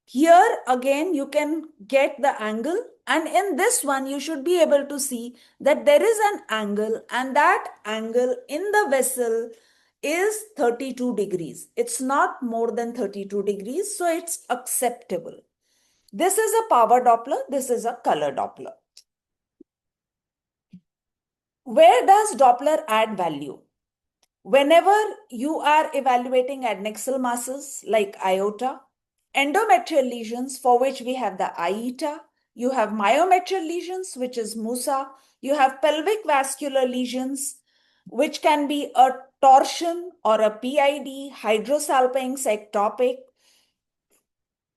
Speaker 19: here again, you can get the angle. And in this one, you should be able to see that there is an angle, and that angle in the vessel is 32 degrees. It's not more than 32 degrees, so it's acceptable. This is a power Doppler. This is a color Doppler. Where does Doppler add value? Whenever you are evaluating adnexal masses like iota, endometrial lesions for which we have the IETA, you have myometrial lesions, which is MUSA, you have pelvic vascular lesions, which can be a torsion or a PID, hydrosalpinx, ectopic,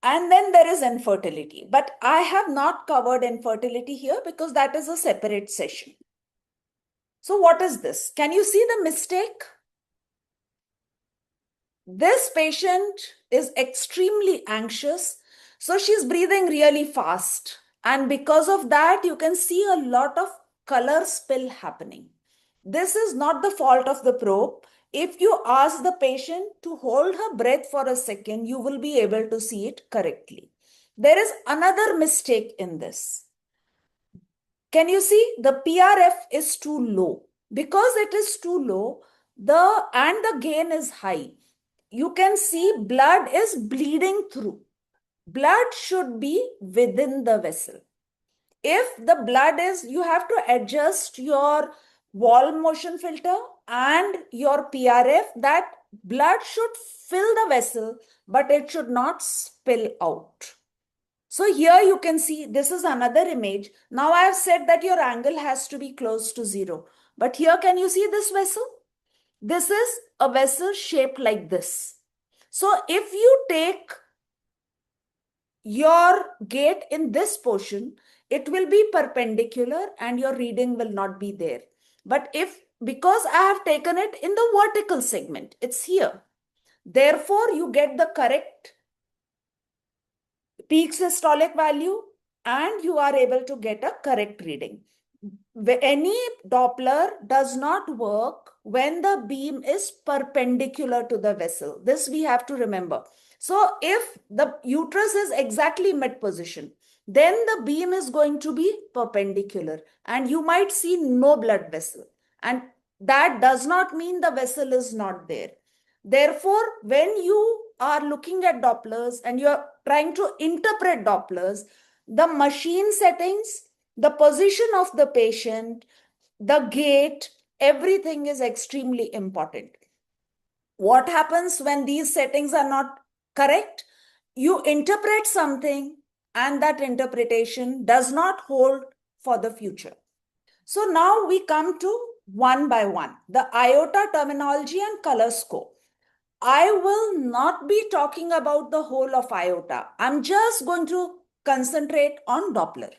Speaker 19: and then there is infertility. But I have not covered infertility here because that is a separate session. So what is this? Can you see the mistake? This patient is extremely anxious, so she's breathing really fast. And because of that, you can see a lot of color spill happening. This is not the fault of the probe. If you ask the patient to hold her breath for a second, you will be able to see it correctly. There is another mistake in this. Can you see the PRF is too low? Because it is too low, the gain is high. You can see blood is bleeding through. Blood should be within the vessel. If the blood is, you have to adjust your wall motion filter and your PRF, that blood should fill the vessel, but it should not spill out. So here you can see, this is another image. Now I have said that your angle has to be close to 0. But here can you see this vessel? This is a vessel shaped like this. So if you take your gate in this portion, it will be perpendicular and your reading will not be there. But because I have taken it in the vertical segment, it's here. Therefore, you get the correct peak systolic value and you are able to get a correct reading. Any Doppler does not work when the beam is perpendicular to the vessel. This we have to remember. So if the uterus is exactly mid position, then the beam is going to be perpendicular and you might see no blood vessel. And that does not mean the vessel is not there. Therefore, when you are looking at Dopplers and you are trying to interpret Dopplers, the machine settings, the position of the patient, the gait, everything is extremely important. What happens when these settings are not correct? You interpret something and that interpretation does not hold for the future. So now we come to one by one, the IOTA terminology and color score. I will not be talking about the whole of IOTA. I'm just going to concentrate on Doppler.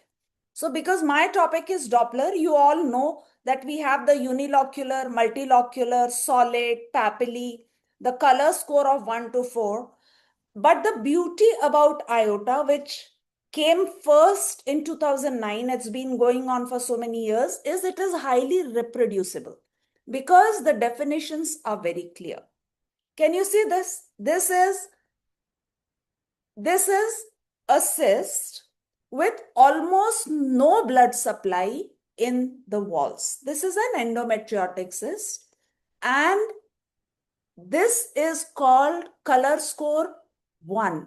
Speaker 19: So because my topic is Doppler, you all know that we have the unilocular, multilocular, solid, papillary, the color score of 1 to 4. But the beauty about IOTA, which came first in 2009, it's been going on for so many years, is it is highly reproducible because the definitions are very clear. Can you see this? This is a cyst with almost no blood supply in the walls. This is an endometriotic cyst and this is called color score 1.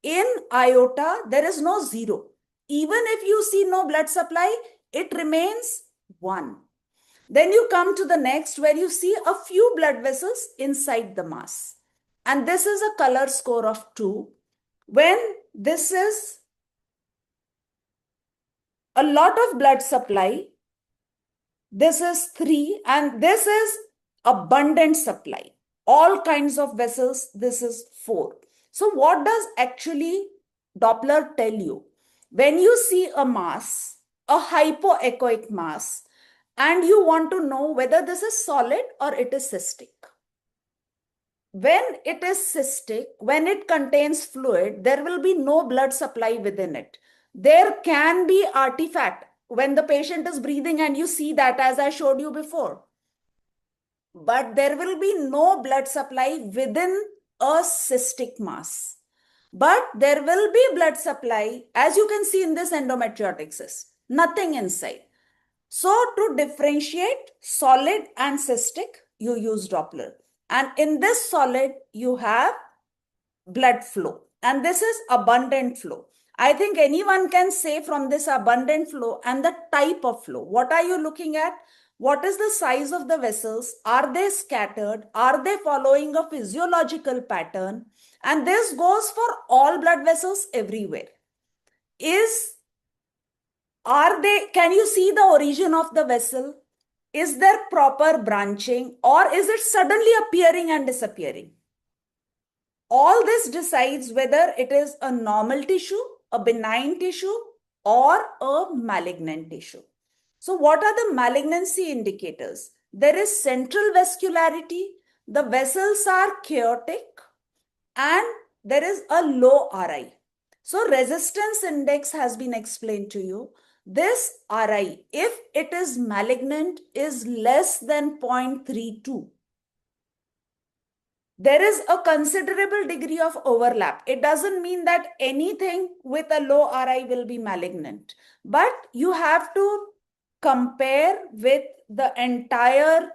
Speaker 19: In IOTA, there is no 0. Even if you see no blood supply, it remains 1. Then you come to the next where you see a few blood vessels inside the mass. And this is a color score of 2. When this is a lot of blood supply, this is 3, and this is abundant supply. All kinds of vessels, this is 4. So what does actually Doppler tell you? When you see a mass, a hypoechoic mass, and you want to know whether this is solid or it is cystic. When it is cystic, when it contains fluid, there will be no blood supply within it. There can be artifact when the patient is breathing and you see that, as I showed you before. But there will be no blood supply within a cystic mass. But there will be blood supply, as you can see in this endometriotic cyst, nothing inside. So to differentiate solid and cystic, you use Doppler. And in this solid, you have blood flow. And this is abundant flow. I think anyone can say from this abundant flow and the type of flow. What are you looking at? What is the size of the vessels? Are they scattered? Are they following a physiological pattern? And this goes for all blood vessels everywhere. Can you see the origin of the vessel? Is there proper branching, or is it suddenly appearing and disappearing? All this decides whether it is a normal tissue, a benign tissue, or a malignant tissue. So what are the malignancy indicators? There is central vascularity, the vessels are chaotic, and there is a low RI. So resistance index has been explained to you. This RI, if it is malignant, is less than 0.32. There is a considerable degree of overlap. It doesn't mean that anything with a low RI will be malignant, but you have to compare with the entire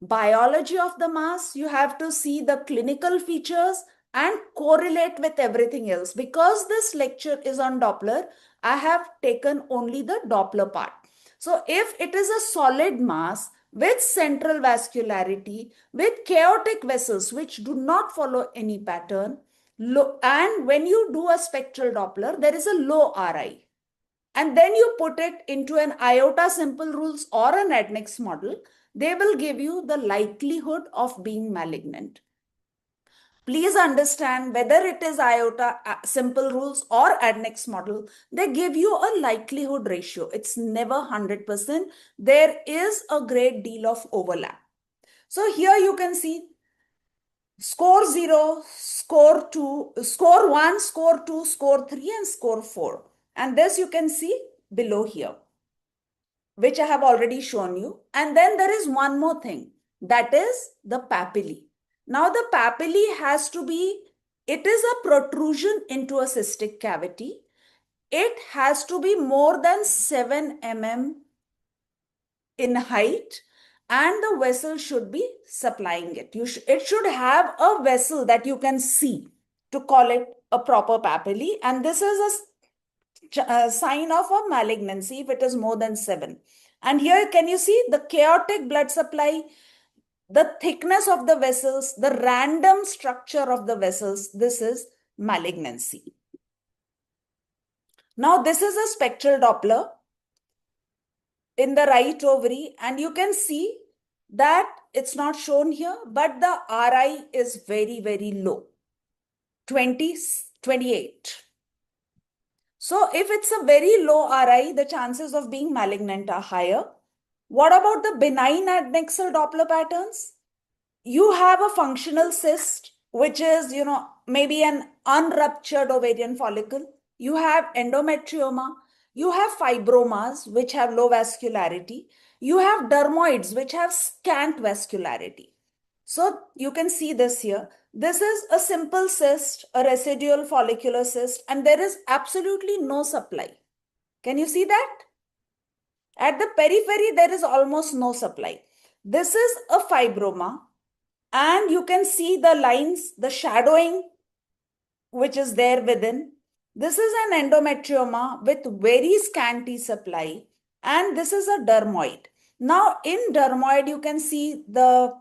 Speaker 19: biology of the mass. You have to see the clinical features and correlate with everything else. Because this lecture is on Doppler, I have taken only the Doppler part. So if it is a solid mass with central vascularity, with chaotic vessels which do not follow any pattern, and when you do a spectral Doppler, there is a low RI. And then you put it into an IOTA simple rules or an Adnex model, they will give you the likelihood of being malignant. Please understand, whether it is IOTA simple rules or Adnex model, they give you a likelihood ratio. It's never 100%. There is a great deal of overlap. So here you can see score 0, score 2, score 1, score 2, score 3, and score 4. And this you can see below here, which I have already shown you. And then there is one more thing, that is the papillae. Now the papillae has to be, it is a protrusion into a cystic cavity. It has to be more than 7 mm in height, and the vessel should be supplying it. It should have a vessel that you can see to call it a proper papillae. And this is a sign of a malignancy if it is more than 7. And here can you see the chaotic blood supply, the thickness of the vessels, the random structure of the vessels. This is malignancy. Now this is a spectral Doppler in the right ovary, and you can see that it's not shown here, but the RI is very, very low, 28. So if it's a very low RI, the chances of being malignant are higher. What about the benign adnexal Doppler patterns? You have a functional cyst, which is, maybe an unruptured ovarian follicle. You have endometrioma. You have fibromas, which have low vascularity. You have dermoids, which have scant vascularity. So you can see this here. This is a simple cyst, a residual follicular cyst, and there is absolutely no supply. Can you see that? At the periphery, there is almost no supply. This is a fibroma, and you can see the lines, the shadowing, which is there within. This is an endometrioma with very scanty supply, and this is a dermoid. Now, in dermoid, you can see the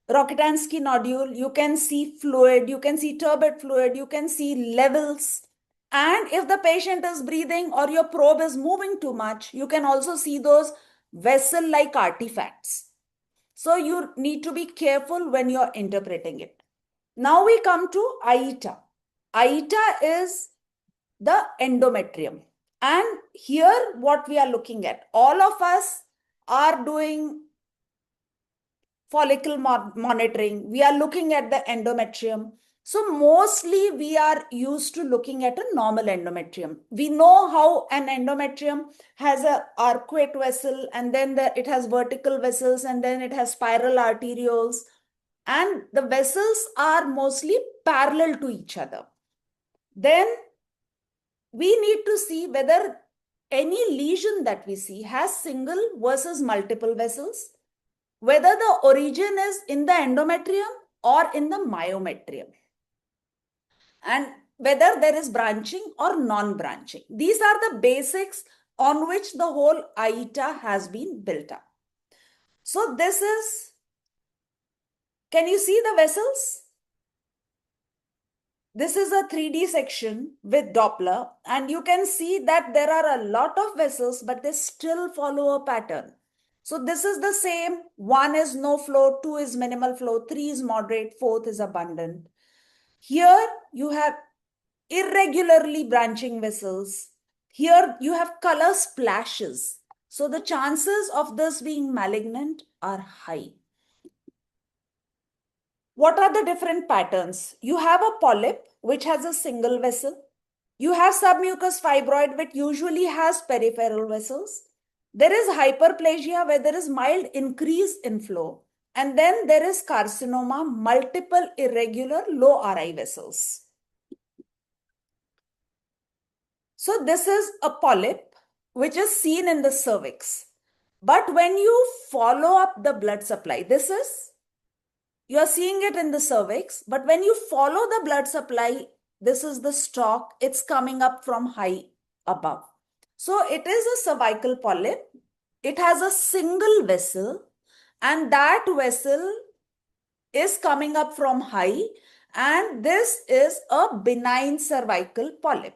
Speaker 19: Rokitansky nodule, you can see fluid, you can see turbid fluid, you can see levels. And if the patient is breathing or your probe is moving too much, you can also see those vessel-like artifacts. So you need to be careful when you're interpreting it. Now we come to AITA. AITA is the endometrium. And here what we are looking at, all of us are doing follicle monitoring. We are looking at the endometrium. So mostly we are used to looking at a normal endometrium. We know how an endometrium has a arcuate vessel, and then it has vertical vessels, and then it has spiral arterioles. And the vessels are mostly parallel to each other. Then we need to see whether any lesion that we see has single versus multiple vessels, whether the origin is in the endometrium or in the myometrium. And whether there is branching or non-branching. These are the basics on which the whole AITA has been built up. So this is, can you see the vessels? This is a 3D section with Doppler, and you can see that there are a lot of vessels, but they still follow a pattern. So this is the same. 1 is no flow, 2 is minimal flow, 3 is moderate, 4th is abundant. Here you have irregularly branching vessels. Here you have color splashes. So the chances of this being malignant are high. What are the different patterns? You have a polyp, which has a single vessel. You have submucous fibroid, which usually has peripheral vessels. There is hyperplasia, where there is mild increase in flow. And then there is carcinoma, multiple irregular low RI vessels. So this is a polyp, which is seen in the cervix. But when you follow up the blood supply, you are seeing it in the cervix, but when you follow the blood supply, this is the stalk, it's coming up from high above. So it is a cervical polyp. It has a single vessel, and that vessel is coming up from high, and this is a benign cervical polyp.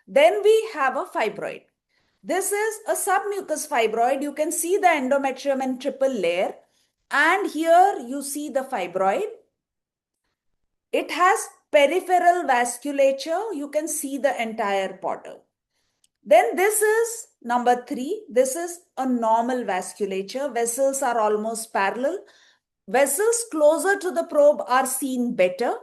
Speaker 19: Then we have a fibroid. This is a submucous fibroid. You can see the endometrium in triple layer. And here you see the fibroid. It has peripheral vasculature. You can see the entire portal. Then this is number 3. This is a normal vasculature. Vessels are almost parallel. Vessels closer to the probe are seen better.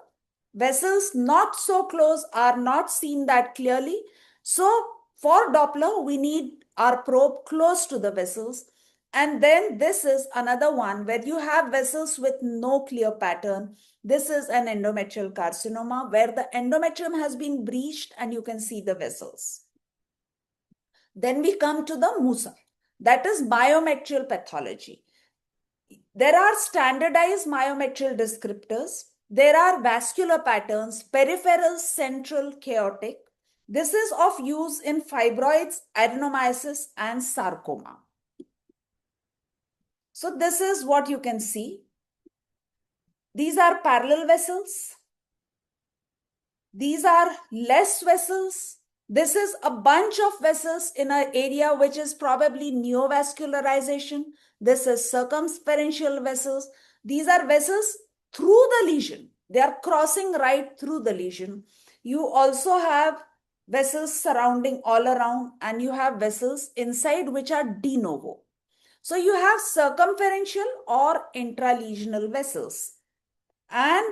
Speaker 19: Vessels not so close are not seen that clearly. So for Doppler, we need our probe close to the vessels. And then this is another one where you have vessels with no clear pattern. This is an endometrial carcinoma where the endometrium has been breached and you can see the vessels. Then we come to the MUSA, that is myometrial pathology. There are standardized myometrial descriptors. There are vascular patterns, peripheral, central, chaotic. This is of use in fibroids, adenomyosis, and sarcoma. So this is what you can see. These are parallel vessels. These are less vessels. This is a bunch of vessels in an area which is probably neovascularization. This is circumferential vessels. These are vessels through the lesion. They are crossing right through the lesion. You also have vessels surrounding all around, and you have vessels inside which are de novo. So you have circumferential or intralesional vessels. And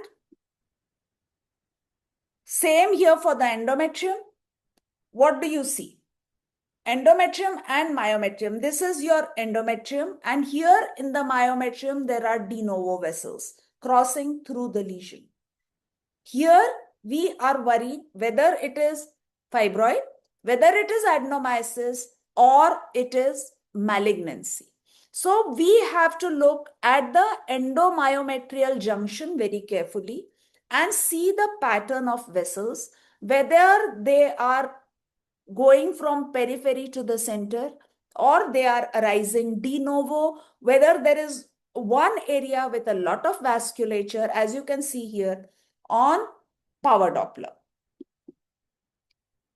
Speaker 19: same here for the endometrium. What do you see? Endometrium and myometrium. This is your endometrium, and here in the myometrium there are de novo vessels crossing through the lesion. Here we are worried whether it is fibroid, whether it is adenomyosis, or it is malignancy. So we have to look at the endomyometrial junction very carefully and see the pattern of vessels, whether they are going from periphery to the center or they are arising de novo, whether there is one area with a lot of vasculature, as you can see here on power Doppler.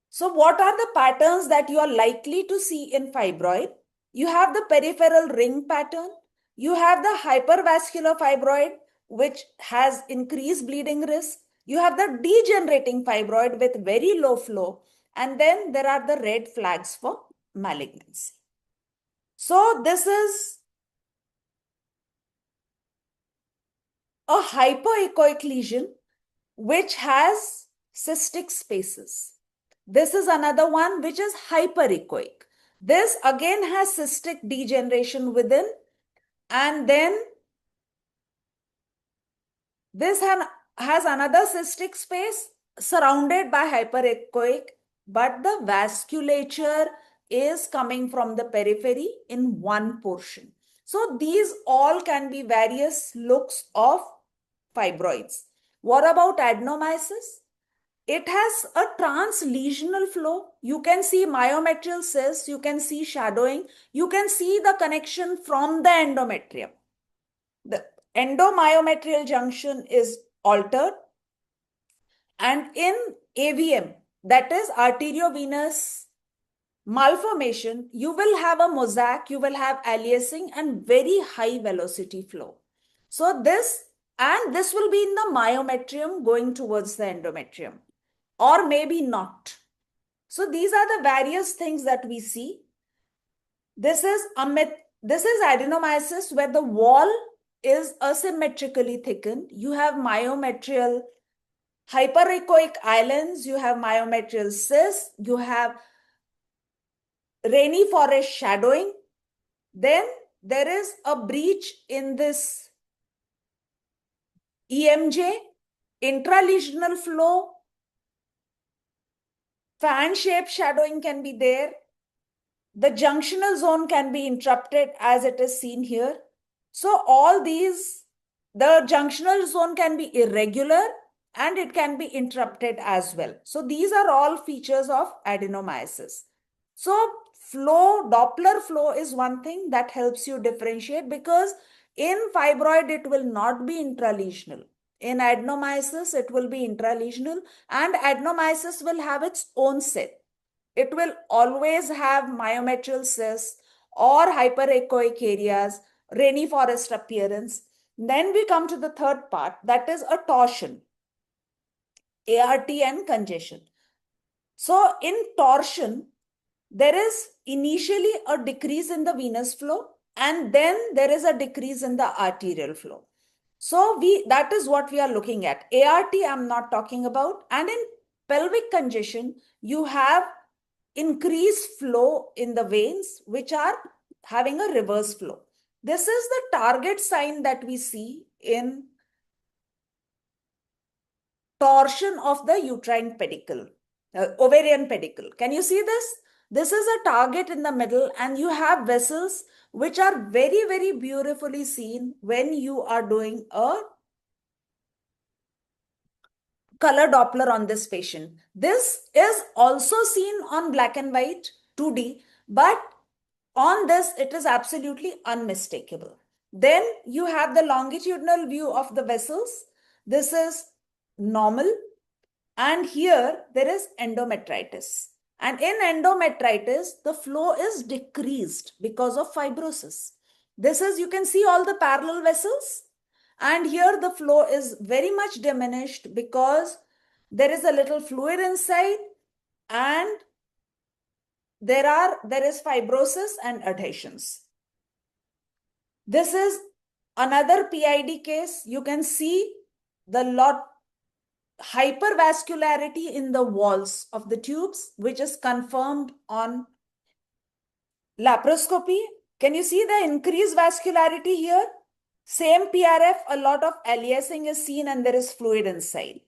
Speaker 19: So what are the patterns that you are likely to see in fibroid? You have the peripheral ring pattern. You have the hypervascular fibroid, which has increased bleeding risk. You have the degenerating fibroid with very low flow. And then there are the red flags for malignancy. So this is a hypoechoic lesion which has cystic spaces. This is another one which is hyperechoic. This again has cystic degeneration within, and then this has another cystic space surrounded by hyperechoic, but the vasculature is coming from the periphery in one portion. So these all can be various looks of fibroids. What about adenomyosis? it has a translesional flow. You can see myometrial cysts, you can see shadowing, you can see the connection from the endometrium. The endomyometrial junction is altered, and in AVM, that is arteriovenous malformation, you will have a mosaic, you will have aliasing and very high velocity flow. So this will be in the myometrium going towards the endometrium, or maybe not. So these are the various things that we see. This is adenomyosis where the wall is asymmetrically thickened. You have myometrial hyperechoic islands, you have myometrial cysts, you have rainy forest shadowing. Then there is a breach in this EMJ, intralesional flow, fan-shaped shadowing can be there. The junctional zone can be interrupted as it is seen here. So all these, the junctional zone can be irregular and it can be interrupted as well. So these are all features of adenomyosis. So flow, Doppler flow is one thing that helps you differentiate, because in fibroid, it will not be intralesional. In adenomyosis, it will be intralesional, and adenomyosis will have its own set. It will always have myometrial cysts or hyperechoic areas, rainy forest appearance. Then we come to the third part, that is a torsion, ART and congestion. So in torsion, there is initially a decrease in the venous flow, and then there is a decrease in the arterial flow. So that is what we are looking at. ART I'm not talking about. And in pelvic congestion, you have increased flow in the veins, which are having a reverse flow. This is the target sign that we see in torsion of the uterine pedicle, ovarian pedicle. Can you see this? This is a target in the middle, and you have vessels which are very, very beautifully seen when you are doing a color Doppler on this patient. This is also seen on black and white 2D, but on this, it is absolutely unmistakable. Then you have the longitudinal view of the vessels. This is normal. And here there is endometritis. And in endometritis, the flow is decreased because of fibrosis. This is, you can see all the parallel vessels. And here the flow is very much diminished because there is a little fluid inside, and there is fibrosis and adhesions. This is another PID case. You can see the hypervascularity in the walls of the tubes, which is confirmed on laparoscopy. Can you see the increased vascularity here? Same PRF, a lot of aliasing is seen and there is fluid inside.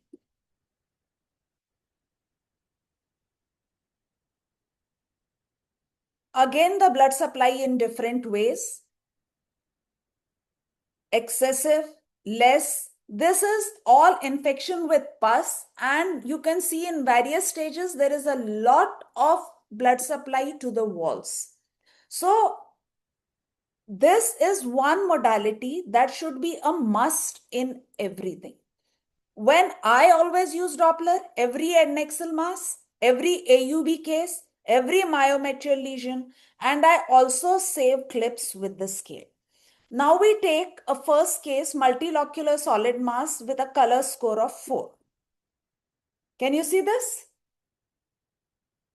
Speaker 19: Again, the blood supply in different ways. Excessive, less. This is all infection with pus, and you can see in various stages there is a lot of blood supply to the walls. So this is one modality that should be a must in everything. When I always use Doppler, every adnexal mass, every AUB case, every myometrial lesion, and I also save clips with the scale. Now we take a first case, multilocular solid mass with a color score of 4. Can you see this?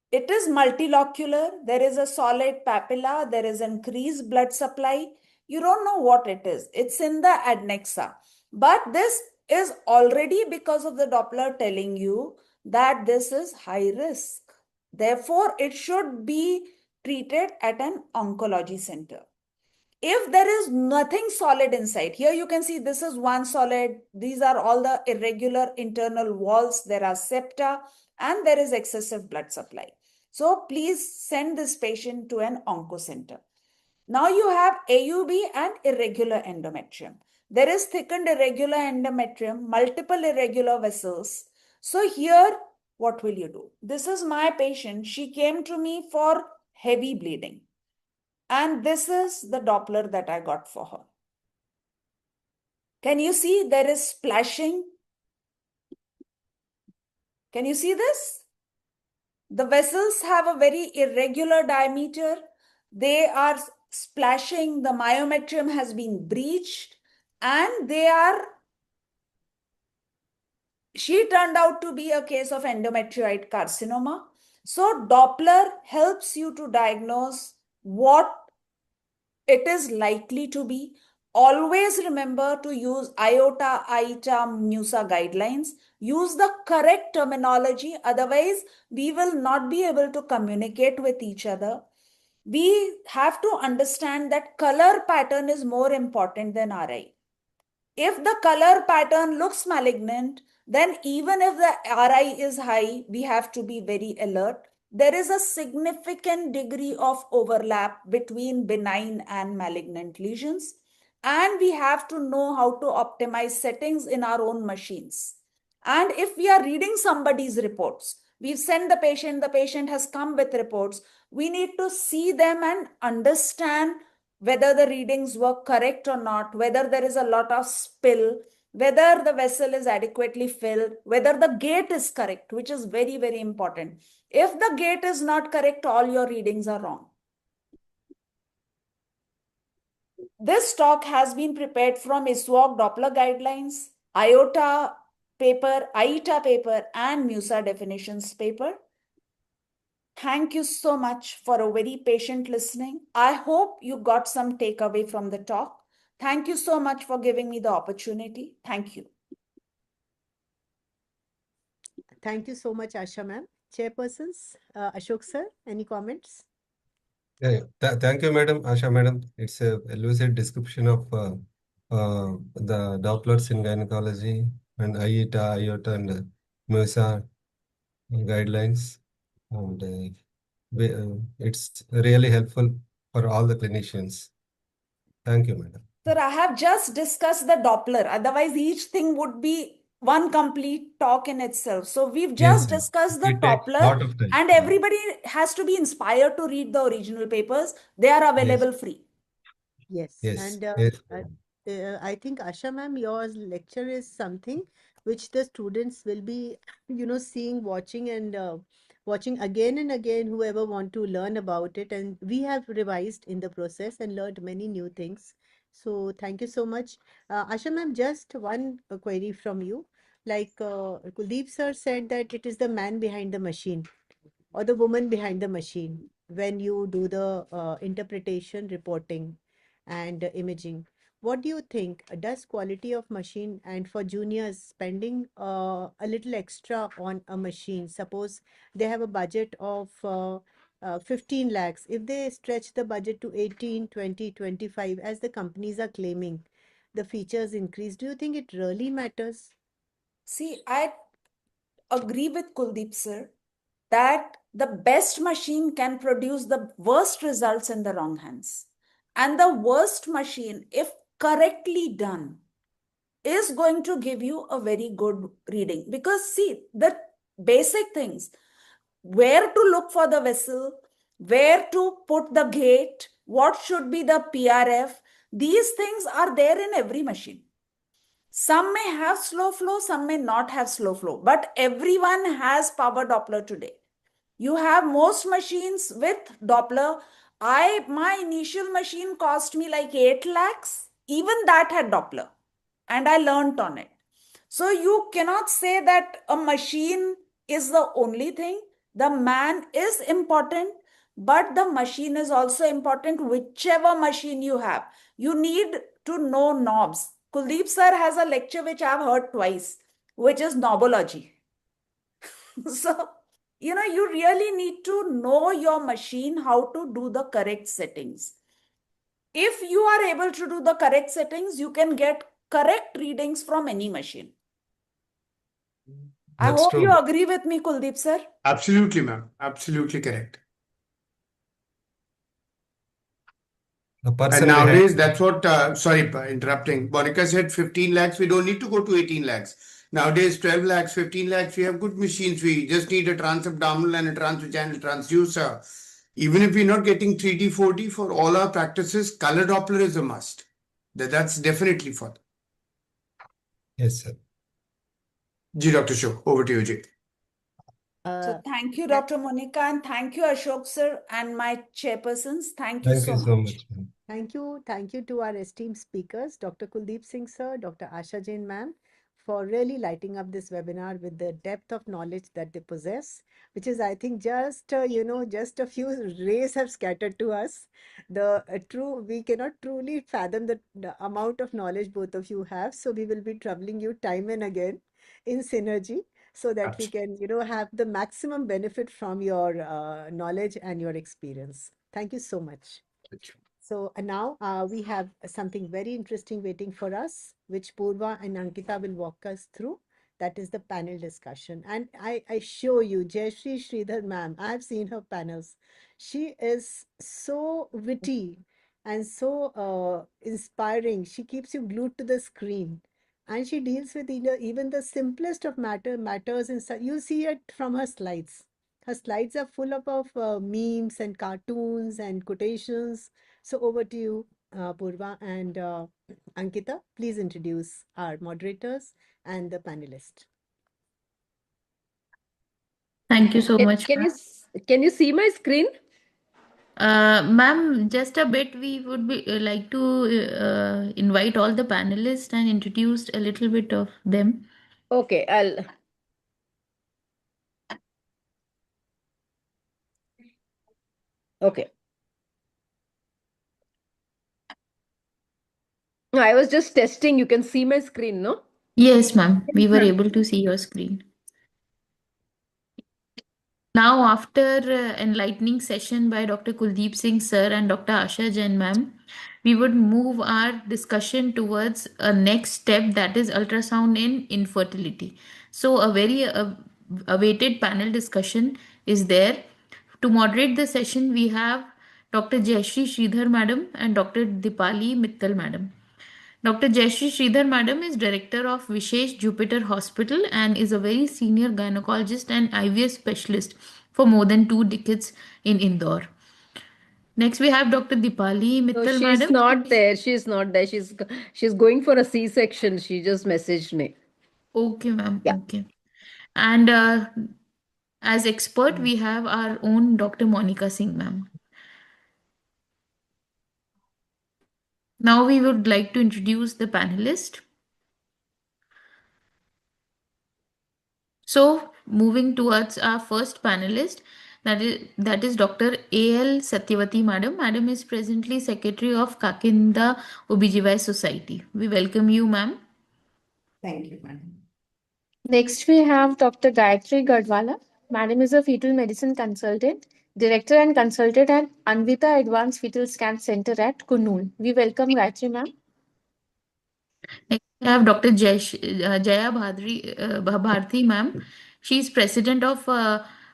Speaker 19: It is multilocular. There is a solid papilla. There is increased blood supply. You don't know what it is. It's in the adnexa. But this is already, because of the Doppler, telling you that this is high risk. Therefore, it should be treated at an oncology center. If there is nothing solid inside, here you can see this is one solid. These are all the irregular internal walls. There are septa and there is excessive blood supply. So please send this patient to an onco center. Now you have AUB and irregular endometrium. There is thickened irregular endometrium, multiple irregular vessels. So here what will you do? This is my patient. She came to me for heavy bleeding. And this is the Doppler that I got for her. Can you see there is splashing? Can you see this? The vessels have a very irregular diameter. They are splashing. The myometrium has been breached and she turned out to be a case of endometrioid carcinoma. So Doppler helps you to diagnose what it is likely to be. Always remember to use IOTA, ITA, MUSA guidelines. Use the correct terminology. Otherwise, we will not be able to communicate with each other. We have to understand that color pattern is more important than RI. If the color pattern looks malignant, then even if the RI is high, we have to be very alert. There is a significant degree of overlap between benign and malignant lesions. And we have to know how to optimize settings in our own machines. And if we are reading somebody's reports, we've sent the patient has come with reports, we need to see them and understand whether the readings were correct or not, whether there is a lot of spill, whether the vessel is adequately filled, whether the gate is correct, which is very, very important. If the gate is not correct, all your readings are wrong. This talk has been prepared from ISWAG Doppler guidelines, IOTA paper, ITA paper, and MUSA definitions paper. Thank you so much for a very patient listening. I hope you got some takeaway from the talk. Thank you so much for giving me the opportunity. Thank you.
Speaker 4: Thank you so much, Asha ma'am. Chairpersons, Ashok sir, any comments?
Speaker 16: Thank you, Madam Asha Madam. It's a lucid description of the Dopplers in gynecology and IETA, IOTA, and MUSA guidelines. And it's really helpful for all the clinicians. Thank you, Madam.
Speaker 19: Sir, I have just discussed the Doppler. Otherwise, each thing would be one complete talk in itself. So we've just discussed the Doppler, and everybody has to be inspired to read the original papers. They are available free.
Speaker 4: Yes. And I think Asha ma'am, your lecture is something which the students will be, seeing, watching, and watching again and again, whoever want to learn about it. And we have revised in the process and learned many new things. So thank you so much. Asha ma'am, just one query from you. Like Kuldeep sir said that it is the man behind the machine or the woman behind the machine when you do the interpretation, reporting, and imaging. What do you think? Does quality of machine, and for juniors spending a little extra on a machine, suppose they have a budget of 15 lakhs, if they stretch the budget to 18, 20, 25, as the companies are claiming, the features increase, do you think it really matters?
Speaker 19: See, I agree with Kuldeep sir that the best machine can produce the worst results in the wrong hands. And the worst machine, if correctly done, is going to give you a very good reading. Because see, the basic things, where to look for the vessel, where to put the gate, what should be the PRF, these things are there in every machine. Some may have slow flow, some may not have slow flow, but everyone has power Doppler today. You have most machines with Doppler. My initial machine cost me like 8 lakhs. Even that had Doppler. And I learned on it. So you cannot say that a machine is the only thing. The man is important, but the machine is also important. Whichever machine you have, you need to know knobs. Kuldeep sir has a lecture which I've heard twice, which is knobology. So, you really need to know your machine, how to do the correct settings. If you are able to do the correct settings, you can get correct readings from any machine. I hope you agree with me, Kuldeep sir.
Speaker 14: Absolutely, ma'am. Absolutely correct. And nowadays, that's what, sorry, interrupting. Monica said 15 lakhs. We don't need to go to 18 lakhs. Nowadays, 12 lakhs, 15 lakhs, we have good machines. We just need a transabdominal and a transvaginal transducer. Even if we're not getting 3D, 4D, for all our practices, color Doppler is a must. That's definitely for them.
Speaker 16: Yes, sir.
Speaker 14: Ji, Dr. Shah, over to you, Ji.
Speaker 19: So thank you, Dr. Monica, and thank you, Ashok sir, and my chairpersons. Thank you
Speaker 16: Thank
Speaker 19: so
Speaker 16: you so
Speaker 19: much.
Speaker 16: much, ma'am.
Speaker 4: Thank you to our esteemed speakers, Dr. Kuldeep Singh sir, Dr. Asha Jain ma'am, for really lighting up this webinar with the depth of knowledge that they possess, which is, I think, just just a few rays have scattered to us. We cannot truly fathom the amount of knowledge both of you have. So we will be troubling you time and again in synergy, so that we can, have the maximum benefit from your knowledge and your experience. Thank you so much. So now we have something very interesting waiting for us, which Purva and Ankita will walk us through. That is the panel discussion. And I show you, Jayashree Sridhar ma'am, I have seen her panels. She is so witty and so inspiring. She keeps you glued to the screen. And she deals with even the simplest of matters. You see it from her slides. Her slides are full of memes and cartoons and quotations. So over to you, Purva and Ankita. Please introduce our moderators and the panelists.
Speaker 13: Thank you so much.
Speaker 15: Can you see my screen?
Speaker 13: Ma'am, just a bit, we would be like to invite all the panelists and introduce a little bit of them.
Speaker 15: Okay, Okay. No, I was just testing. You can see my screen, no?
Speaker 13: Yes, ma'am. We
Speaker 15: Yes,
Speaker 13: were
Speaker 15: ma'am.
Speaker 13: able to see your screen. Now, after enlightening session by Dr. Kuldeep Singh sir and Dr. Asha Jain ma'am, we would move our discussion towards a next step, that is ultrasound in infertility. So a very awaited panel discussion is there. To moderate the session, we have Dr. Jayashree Sridhar madam and Dr. Dipali Mittal madam. Dr. Jayashree Sridhar madam is director of Vishesh Jupiter Hospital and is a very senior gynecologist and IVF specialist for more than 2 decades in Indore. Next, we have Dr. Dipali
Speaker 15: No,
Speaker 13: Mittal
Speaker 15: she's
Speaker 13: madam.
Speaker 15: not there. She's not there. She's going for a C-section. She just messaged me.
Speaker 13: Okay, ma'am.
Speaker 15: Yeah.
Speaker 13: Okay. And as expert, we have our own Dr. Monica Singh, ma'am. Now we would like to introduce the panelist. So moving towards our first panelist, that is Dr. A.L. Satyavati madam. Madam is presently Secretary of Kakinda OBGY Society. We welcome you, ma'am.
Speaker 20: Thank you, madam.
Speaker 18: Next, we have Dr. Gayatri Gadwala. Madam is a fetal medicine consultant, director and consultant at Anvita Advanced Fetal Scan Center at Kurnool. We welcome Gayatri, ma'am.
Speaker 13: Next, we have Dr. Jaya Bharti, ma'am. She is president of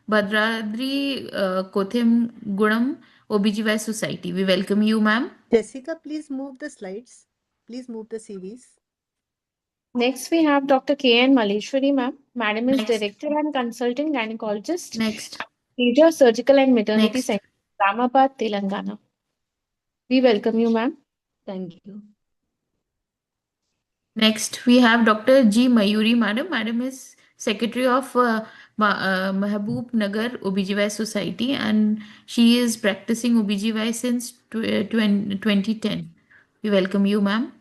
Speaker 13: Bhadradri Kothemgudam OBGY Society. We welcome you, ma'am.
Speaker 4: Jessica, please move the slides. Please move the CVs.
Speaker 18: Next, we have Dr. K.N. Maleshwari, ma'am. Madam is director and consultant gynecologist.
Speaker 13: Next.
Speaker 18: Teja Surgical and Maternity
Speaker 13: Next.
Speaker 18: Center, Ramabad, Telangana. We welcome you, ma'am.
Speaker 20: Thank you.
Speaker 13: Next, we have Dr. G. Mayuri, madam. Madam is secretary of Mahabub Nagar OBGY Society and she is practicing OBGY since 2010. We welcome you, ma'am.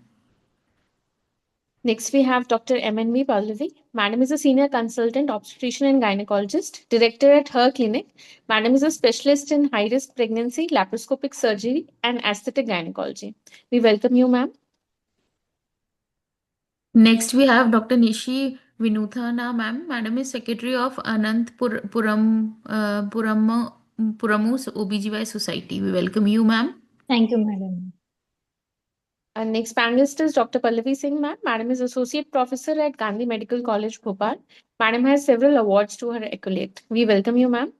Speaker 18: Next, we have Dr. MNV Pallavi. Madam is a senior consultant obstetrician and gynecologist, director at her clinic. Madam is a specialist in high-risk pregnancy, laparoscopic surgery, and aesthetic gynecology. We welcome you, ma'am.
Speaker 13: Next, we have Dr. Nishi Vinuthana, ma'am. Madam is secretary of Puramu OBGY Society. We welcome you, ma'am.
Speaker 18: Thank you, madam. And next panelist is Dr. Pallavi Singh, ma'am. Madam is associate professor at Gandhi Medical College, Bhopal. Madam has several awards to her accolade. We welcome you, ma'am.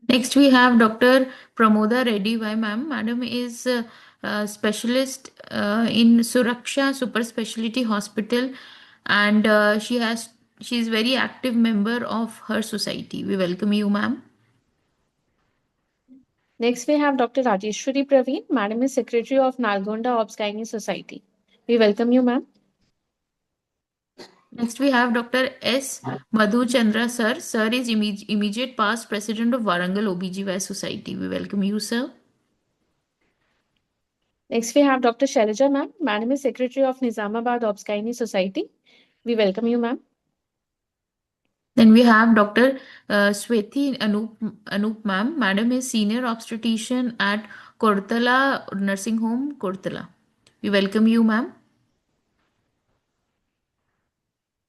Speaker 13: Next, we have Dr. Pramoda Reddy Y. Ma'am. Madam is a specialist in Suraksha Super Specialty Hospital, and she is very active member of her society. We welcome you, ma'am.
Speaker 18: Next, we have Dr. Rajeshwari Praveen. Madam is Secretary of Nalgonda Obs-Gynae Society. We welcome you, ma'am.
Speaker 13: Next, we have Dr. S. Madhu Chandra, sir. Sir is immediate past president of Warangal OBGY Society. We welcome you, sir.
Speaker 18: Next, we have Dr. Shailaja, ma'am. Madam is Secretary of Nizamabad Obs-Gynae Society. We welcome you, ma'am.
Speaker 13: Then we have Dr. Sweti Anup ma'am. Madam is senior obstetrician at Kortala Nursing Home, Kortala. We welcome you, ma'am.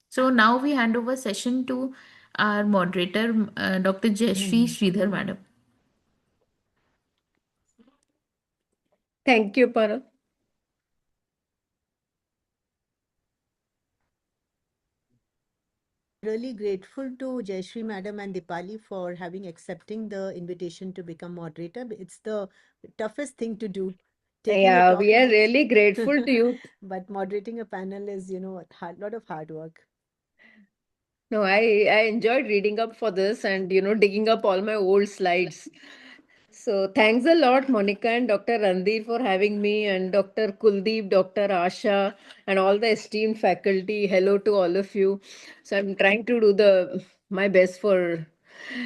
Speaker 13: So now we hand over session to our moderator, Dr. Jayashree Sridhar, madam.
Speaker 15: Thank you, Parag.
Speaker 4: Really grateful to Jayashree Madam and Dipali for having accepting the invitation to become moderator. It's the toughest thing to do.
Speaker 15: Yeah, we are really grateful to you.
Speaker 4: But moderating a panel is, a lot of hard work.
Speaker 15: No, I enjoyed reading up for this and, digging up all my old slides. So thanks a lot, Monica and Dr. Randir for having me, and Dr. Kuldeep, Dr. Asha, and all the esteemed faculty. Hello to all of you. So I'm trying to do my best for.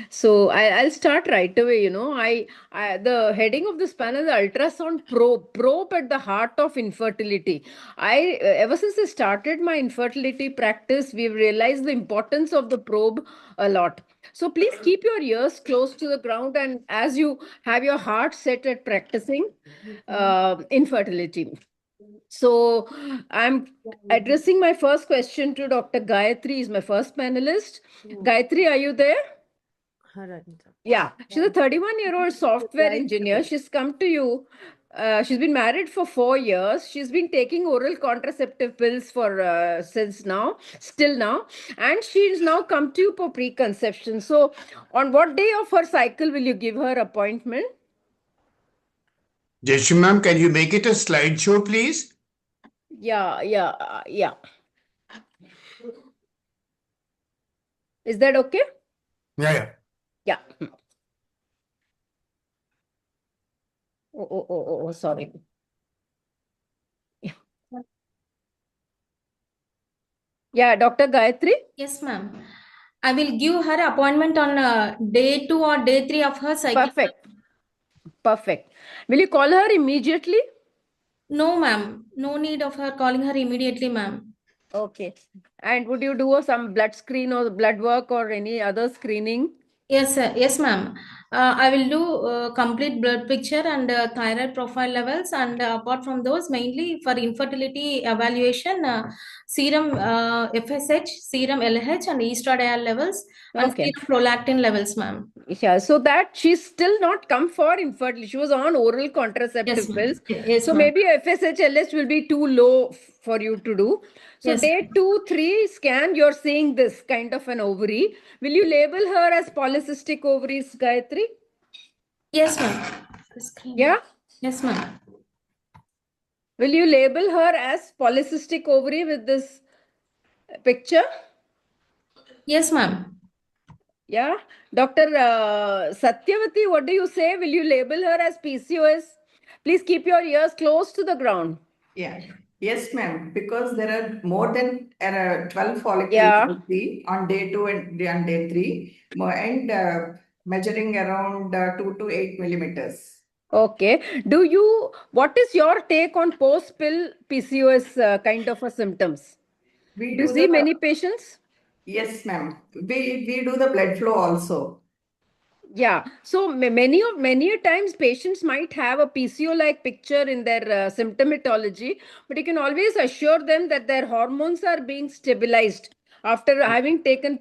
Speaker 15: So I'll start right away. The heading of this panel is ultrasound probe at the heart of infertility. Ever since I started my infertility practice, we've realized the importance of the probe a lot. So please keep your ears close to the ground, and as you have your heart set at practicing infertility. So I'm addressing my first question to Dr. Gayatri, is my first panelist. Gayatri, are you there? Yeah, she's a 31-year-old software engineer. She's come to you. She's been married for 4 years. She's been taking oral contraceptive pills for still now, and she's now come to you for preconception. So, on what day of her cycle will you give her appointment?
Speaker 14: Jayashree ma'am, can you make it a slideshow, please?
Speaker 15: Yeah. Is that okay?
Speaker 14: Yeah.
Speaker 15: Oh, sorry. Yeah, Dr. Gayatri?
Speaker 21: Yes, ma'am. I will give her appointment on day 2 or day 3 of her cycle.
Speaker 15: Perfect. Will you call her immediately?
Speaker 21: No, ma'am. No need of her calling her immediately, ma'am.
Speaker 15: Okay. And would you do some blood screen or blood work or any other screening?
Speaker 21: Yes, sir. Yes, ma'am. I will do complete blood picture and thyroid profile levels, and apart from those, mainly for infertility evaluation, serum FSH, serum LH, and estradiol levels, and serum prolactin levels, ma'am.
Speaker 15: Yeah, so that she's still not come for infertility. She was on oral contraceptive pills.
Speaker 21: Yes,
Speaker 15: so maybe FSH LH will be too low for you to do. So day 2, 3 scan, you're seeing this kind of an ovary. Will you label her as polycystic ovaries, Gayatri?
Speaker 21: Yes, ma'am.
Speaker 15: Yeah?
Speaker 21: Yes, ma'am.
Speaker 15: Will you label her as polycystic ovary with this picture?
Speaker 21: Yes, ma'am.
Speaker 15: Yeah. Dr. Satyavati, what do you say? Will you label her as PCOS? Please keep your ears close to the ground.
Speaker 22: Yeah. Yes, ma'am. Because there are more than 12 follicles on day 2 and on day 3, and measuring around 2 to 8 millimeters.
Speaker 15: Okay. What is your take on post-pill PCOS kind of a symptoms? Do you see many patients?
Speaker 22: Yes, ma'am. We do the blood flow also.
Speaker 15: Yeah. So many times patients might have a PCO-like picture in their symptomatology, but you can always assure them that their hormones are being stabilized after having taken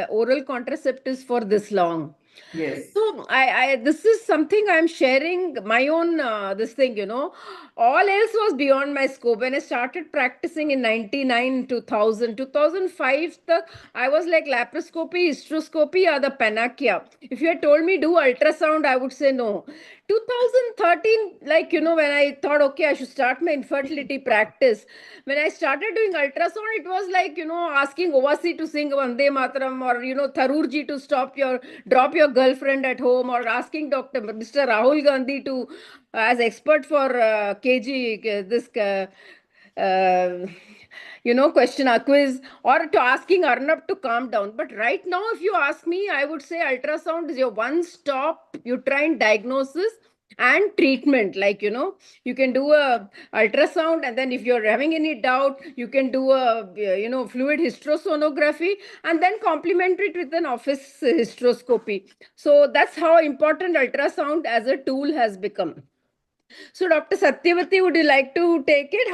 Speaker 15: oral contraceptives for this long.
Speaker 22: Yes.
Speaker 15: So this is something I'm sharing my own this thing, you know. All else was beyond my scope. When I started practicing in 99, 2000, 2005, I was like laparoscopy, hysteroscopy or the Panacea. If you had told me do ultrasound, I would say no. 2013, like, you know, when I thought, okay, I should start my infertility practice. When I started doing ultrasound, it was like, you know, asking Ovasi to sing Vande Mataram, or, you know, Tharoorji to drop your girlfriend at home, or asking Mr. Rahul Gandhi to, as expert for KG, you know, question or quiz, or to asking Arnab to calm down. But right now, if you ask me, I would say ultrasound is your one-stop uterine diagnosis and treatment. Like, you know, you can do a ultrasound, and then if you're having any doubt, you can do a, you know, fluid hysterosonography, and then complement it with an office hysteroscopy. So that's how important ultrasound as a tool has become. So, Dr. Satyavati, would you like to take it?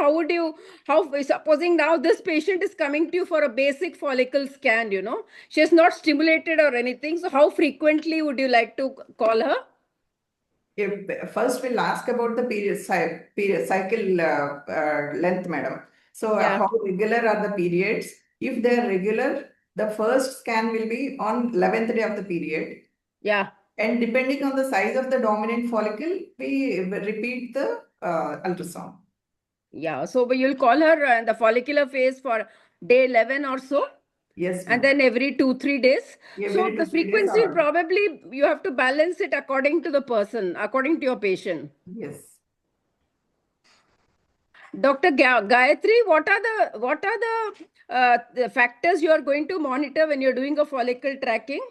Speaker 15: Supposing now this patient is coming to you for a basic follicle scan, you know, she is not stimulated or anything. So, how frequently would you like to call her?
Speaker 22: First, we'll ask about the period cycle length, madam. So,
Speaker 15: Yeah.
Speaker 22: how regular are the periods? If they are regular, the first scan will be on 11th day of the period.
Speaker 15: Yeah.
Speaker 22: And depending on the size of the dominant follicle, we repeat the ultrasound.
Speaker 15: Yeah. So, you'll call her in the follicular phase for day 11 or so.
Speaker 22: Yes.
Speaker 15: And then every 2-3 days.
Speaker 22: Every
Speaker 15: So,
Speaker 22: 2-3
Speaker 15: the
Speaker 22: days
Speaker 15: frequency
Speaker 22: or-
Speaker 15: probably you have to balance it according to the person, according to your patient.
Speaker 22: Yes.
Speaker 15: Dr. Gayatri, what are the factors you are going to monitor when you're doing a follicle tracking?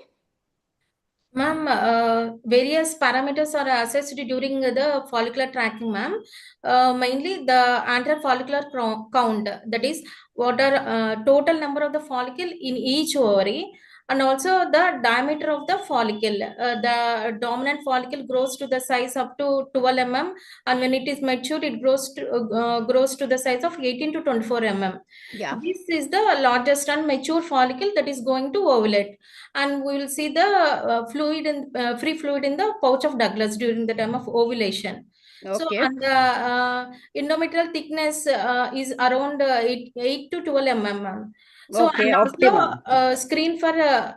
Speaker 21: Ma'am, various parameters are assessed during the follicular tracking, ma'am. Mainly the anterior follicular count, that is, what are total number of the follicle in each ovary, and also the diameter of the follicle. The dominant follicle grows to the size up to 12 mm, and when it is mature, it grows to the size of 18 to 24 mm.
Speaker 15: Yeah.
Speaker 21: This is the largest and mature follicle that is going to ovulate, and we will see the free fluid in the pouch of Douglas during the time of ovulation. So,
Speaker 15: Okay.
Speaker 21: and the endometrial thickness is around 8 to 12 mm. So,
Speaker 15: Okay,
Speaker 21: and
Speaker 15: optimum.
Speaker 21: also screen for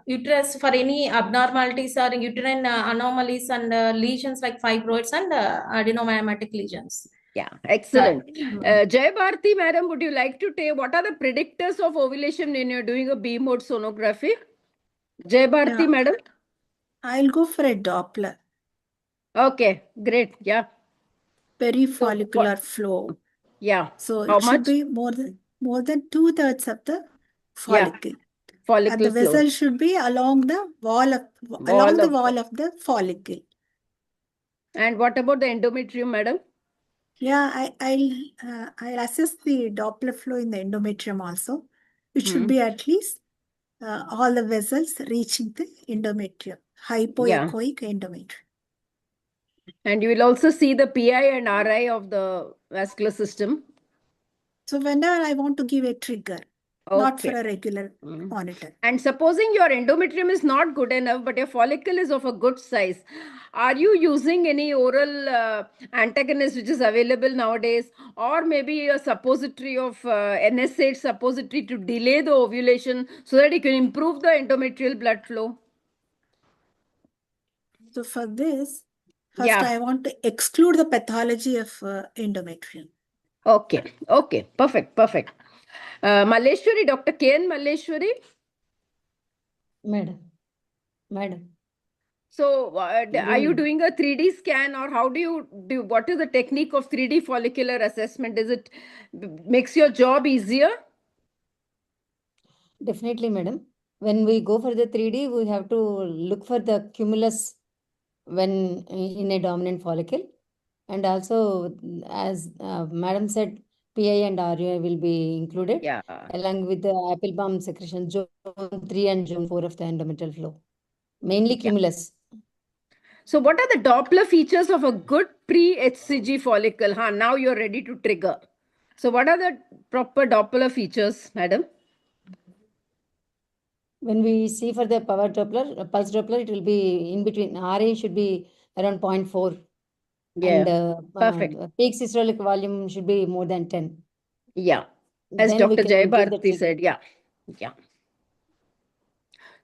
Speaker 21: uterus for any abnormalities or uterine anomalies and lesions like fibroids and adenomyomatic lesions.
Speaker 15: Yeah, excellent. Jay Bharti, madam, would you like to take what are the predictors of ovulation when you're doing a B mode sonography? Jay Bharti,
Speaker 10: Yeah.
Speaker 15: madam.
Speaker 10: I'll go for a Doppler.
Speaker 15: Okay, great. Yeah.
Speaker 10: Perifollicular flow.
Speaker 15: Yeah.
Speaker 10: So
Speaker 15: How
Speaker 10: it should
Speaker 15: much?
Speaker 10: be more than 2/3 of the follicle.
Speaker 15: Follicle
Speaker 10: And the
Speaker 15: flow.
Speaker 10: vessel should be along the wall of the follicle.
Speaker 15: And what about the endometrium, madam?
Speaker 10: Yeah, I'll assess the Doppler flow in the endometrium also. It should be at least all the vessels reaching the endometrium, hypoechoic endometrium.
Speaker 15: And you will also see the PI and RI of the vascular system.
Speaker 10: So whenever I want to give a trigger, not for a regular monitor.
Speaker 15: And supposing your endometrium is not good enough, but your follicle is of a good size, are you using any oral antagonist which is available nowadays, or maybe a suppository of NSAID suppository to delay the ovulation so that you can improve the endometrial blood flow?
Speaker 10: So for this, first I want to exclude the pathology of endometrium.
Speaker 15: Okay, perfect. Malleshwari, Dr. K.N. Malleshwari.
Speaker 20: Madam.
Speaker 15: So, are you doing a 3D scan, or how do you do? What is the technique of 3D follicular assessment? Is it makes your job easier?
Speaker 20: Definitely, madam. When we go for the 3D, we have to look for the cumulus when in a dominant follicle. And also, as madam said, PI and RUI will be included, along with the Applebaum secretion, zone 3 and zone 4 of the endometrial flow. Mainly cumulus.
Speaker 15: So, what are the Doppler features of a good pre-HCG follicle? Now you're ready to trigger. So, what are the proper Doppler features, madam?
Speaker 20: when we see for the power Doppler, pulse Doppler, it will be in between. RA should be around 0.4.
Speaker 15: Yeah,
Speaker 20: And
Speaker 15: perfect.
Speaker 20: peak systolic volume should be more than 10.
Speaker 15: Yeah, as
Speaker 20: Then we
Speaker 15: Dr.
Speaker 20: can give the
Speaker 15: Jayabharati
Speaker 20: treatment.
Speaker 15: said, yeah.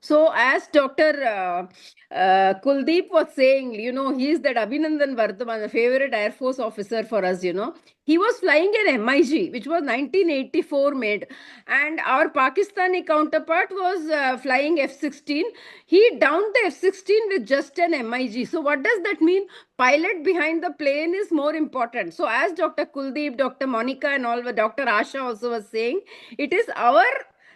Speaker 15: So as Dr. Kuldeep was saying, he's that Abhinandan Vardhaman, the favorite Air Force officer for us, He was flying an MiG, which was 1984 made. And our Pakistani counterpart was flying F-16. He downed the F-16 with just an MiG. So what does that mean? Pilot behind the plane is more important. So as Dr. Kuldeep, Dr. Monica and all, Dr. Asha also was saying,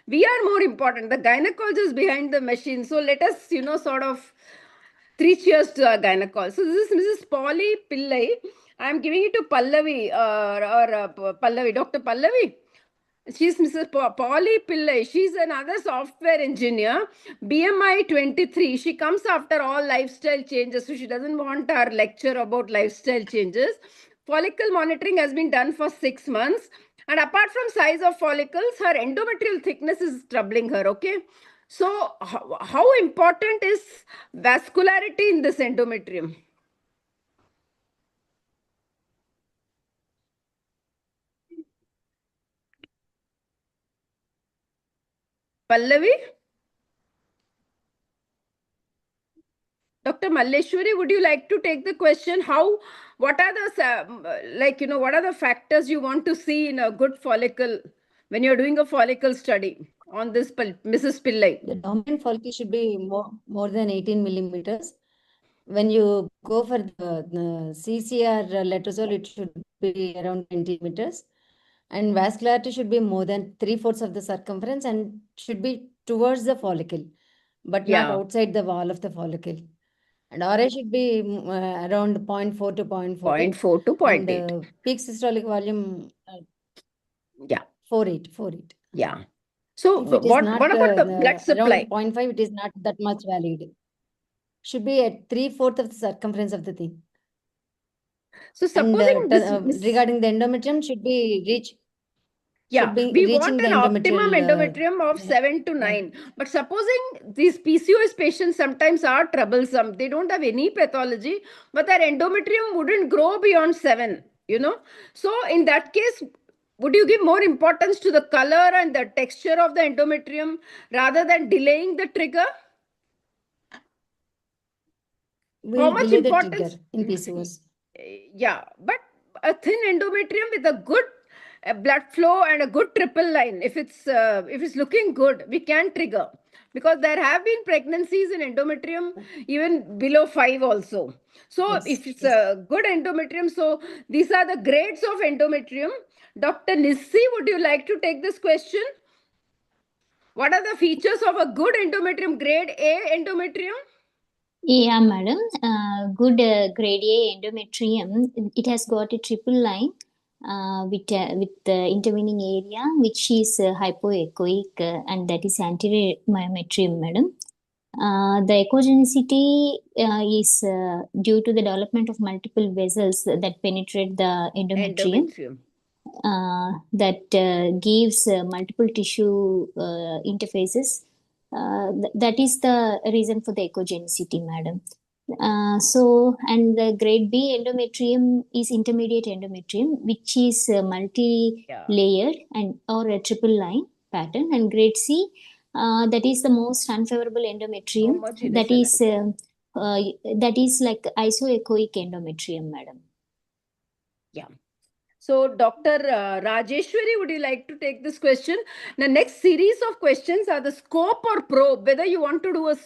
Speaker 15: we are more important. The gynecologist behind the machine. So let us, sort of 3 cheers to our gynecologist. So this is Mrs. Polly Pillai. I am giving it to Pallavi Pallavi, Dr. Pallavi. She's Mrs. Polly Pillai. She's another software engineer. BMI 23. She comes after all lifestyle changes. So she doesn't want our lecture about lifestyle changes. Follicle monitoring has been done for 6 months. And apart from size of follicles, her endometrial thickness is troubling her, okay? So how important is vascularity in this endometrium? Pallavi? Dr. Malleshwari, would you like to take the question? What are the, what are the factors you want to see in a good follicle when you're doing a follicle study on this Mrs. Pillai?
Speaker 20: The dominant follicle should be more than 18 millimeters. When you go for the CCR letrozole, it should be around 20 meters. And vascularity should be more than 3/4 of the circumference and should be towards the follicle, but not outside the wall of the follicle. And RA should be around 0.4 to 0.48.
Speaker 15: 0.4 to 0.8.
Speaker 20: And peak systolic volume, 4.8.
Speaker 15: Yeah. So
Speaker 20: If it is
Speaker 15: what
Speaker 20: not
Speaker 15: about the blood supply?
Speaker 20: around 0.5, it is not that much valid. Should be at 3/4 of the circumference of the thing.
Speaker 15: So supposing
Speaker 20: regarding the endometrium, should be reached.
Speaker 15: Yeah, we want an optimum endometrium of 7 to 9. But supposing these PCOS patients sometimes are troublesome, they don't have any pathology, but their endometrium wouldn't grow beyond 7, So in that case, would you give more importance to the color and the texture of the endometrium rather than delaying the trigger?
Speaker 20: How much importance in PCOS?
Speaker 15: Yeah, but a thin endometrium with a good blood flow and a good triple line, if it's looking good, we can trigger, because there have been pregnancies in endometrium even below 5 also. So if it's a good endometrium, so these are the grades of endometrium. Dr. Nissi, would you like to take this question? What are the features of a good endometrium, grade A endometrium?
Speaker 1: Yeah, madam. Good grade A endometrium, it has got a triple line with the intervening area, which is hypoechoic, and that is anterior myometrium, madam. The echogenicity is due to the development of multiple vessels that penetrate the endometrium. That gives multiple tissue interfaces. That is the reason for the echogenicity, madam. And the grade B endometrium is intermediate endometrium, which is multi-layered or a triple line pattern. And grade C, that is the most unfavorable endometrium. That is like isoechoic endometrium, madam.
Speaker 15: Yeah. So, Dr. Rajeshwari, would you like to take this question? The next series of questions are the scope or probe, whether you want to do a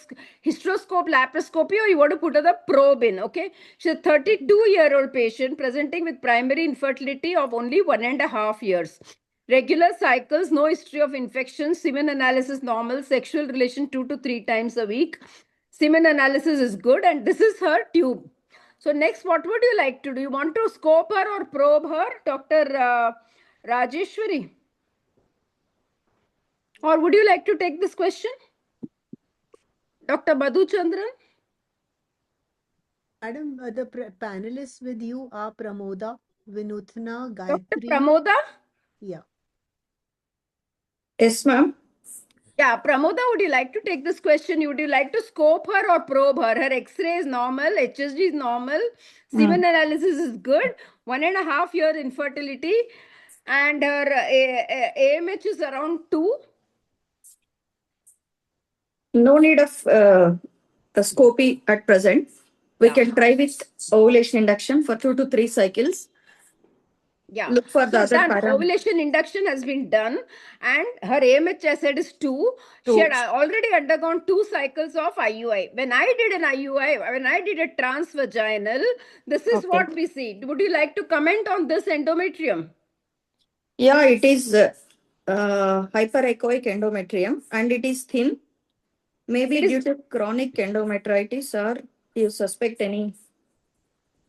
Speaker 15: hysteroscope, laparoscopy, or you want to put the probe in, okay? She's a 32-year-old patient presenting with primary infertility of only 1.5 years. Regular cycles, no history of infection, semen analysis normal, sexual relation 2 to 3 times a week. Semen analysis is good, and this is her tube. So next, what would you like to do? You want to scope her or probe her, Dr. Rajeshwari? Or would you like to take this question? Dr. Madhuchandran?
Speaker 4: Madam, the panelists with you are Pramoda, Vinuthna, Gayatri.
Speaker 15: Dr. Pramoda?
Speaker 4: Yeah.
Speaker 11: Yes, ma'am.
Speaker 15: Yeah, Pramoda, would you like to take this question? Would you like to scope her or probe her? Her X-ray is normal, HSG is normal, semen analysis is good, 1.5 year infertility, and her AMH is around 2.
Speaker 11: No need of the scopy at present. We can try with ovulation induction for 2 to 3 cycles.
Speaker 15: Yeah.
Speaker 11: Look for the
Speaker 15: So
Speaker 11: other
Speaker 15: done. Ovulation induction has been done, and her AMH, I said, is 2. She had already undergone 2 cycles of IUI. When I did an IUI, when I did a transvaginal, this is what we see. Would you like to comment on this endometrium?
Speaker 11: Yeah, it is hyperechoic endometrium and it is thin. Maybe due to chronic endometritis, or you suspect any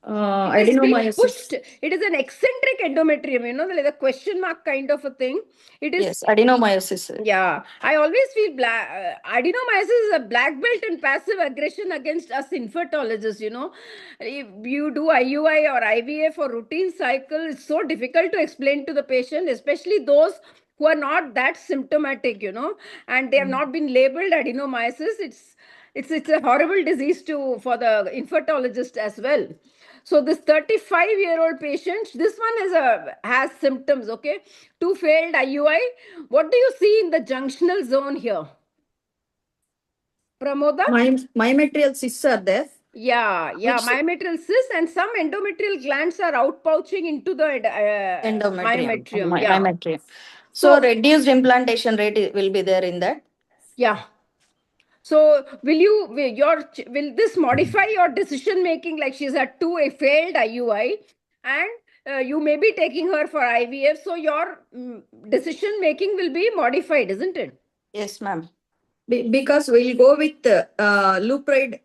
Speaker 11: adenomyosis.
Speaker 15: It is an eccentric endometrium, you know, like a question mark kind of a thing. It is.
Speaker 11: Yes, adenomyosis.
Speaker 15: Yeah, I always feel adenomyosis is a black belt in passive aggression against us infertologists, you know. If you do IUI or IVF for routine cycle, it's so difficult to explain to the patient, especially those who are not that symptomatic, you know, and they have not been labeled adenomyosis. It's a horrible disease for the infertologist as well. So this 35-year-old patient, this one has symptoms, okay? 2 failed IUI. What do you see in the junctional zone here? Pramoda?
Speaker 11: Myometrial cysts are there.
Speaker 15: Yeah, myometrial cysts, and some endometrial glands are outpouching into the myometrium.
Speaker 11: Yeah. So reduced implantation rate will be there in that.
Speaker 15: Yeah. So will this modify your decision making? Like she's had 2 failed IUI, and you may be taking her for IVF. So your decision making will be modified, isn't it?
Speaker 11: Yes, ma'am. Because we'll go with Lupride.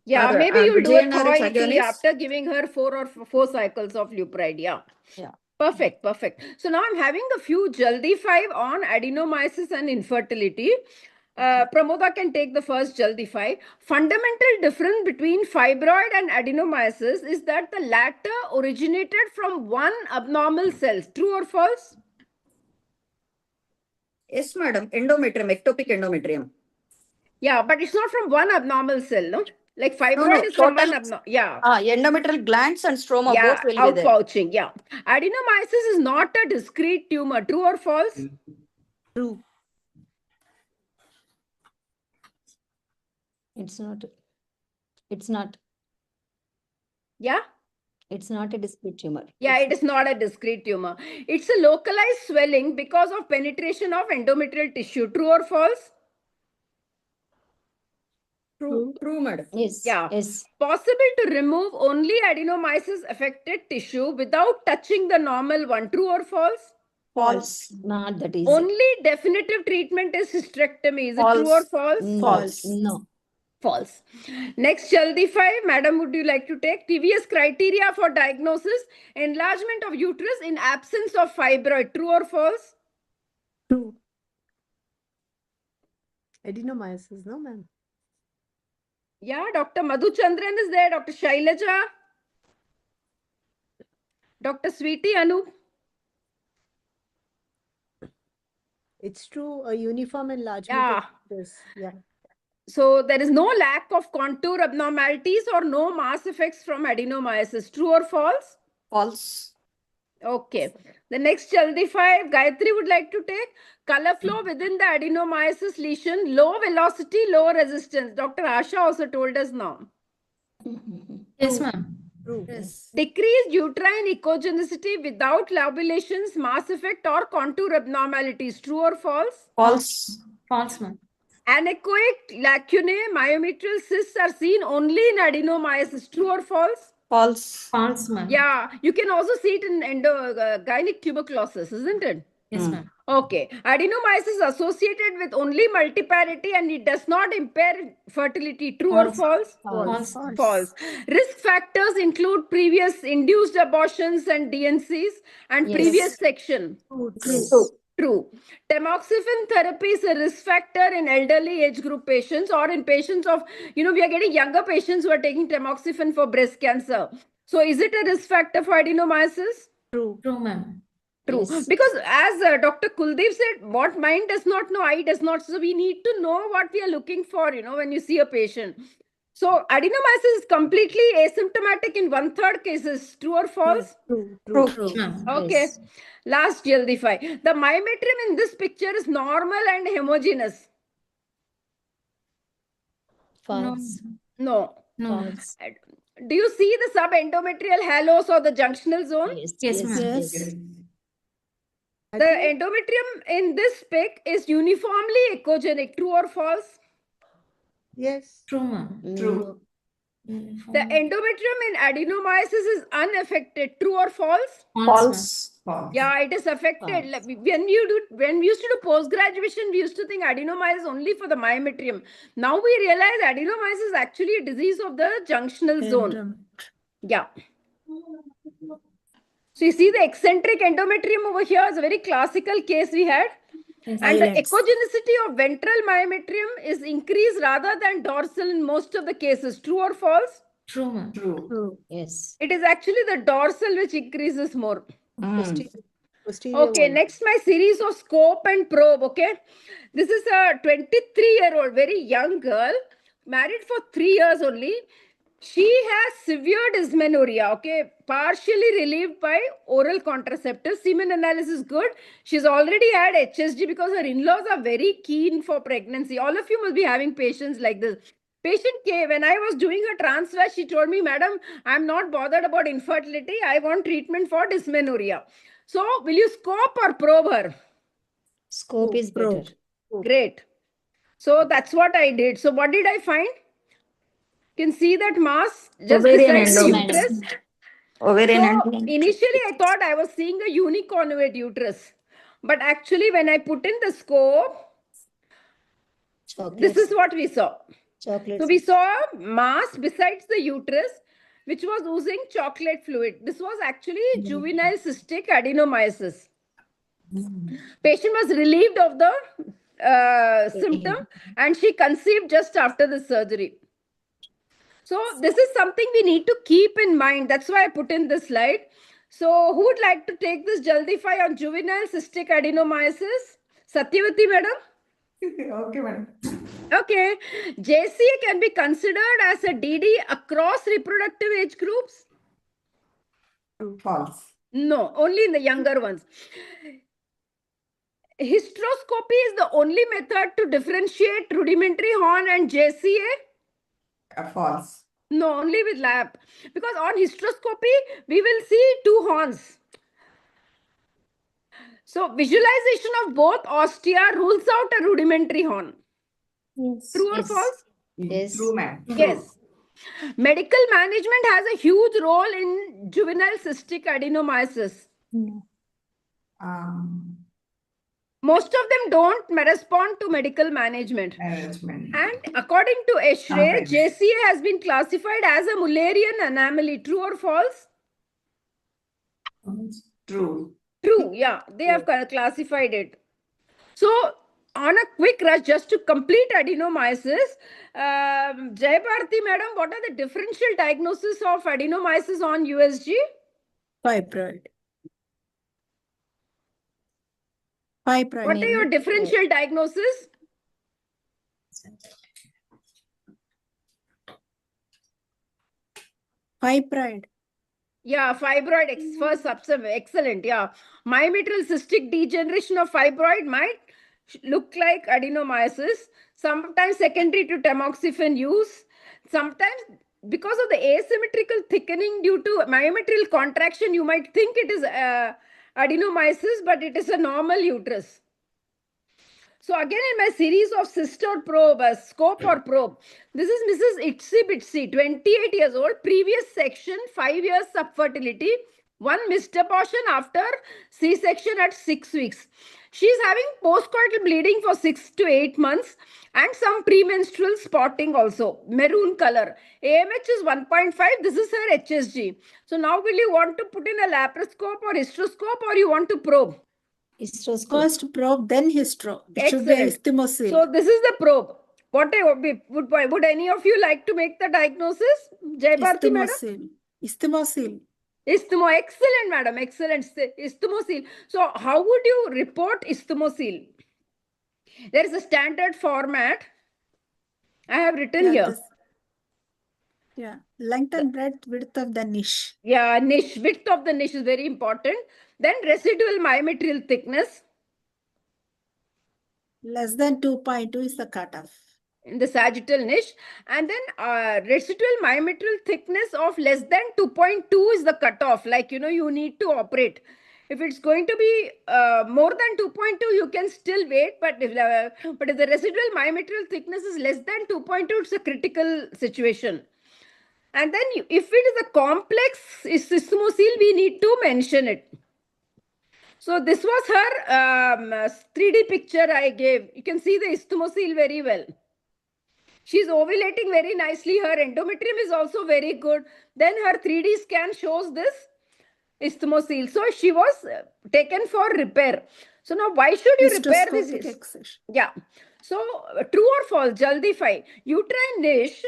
Speaker 15: Yeah, maybe you'll do a coital after giving her 4 cycles of Lupride. Yeah. Perfect. So now I'm having a few Jaldi 5 on adenomyosis and infertility. Pramoda can take the first Jaldi 5. Fundamental difference between fibroid and adenomyosis is that the latter originated from one abnormal cell. True or false?
Speaker 11: Yes, madam. Endometrium, ectopic endometrium.
Speaker 15: Yeah, but it's not from one abnormal cell, no? Like fibroid is from one abnormal. Yeah.
Speaker 11: Endometrial glands and stroma both will be there.
Speaker 15: Outpouching. Yeah. Adenomyosis is not a discrete tumor. True or false?
Speaker 20: True. It's not.
Speaker 15: Yeah?
Speaker 20: It's not a discrete tumor.
Speaker 15: Yeah, it is not a discrete tumor. It's a localized swelling because of penetration of endometrial tissue. True or false?
Speaker 11: True, madam.
Speaker 20: Yes.
Speaker 15: Yeah.
Speaker 20: Yes.
Speaker 15: Possible to remove only adenomyosis affected tissue without touching the normal one. True or false?
Speaker 11: False.
Speaker 20: Not that easy.
Speaker 15: Only definitive treatment is hysterectomy. Is it true or false?
Speaker 11: False.
Speaker 20: No.
Speaker 15: False. Next, Jaldi 5. Madam, would you like to take previous criteria for diagnosis? Enlargement of uterus in absence of fibroid. True or false?
Speaker 4: True. Adenomyosis, no, ma'am.
Speaker 15: Yeah, Dr. Madhuchandran is there. Dr. Shailaja. Dr. Sweetie Anu.
Speaker 4: It's true, a uniform enlargement.
Speaker 15: Yeah.
Speaker 4: Of uterus. Yeah.
Speaker 15: So there is no lack of contour abnormalities or no mass effects from adenomyosis. True or false?
Speaker 11: False.
Speaker 15: Okay. The next Jaldi 5, Gayatri would like to take color flow within the adenomyosis lesion, low velocity, low resistance. Dr. Asha also told us now.
Speaker 21: Yes, ma'am.
Speaker 15: Yes. Decreased uterine echogenicity without lobulations, mass effect or contour abnormalities. True or false?
Speaker 11: False.
Speaker 21: False, ma'am.
Speaker 15: Anechoic lacunae, myometrial cysts are seen only in adenomyosis. True or false?
Speaker 11: False.
Speaker 21: False, ma'am.
Speaker 15: Yeah, you can also see it in gynec tuberculosis, isn't it?
Speaker 21: Yes, ma'am.
Speaker 15: Okay. Adenomyosis is associated with only multiparity and it does not impair fertility. True or false?
Speaker 21: False.
Speaker 15: False. Risk factors include previous induced abortions and DNCs and previous section. True. Tamoxifen therapy is a risk factor in elderly age group patients or in patients of, we are getting younger patients who are taking tamoxifen for breast cancer. So is it a risk factor for adenomyosis?
Speaker 21: True, ma'am.
Speaker 15: True.
Speaker 1: Yes.
Speaker 15: Because as Dr. Kuldeep said, what mind does not know, eye does not. So we need to know what we are looking for, when you see a patient. So adenomyosis is completely asymptomatic in 1/3 cases. True or false?
Speaker 4: True.
Speaker 15: Okay.
Speaker 1: Yes.
Speaker 15: Last Jaldi-fi. The myometrium in this picture is normal and homogeneous.
Speaker 1: False.
Speaker 15: No.
Speaker 1: False.
Speaker 15: Do you see the subendometrial halos or the junctional zone?
Speaker 1: Yes, ma'am.
Speaker 4: Yes.
Speaker 15: The endometrium in this pic is uniformly echogenic. True or false?
Speaker 4: Yes.
Speaker 21: True, ma'am.
Speaker 15: True. The endometrium in adenomyosis is unaffected. True or false?
Speaker 21: False.
Speaker 15: Yeah, it is affected. Like, when we used to do post-graduation, we used to think adenomyosis only for the myometrium. Now we realize adenomyosis is actually a disease of the junctional zone. Yeah. So you see the eccentric endometrium over here is a very classical case we had.
Speaker 21: Yes.
Speaker 15: And the echogenicity of ventral myometrium is increased rather than dorsal in most of the cases. True or false?
Speaker 21: True, ma'am.
Speaker 4: True.
Speaker 1: Yes.
Speaker 15: It is actually the dorsal which increases more.
Speaker 4: Posterior
Speaker 15: Okay,
Speaker 4: one.
Speaker 15: next my series of scope and probe. Okay, this is a 23-year-old, very young girl, married for 3 years only. She has severe dysmenorrhea, okay, partially relieved by oral contraceptives. Semen analysis good. She's already had HSG because her in-laws are very keen for pregnancy. All of you must be having patients like this. Patient came, when I was doing her transfer, she told me, Madam, I'm not bothered about infertility. I want treatment for dysmenorrhea. So, will you scope or probe her?
Speaker 1: Scope is better.
Speaker 15: Great. So, that's what I did. So, what did I find? You can see that mass just
Speaker 21: Ovarian
Speaker 15: beside the
Speaker 21: endometrium.
Speaker 15: uterus.
Speaker 21: Ovarian
Speaker 15: So,
Speaker 21: endometrium.
Speaker 15: initially, I thought I was seeing a uniconvate uterus. But actually, when I put in the scope, this is what we saw.
Speaker 1: Chocolate.
Speaker 15: So, we saw a mass besides the uterus, which was oozing chocolate fluid. This was actually juvenile cystic adenomyosis. Patient was relieved of the symptom and she conceived just after the surgery. So this is something we need to keep in mind. That's why I put in this slide. So who would like to take this Jaldi-fi on juvenile cystic adenomyosis? Satyavati, madam?
Speaker 22: Okay, madam.
Speaker 15: Okay. JCA can be considered as a DD across reproductive age groups?
Speaker 22: False.
Speaker 15: No, only in the younger ones. Hysteroscopy is the only method to differentiate rudimentary horn and JCA?
Speaker 22: False.
Speaker 15: No, only with lab. Because on hysteroscopy, we will see 2 horns. So visualization of both ostia rules out a rudimentary horn.
Speaker 1: Yes.
Speaker 15: True or false?
Speaker 1: Yes.
Speaker 22: True, ma'am.
Speaker 15: Yes. Medical management has a huge role in juvenile cystic adenomyosis. Most of them don't respond to medical management. And according to Eschrey, JCA has been classified as a Mullerian anomaly. True or false?
Speaker 22: True.
Speaker 15: True, yeah. They have classified it. So, on a quick rush, just to complete adenomyosis, Jayabharti madam, what are the differential diagnosis of adenomyosis on USG?
Speaker 10: Fibroid.
Speaker 15: What are your differential diagnosis?
Speaker 10: Fibroid.
Speaker 15: Yeah, fibroid first substance. Excellent. Yeah. Myometrial cystic degeneration of fibroid might look like adenomyosis. Sometimes secondary to tamoxifen use. Sometimes because of the asymmetrical thickening due to myometrial contraction, you might think it is adenomyosis, but it is a normal uterus. So again, in my series of sister probe, scope or probe, this is Mrs. Itsy Bitsy, 28 years old, previous section, 5 years subfertility, 1 missed abortion after C-section at 6 weeks. She is having postcoital bleeding for 6 to 8 months and some premenstrual spotting also, maroon color. AMH is 1.5, this is her HSG. So now will you want to put in a laparoscope or hysteroscope or you want to probe?
Speaker 10: First probe, then hystero. It should be
Speaker 15: Excellent.
Speaker 10: isthmosyle.
Speaker 15: So this is the probe. Would any of you like to make the diagnosis? Jayabharti madam?
Speaker 10: Isthmosyle.
Speaker 15: Excellent, madam. Excellent. Isthmocele. So how would you report isthmocele? There is a standard format. I have written here.
Speaker 10: Length and breadth, width of the niche.
Speaker 15: Yeah, niche. Width of the niche is very important. Then residual myometrial thickness.
Speaker 10: Less than 2.2 is the cutoff.
Speaker 15: In the sagittal niche. And then residual myometrial thickness of less than 2.2 is the cutoff. Like, you need to operate. If it's going to be more than 2.2, you can still wait. But if the residual myometrial thickness is less than 2.2, it's a critical situation. And then if it is a complex isthmocele, we need to mention it. So this was her 3D picture I gave. You can see the isthmocele very well. She's ovulating very nicely. Her endometrium is also very good. Then her 3D scan shows this isthmocele. So she was taken for repair. So now why should you repair this? Yeah. So true or false? Jaldi uterine niche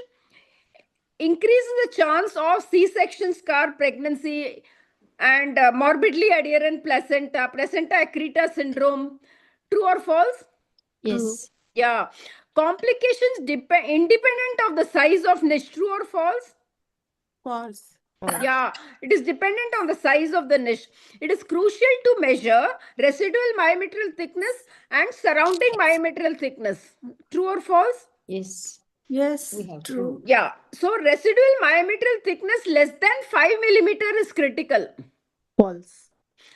Speaker 15: increases the chance of C-section scar pregnancy and morbidly adherent placenta accreta syndrome. True or false?
Speaker 1: Yes.
Speaker 15: True. Yeah. Complications independent of the size of niche. True or false?
Speaker 10: False.
Speaker 15: Yeah, it is dependent on the size of the niche. It is crucial to measure residual myometrial thickness and surrounding myometrial thickness. True or false?
Speaker 1: Yes.
Speaker 10: Yes, true.
Speaker 15: Yeah. So residual myometrial thickness less than 5 millimeter is critical.
Speaker 10: False.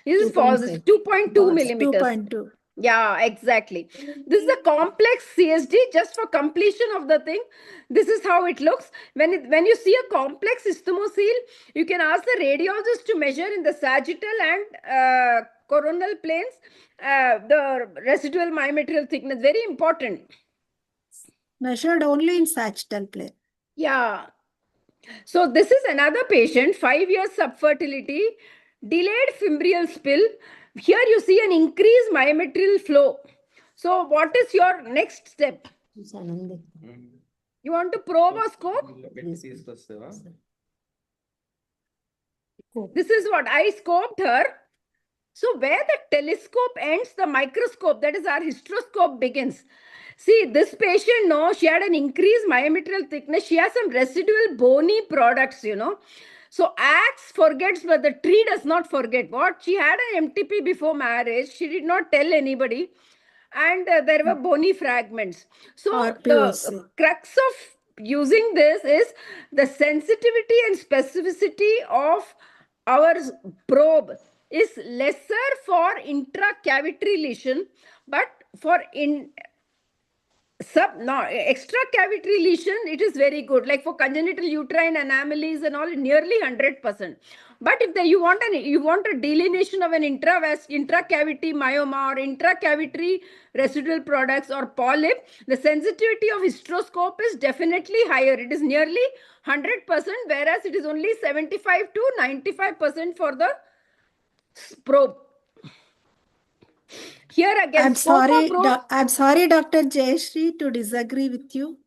Speaker 15: This is false. It's 2.2 millimeters.
Speaker 10: 2.2.
Speaker 15: Yeah, exactly. This is a complex CSD. Just for completion of the thing, this is how it looks. When you see a complex isthmocele, you can ask the radiologist to measure in the sagittal and coronal planes the residual myometrial thickness. Very important.
Speaker 10: Measured only in sagittal plane.
Speaker 15: Yeah. So this is another patient, 5 years subfertility, delayed fimbrial spill. Here you see an increased myometrial flow. So what is your next step? You want to probe or scope? This is what I scoped her. So where the telescope ends, the microscope, that is our hysteroscope, begins. See, this patient, no, she had an increased myometrial thickness. She has some residual bony products, So axe forgets, but the tree does not forget. What? She had an MTP before marriage. She did not tell anybody. And there were bony fragments. So the crux of using this is the sensitivity and specificity of our probe is lesser for intracavitary lesion, but for extra cavitary lesion, it is very good. Like for congenital uterine anomalies and all, nearly 100%. But if you want a delineation of an intracavity myoma or intracavitary residual products or polyp, the sensitivity of hysteroscope is definitely higher. It is nearly 100%, whereas it is only 75 to 95% for the probe. Here again,
Speaker 10: I'm sorry, Dr. Jayashree, to disagree with you.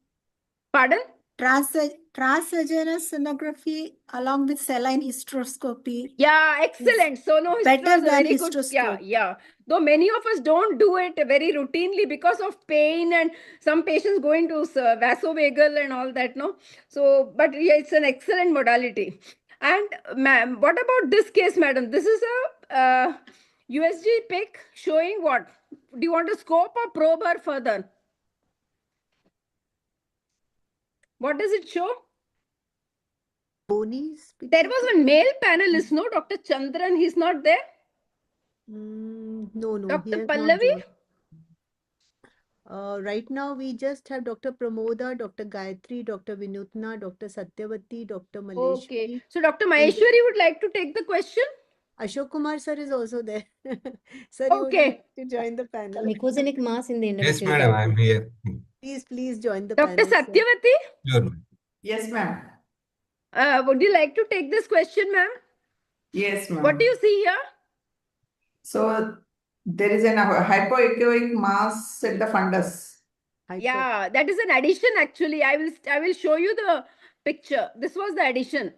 Speaker 15: Pardon?
Speaker 10: Transvaginous sonography along with saline hysteroscopy.
Speaker 15: Yeah, excellent. So no,
Speaker 10: better than
Speaker 15: very
Speaker 10: hysteroscope.
Speaker 15: Good. Yeah. Though many of us don't do it very routinely because of pain and some patients go into vasovagal and all that, no. So, but yeah, it's an excellent modality. And ma'am, what about this case, madam? This is a USG pic showing what? Do you want to scope or probe her further? What does it show?
Speaker 10: Bonies.
Speaker 15: There was a male panelist, no? Dr. Chandran, he's not there?
Speaker 10: No.
Speaker 15: Dr. Pallavi?
Speaker 10: Right now, we just have Dr. Pramoda, Dr. Gayatri, Dr. Vinutna, Dr. Satyavati, Dr. Maleshwari.
Speaker 15: Okay. So Dr. Maheshwari would like to take the question?
Speaker 10: Ashok Kumar sir is also there. Sir,
Speaker 15: okay.
Speaker 10: You would like to join the panel.
Speaker 20: Mycogenic mass in the endometrium.
Speaker 16: Yes, madam, I'm here.
Speaker 10: Please join the
Speaker 15: Dr.
Speaker 10: panel.
Speaker 15: Dr. Satyavati?
Speaker 16: Sure.
Speaker 22: Yes, ma'am.
Speaker 15: Would you like to take this question, ma'am?
Speaker 22: Yes, ma'am.
Speaker 15: What do you see here?
Speaker 22: So there is an hypoechoic mass at the fundus.
Speaker 15: Yeah, that is an addition actually. I will show you the picture. This was the addition.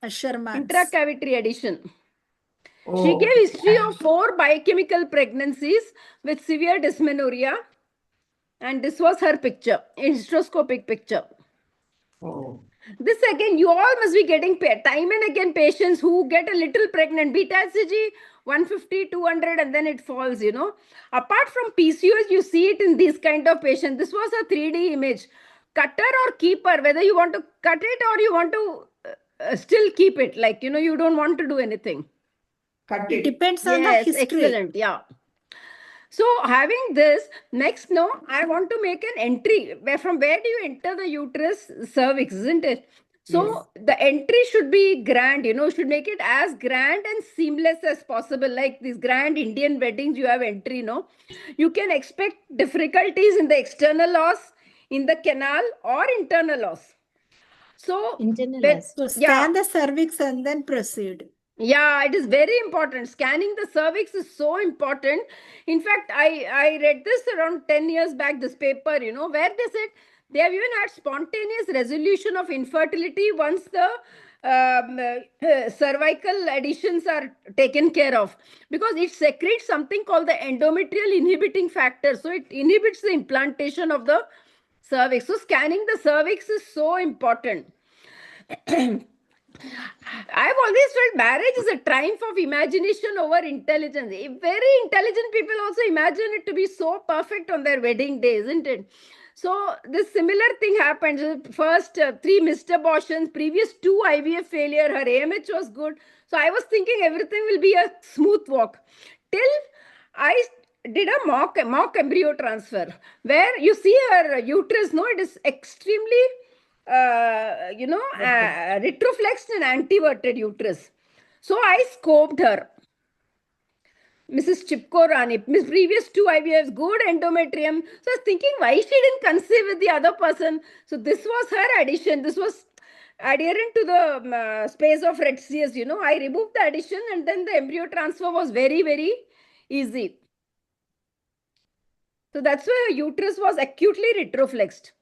Speaker 19: Sharma.
Speaker 15: Intracavitary addition. She
Speaker 22: Oh,
Speaker 15: gave history of 4 biochemical pregnancies with severe dysmenorrhea. And this was her picture, hysteroscopic picture.
Speaker 22: oh.
Speaker 15: This again, you all must be getting time and again patients who get a little pregnant. Beta-HCG 150, 200 and then it falls, you know. Apart from PCOS, you see it in these kind of patients. This was a 3D image. Cutter or keeper, whether you want to cut it or you want to still keep it. Like, you know, you don't want to do anything.
Speaker 22: Cut
Speaker 19: It
Speaker 22: it.
Speaker 19: depends on the
Speaker 15: Yes,
Speaker 19: history.
Speaker 15: excellent. Yeah. So having this, next now, I want to make an entry. From where do you enter the uterus? Cervix, isn't it? So the entry should be grand, you know, should make it as grand and seamless as possible. Like these grand Indian weddings, you have entry, no? You can expect difficulties in the external os, in the canal or internal os. So,
Speaker 19: So scan the cervix and then proceed.
Speaker 15: yeah, it is very important. Scanning the cervix is so important. In fact, I read this around 10 years back, this paper, you know, where they said they have even had spontaneous resolution of infertility once the cervical adhesions are taken care of, because it secretes something called the endometrial inhibiting factor. So it inhibits the implantation of the cervix. So scanning the cervix is so important. I've always felt marriage is a triumph of imagination over intelligence. Very intelligent people also imagine it to be so perfect on their wedding day, isn't it? So this similar thing happened. First 3 missed abortions, previous 2 IVF failure, her AMH was good. So I was thinking everything will be a smooth walk. Till I did a mock embryo transfer where you see her uterus, no, it is extremely retroflexed and antiverted uterus. So I scoped her. Mrs. Chipko Rani, previous 2 IVFs, good endometrium. So I was thinking why she didn't conceive with the other person. So this was her addition. This was adherent to the space of Retzius, you know. I removed the addition and then the embryo transfer was very, very easy. So that's why her uterus was acutely retroflexed.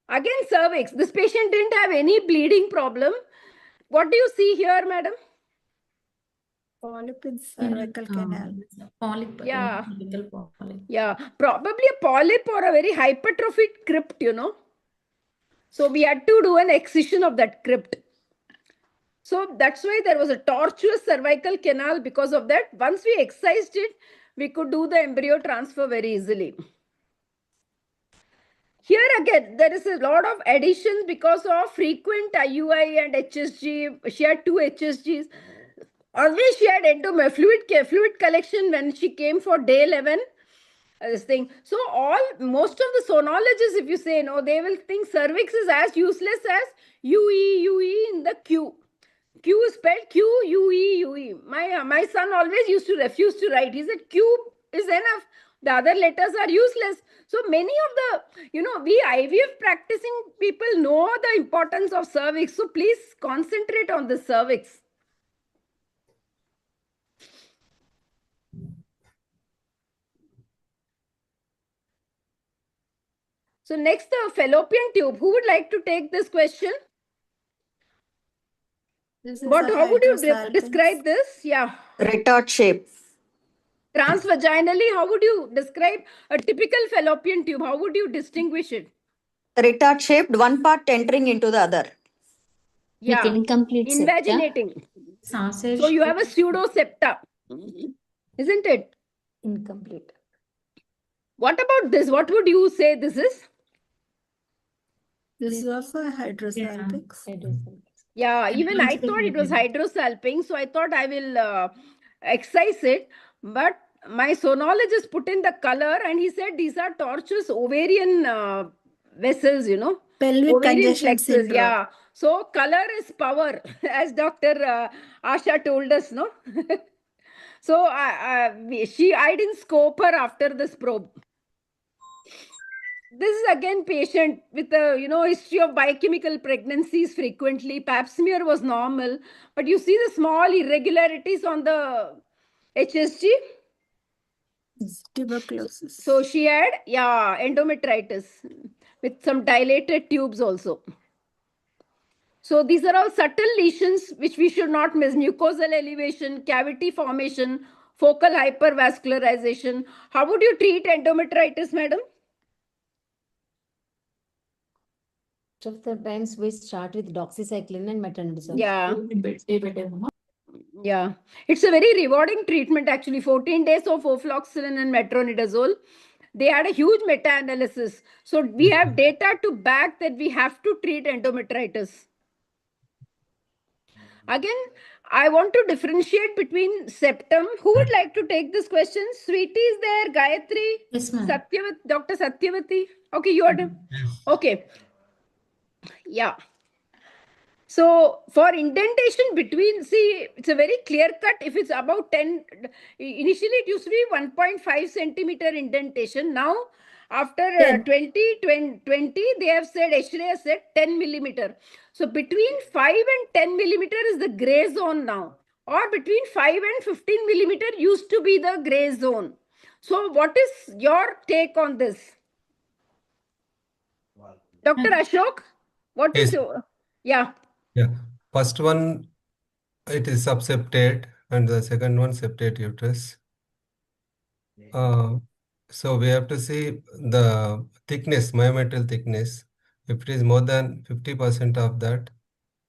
Speaker 15: Again, cervix. This patient didn't have any bleeding problem. What do you see here, madam?
Speaker 19: Polyp in cervical canal.
Speaker 21: Polyp.
Speaker 15: Yeah.
Speaker 21: Polyp.
Speaker 15: Yeah. Probably a polyp or a very hypertrophied crypt, you know. So we had to do an excision of that crypt. So that's why there was a tortuous cervical canal because of that. Once we excised it, we could do the embryo transfer very easily. Here again, there is a lot of additions because of frequent IUI and HSG. She had 2 HSGs. Always she had fluid collection when she came for day 11. This thing. So most of the sonologists, if you say no, they will think cervix is as useless as UE in the Q. Q is spelled QUE. My son always used to refuse to write. He said Q is enough. The other letters are useless. So many of the, you know, we IVF practicing people know the importance of cervix. So please concentrate on the cervix. So next, the fallopian tube. Who would like to take this question? How would you describe this? Yeah.
Speaker 5: Retard shape.
Speaker 15: Transvaginally, how would you describe a typical fallopian tube? How would you distinguish it?
Speaker 5: Retard shaped, one part entering into the other.
Speaker 15: Yeah.
Speaker 1: With incomplete septa.
Speaker 15: Invaginating. So you have a pseudo septa, isn't it?
Speaker 1: Incomplete.
Speaker 15: What about this? What would you say this is?
Speaker 19: This is also a hydrosalpinx.
Speaker 15: Yeah, even I thought it was hydrosalpinx, so I thought I will excise it. But my sonologist put in the color and he said these are tortuous ovarian vessels, you know.
Speaker 19: Pelvic
Speaker 15: Ovarian
Speaker 19: congestion
Speaker 15: plexus,
Speaker 19: syndrome.
Speaker 15: yeah. So color is power, as Dr. Asha told us, no? So I didn't scope her after this probe. This is again patient with a history of biochemical pregnancies frequently. Pap smear was normal, but you see the small irregularities on the HSG.
Speaker 19: Tuberculosis.
Speaker 15: So she had endometritis with some dilated tubes also. So these are all subtle lesions which we should not miss. Mucosal elevation, cavity formation, focal hypervascularization. How would you treat endometritis, madam?
Speaker 20: Most of the times we start with doxycycline and metronidazole.
Speaker 15: Yeah, it's a very rewarding treatment actually. 14 days of ofloxacin and metronidazole. They had a huge meta-analysis. So we have data to back that we have to treat endometritis. Again, I want to differentiate between septum. Who would like to take this question? Sweetie is there, Gayatri?
Speaker 1: Yes, ma'am.
Speaker 15: Dr. Satyavati? Okay, you are done. Okay. Yeah. So for indentation between, see, it's a very clear cut. If it's about 10, initially it used to be 1.5 centimeter indentation. Now, after 2020, they have said, H-ray has said 10 millimeter. So between 5 and 10 millimeter is the gray zone now. Or between 5 and 15 millimeter used to be the gray zone. So what is your take on this? Dr. Ashok, what is your, yeah.
Speaker 16: Yeah. First one, it is subseptate, and the second one, septate uterus. So we have to see the thickness, myometrial thickness. If it is more than 50% of that,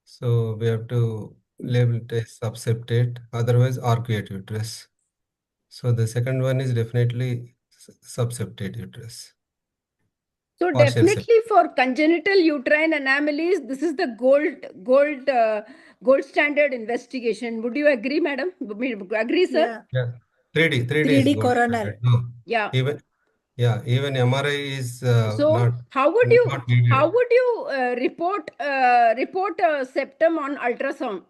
Speaker 16: so we have to label it as subseptate, otherwise arcuate uterus. So the second one is definitely subseptate uterus.
Speaker 15: So
Speaker 16: Partial
Speaker 15: definitely for congenital uterine anomalies, this is the gold standard investigation. Would you agree, madam? Agree, sir?
Speaker 16: Yeah. 3D is
Speaker 15: 3D
Speaker 16: gold
Speaker 15: coronal.
Speaker 16: standard. No.
Speaker 15: Yeah.
Speaker 16: Even MRI is
Speaker 15: So
Speaker 16: not
Speaker 15: how would you
Speaker 16: not needed.
Speaker 15: report a septum on ultrasound?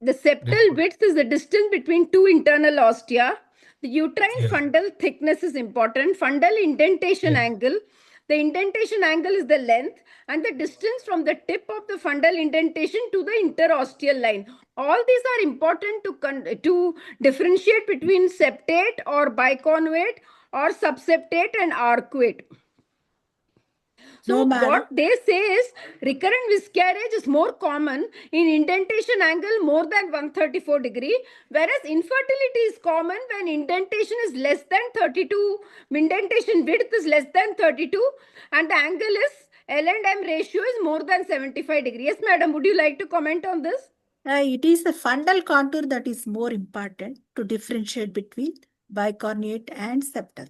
Speaker 15: The septal width is the distance between two internal ostia. The uterine fundal thickness is important. Fundal indentation angle. The indentation angle is the length and the distance from the tip of the fundal indentation to the interosteal line. All these are important to differentiate between septate or biconvate or subseptate and arcuate. So what they say is recurrent miscarriage is more common in indentation angle more than 134 degree, whereas infertility is common when indentation is less than 32, indentation width is less than 32, and the angle is L and M ratio is more than 75 degree. Yes, madam, would you like to comment on this?
Speaker 10: It is the fundal contour that is more important to differentiate between bicornuate and septal.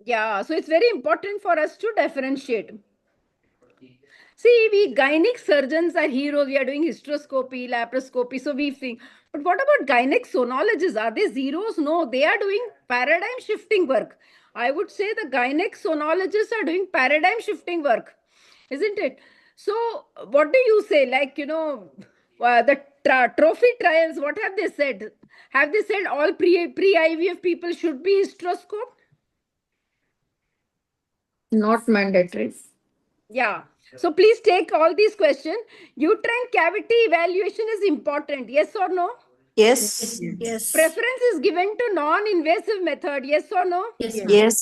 Speaker 15: Yeah, so it's very important for us to differentiate. See, we gynec surgeons are heroes. We are doing hysteroscopy, laparoscopy. So we think, but what about gynec sonologists? Are they zeros? No, they are doing paradigm shifting work. I would say the gynec sonologists are doing paradigm shifting work, isn't it? So what do you say? Like, the trophy trials, what have they said? Have they said all pre-IVF people should be hysteroscoped?
Speaker 3: Not mandatory.
Speaker 15: Yeah. So please take all these questions. Uterine cavity evaluation is important. Yes or no?
Speaker 5: Yes.
Speaker 10: Yes.
Speaker 15: Preference is given to non-invasive method. Yes or no?
Speaker 5: Yes.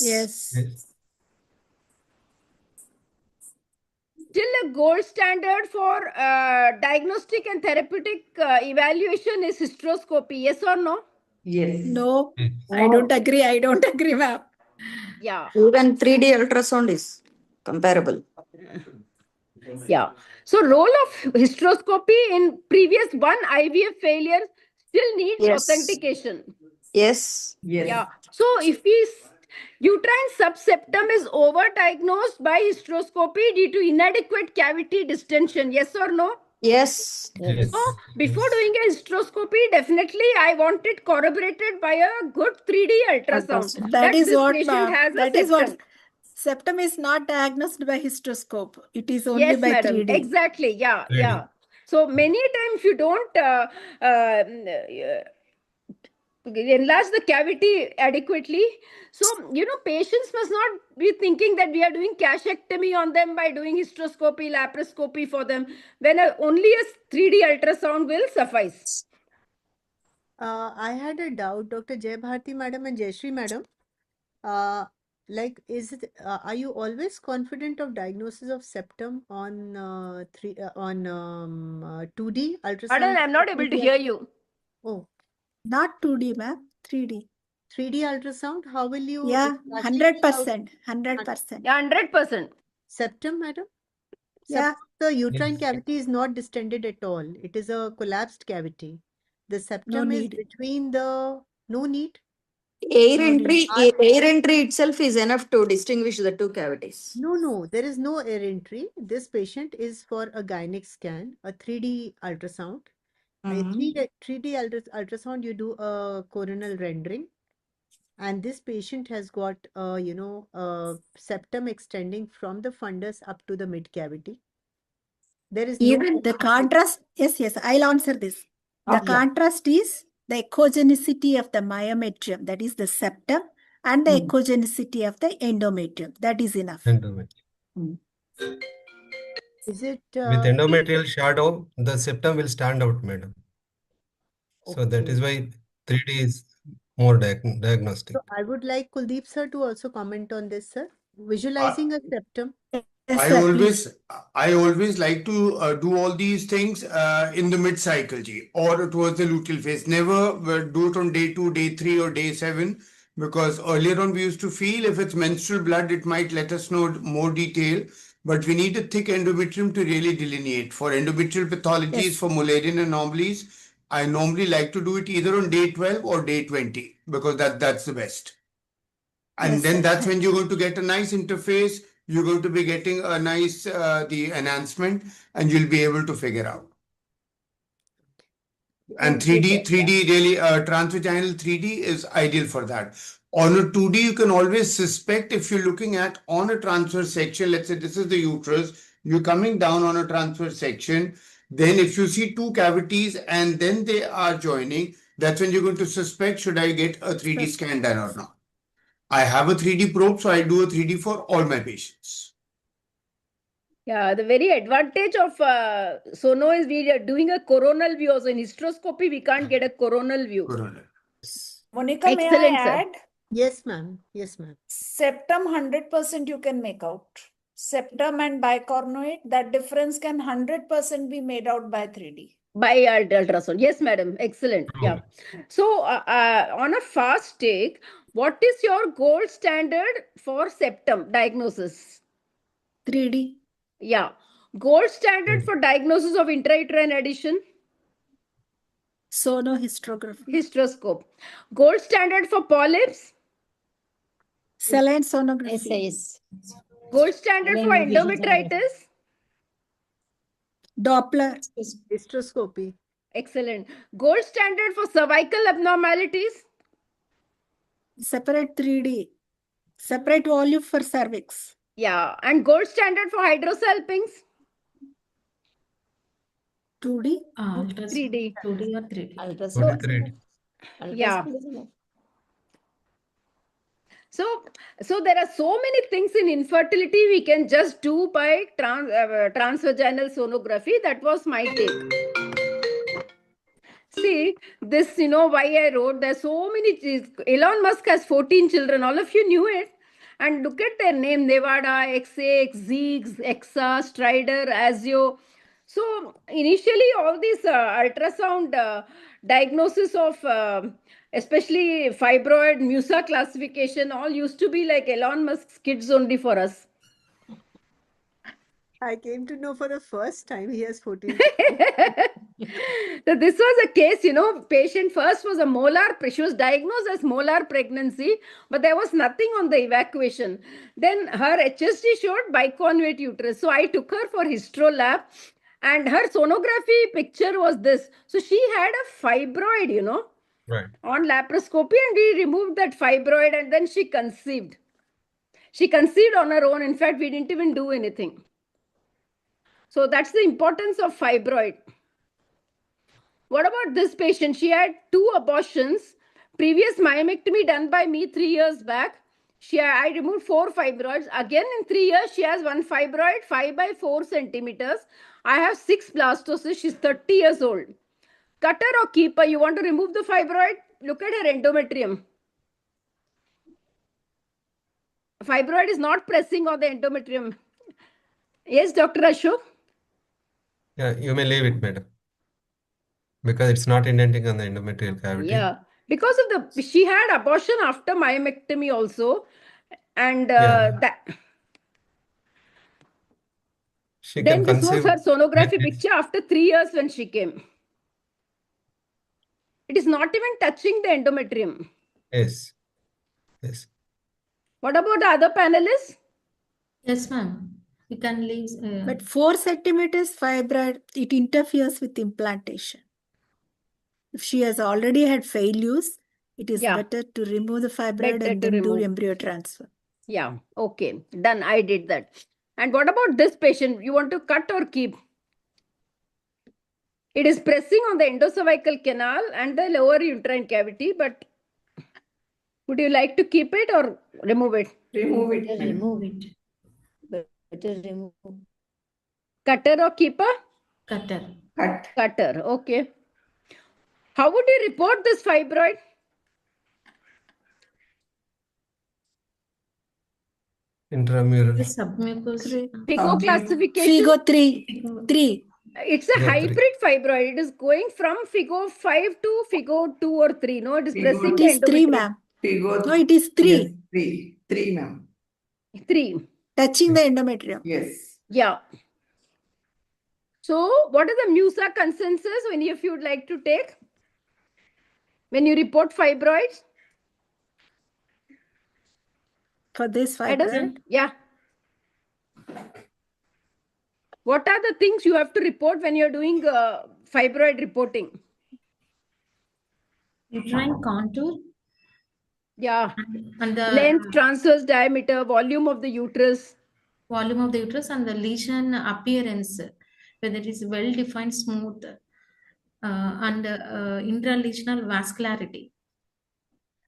Speaker 15: Still a gold standard for diagnostic and therapeutic evaluation is hysteroscopy. Yes or no?
Speaker 11: Yes.
Speaker 10: No, I don't agree. I don't agree, ma'am.
Speaker 15: Yeah.
Speaker 5: Even 3D ultrasound is comparable.
Speaker 15: Yeah. So role of hysteroscopy in previous one IVF failure still needs authentication.
Speaker 5: Yes.
Speaker 15: Yeah. So if uterine subseptum is overdiagnosed by hysteroscopy due to inadequate cavity distension, yes or no?
Speaker 5: Yes.
Speaker 15: So before doing a hysteroscopy, definitely I want it corroborated by a good 3D ultrasound.
Speaker 10: That is
Speaker 15: this
Speaker 10: what,
Speaker 15: patient
Speaker 10: ma'am.
Speaker 15: has a
Speaker 10: That is what.
Speaker 15: septum.
Speaker 10: Septum is not diagnosed by hysteroscope. It is only
Speaker 15: Yes,
Speaker 10: by
Speaker 15: madam.
Speaker 10: 3D.
Speaker 15: Exactly. Yeah.
Speaker 16: 3D.
Speaker 15: Yeah. So many times you don't enlarge the cavity adequately. So, patients must not be thinking that we are doing cachectomy on them by doing hysteroscopy, laparoscopy for them, when only a 3D ultrasound will suffice.
Speaker 4: I had a doubt, Dr. Jay Bharti madam and Jayashree madam. Like, are you always confident of diagnosis of septum on 2D ultrasound?
Speaker 15: Pardon, I'm not able to hear you.
Speaker 4: Oh,
Speaker 10: Not 2D, ma'am, 3D.
Speaker 4: 3D ultrasound? How will you
Speaker 10: Yeah,
Speaker 4: exactly make out
Speaker 10: 100%, 100%.
Speaker 15: Yeah, 100%.
Speaker 4: septum, madam?
Speaker 10: Yeah.
Speaker 4: Suppose the uterine cavity is not distended at all. It is a collapsed cavity. The septum is
Speaker 10: need.
Speaker 4: between the no need.
Speaker 5: Air
Speaker 10: No
Speaker 5: entry,
Speaker 10: need.
Speaker 5: air entry itself is enough to distinguish the two cavities.
Speaker 4: No, there is no air entry. This patient is for a gynec scan, a 3D ultrasound. A 3D ultrasound, you do a coronal rendering. And this patient has got, septum extending from the fundus up to the mid cavity. There is
Speaker 10: Even the contrast, yes, I'll answer this. The contrast is the echogenicity of the myometrium, that is the septum, and the echogenicity of the endometrium. That is enough.
Speaker 16: Endometrium.
Speaker 4: Is it
Speaker 16: With endometrial shadow, the septum will stand out, madam. So that is why 3D is more diagnostic.
Speaker 4: So I would like Kuldeep sir to also comment on this, sir. Visualizing a septum.
Speaker 14: I always like to do all these things in the mid-cycle G or towards the luteal phase. Never do it on day 2, day 3, or day 7, because earlier on we used to feel if it's menstrual blood, it might let us know more detail. But we need a thick endometrium to really delineate. For endometrial pathologies, for Mullerian anomalies, I normally like to do it either on day 12 or day 20 because that's the best. And then that's when you're going to get a nice interface. You're going to be getting a nice the enhancement, and you'll be able to figure out. And 3D really, transvaginal 3D is ideal for that. On a 2D, you can always suspect if you're looking at on a transverse section, let's say this is the uterus, you're coming down on a transverse section. Then if you see two cavities and then they are joining, that's when you're going to suspect, should I get a 3D scan done or not? I have a 3D probe, so I do a 3D for all my patients.
Speaker 15: Yeah, the very advantage of sono is we are doing a coronal view. Also in hysteroscopy, we can't get a coronal view.
Speaker 19: Monica,
Speaker 15: Excellent,
Speaker 19: may I
Speaker 15: sir.
Speaker 19: add?
Speaker 4: Yes, ma'am. Yes, ma'am.
Speaker 19: Septum 100% you can make out. Septum and bicornuate, that difference can 100% be made out by 3D.
Speaker 15: By ultrasound. Yes, madam. Excellent. Yeah. So on a fast take, what is your gold standard for septum diagnosis?
Speaker 10: 3D.
Speaker 15: Yeah. Gold standard for diagnosis of intrauterine addition?
Speaker 10: Sonohysterography.
Speaker 15: Hysteroscope. Gold standard for polyps?
Speaker 10: Saline sonography.
Speaker 20: SAS.
Speaker 15: Gold standard for endometritis?
Speaker 10: Doppler.
Speaker 4: Hysteroscopy.
Speaker 15: Excellent. Gold standard for cervical abnormalities?
Speaker 10: Separate 3D. Separate volume for cervix.
Speaker 15: Yeah. And gold standard for hydrosalpinx?
Speaker 10: 2D.
Speaker 15: 3D.
Speaker 21: 2D or 3D.
Speaker 20: Ultrasound.
Speaker 15: Yeah.
Speaker 20: Ultrasound is enough.
Speaker 15: So there are so many things in infertility we can just do by transvaginal sonography. That was my take. See, this, why I wrote, there's so many. Elon Musk has 14 children. All of you knew it. And look at their name: Nevada, XAX, Zeeks, Exa, Strider, Azio. So initially, all these ultrasound diagnosis of especially fibroid, Musa classification, all used to be like Elon Musk's kids only for us.
Speaker 4: I came to know for the first time he has 14.
Speaker 15: So this was a case, patient first was a molar, she was diagnosed as molar pregnancy, but there was nothing on the evacuation. Then her HSG showed biconjugate uterus. So I took her for hysterolab and her sonography picture was this. So she had a fibroid,
Speaker 16: Right.
Speaker 15: on laparoscopy, and we removed that fibroid and then she conceived. She conceived on her own. In fact, we didn't even do anything. So that's the importance of fibroid. What about this patient? She had 2 abortions. Previous myomectomy done by me 3 years back. I removed 4 fibroids. Again in 3 years, she has 1 fibroid, 5 by 4 centimeters. I have 6 blastocysts. She's 30 years old. Cut her or keep her? You want to remove the fibroid? Look at her endometrium. fibroid is not pressing on the endometrium. Yes, Dr. Ashok?
Speaker 16: Yeah, you may leave it, madam, because it's not indenting on the endometrial cavity.
Speaker 15: Yeah, because of she had abortion after myomectomy also, and
Speaker 16: Yeah.
Speaker 15: that
Speaker 16: She
Speaker 15: then
Speaker 16: can
Speaker 15: this was her
Speaker 16: conceive.
Speaker 15: sonography picture after 3 years when she came. It is not even touching the endometrium.
Speaker 16: Yes. Yes.
Speaker 15: What about the other panelists?
Speaker 21: Yes, ma'am. You can leave.
Speaker 10: But 4 centimeters fibroid, it interferes with implantation. If she has already had failures, it is better to remove the fibroid
Speaker 15: Better
Speaker 10: and
Speaker 15: to
Speaker 10: then do
Speaker 15: remove.
Speaker 10: embryo transfer.
Speaker 15: Yeah, okay, done. I did that. And what about this patient? You want to cut or keep? It is pressing on the endocervical canal and the lower uterine cavity, but would you like to keep it or remove it?
Speaker 22: Remove it.
Speaker 20: Better remove it. Better remove.
Speaker 15: Cutter or keeper?
Speaker 21: Cutter.
Speaker 22: Cut.
Speaker 15: Cutter, okay. How would you report this fibroid?
Speaker 16: Intramural.
Speaker 21: Submucous.
Speaker 15: FIGO classification?
Speaker 10: FIGO 3.
Speaker 15: It's a
Speaker 16: FIGO 3.
Speaker 15: hybrid fibroid. It is going from FIGO 5 to FIGO 2 or 3. No, it is
Speaker 22: FIGO
Speaker 15: pressing
Speaker 10: It
Speaker 15: the
Speaker 10: is 3,
Speaker 15: endometrium.
Speaker 10: ma'am.
Speaker 22: FIGO.
Speaker 10: No, it is 3.
Speaker 22: Yes, 3. 3, ma'am.
Speaker 15: 3.
Speaker 10: Touching the endometrium.
Speaker 22: Yes.
Speaker 15: Yeah. So, what is the MUSA consensus when if you would like to take? When you report fibroids?
Speaker 10: For this
Speaker 15: Madam?
Speaker 10: fibroid?
Speaker 15: Yeah. What are the things you have to report when you're doing fibroid reporting?
Speaker 21: Uterine contour.
Speaker 15: Yeah.
Speaker 21: And the
Speaker 15: length, transverse diameter, volume of the uterus.
Speaker 21: Volume of the uterus and the lesion appearance, whether it is well defined, smooth, and intralesional vascularity.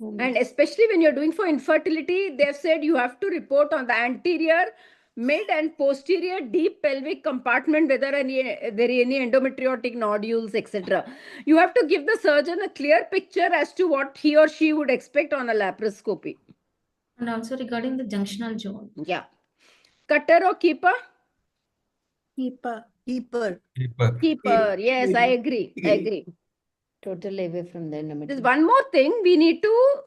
Speaker 15: And especially when you're doing for infertility, they've said you have to report on the anterior, mid and posterior deep pelvic compartment, whether there are any endometriotic nodules, etc. You have to give the surgeon a clear picture as to what he or she would expect on a laparoscopy.
Speaker 21: And also regarding the junctional zone.
Speaker 15: Yeah. Cutter or keeper?
Speaker 10: Keeper.
Speaker 16: Keeper.
Speaker 15: Keeper. Yes, I agree. I agree.
Speaker 20: Totally away from the endometrium.
Speaker 15: There's one more thing we need to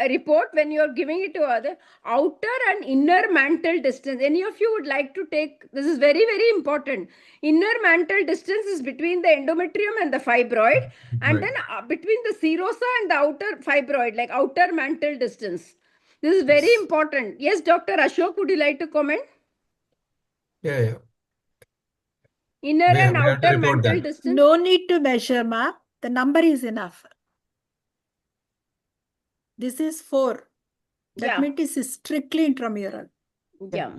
Speaker 15: report when you're giving it to other outer and inner mantle distance. Any of you would like to take, this is very, very important. Inner mantle distance is between the endometrium and the fibroid, and then between the serosa and the outer fibroid, like outer mantle distance. This is very important. Yes, Dr. Ashok, would you like to comment?
Speaker 16: Yeah.
Speaker 15: Inner and
Speaker 16: we have to
Speaker 15: outer
Speaker 16: report
Speaker 15: mantle
Speaker 16: that.
Speaker 15: distance.
Speaker 10: No need to measure, ma'am. The number is enough. This is 4. That means it is strictly intramural.
Speaker 15: Yeah.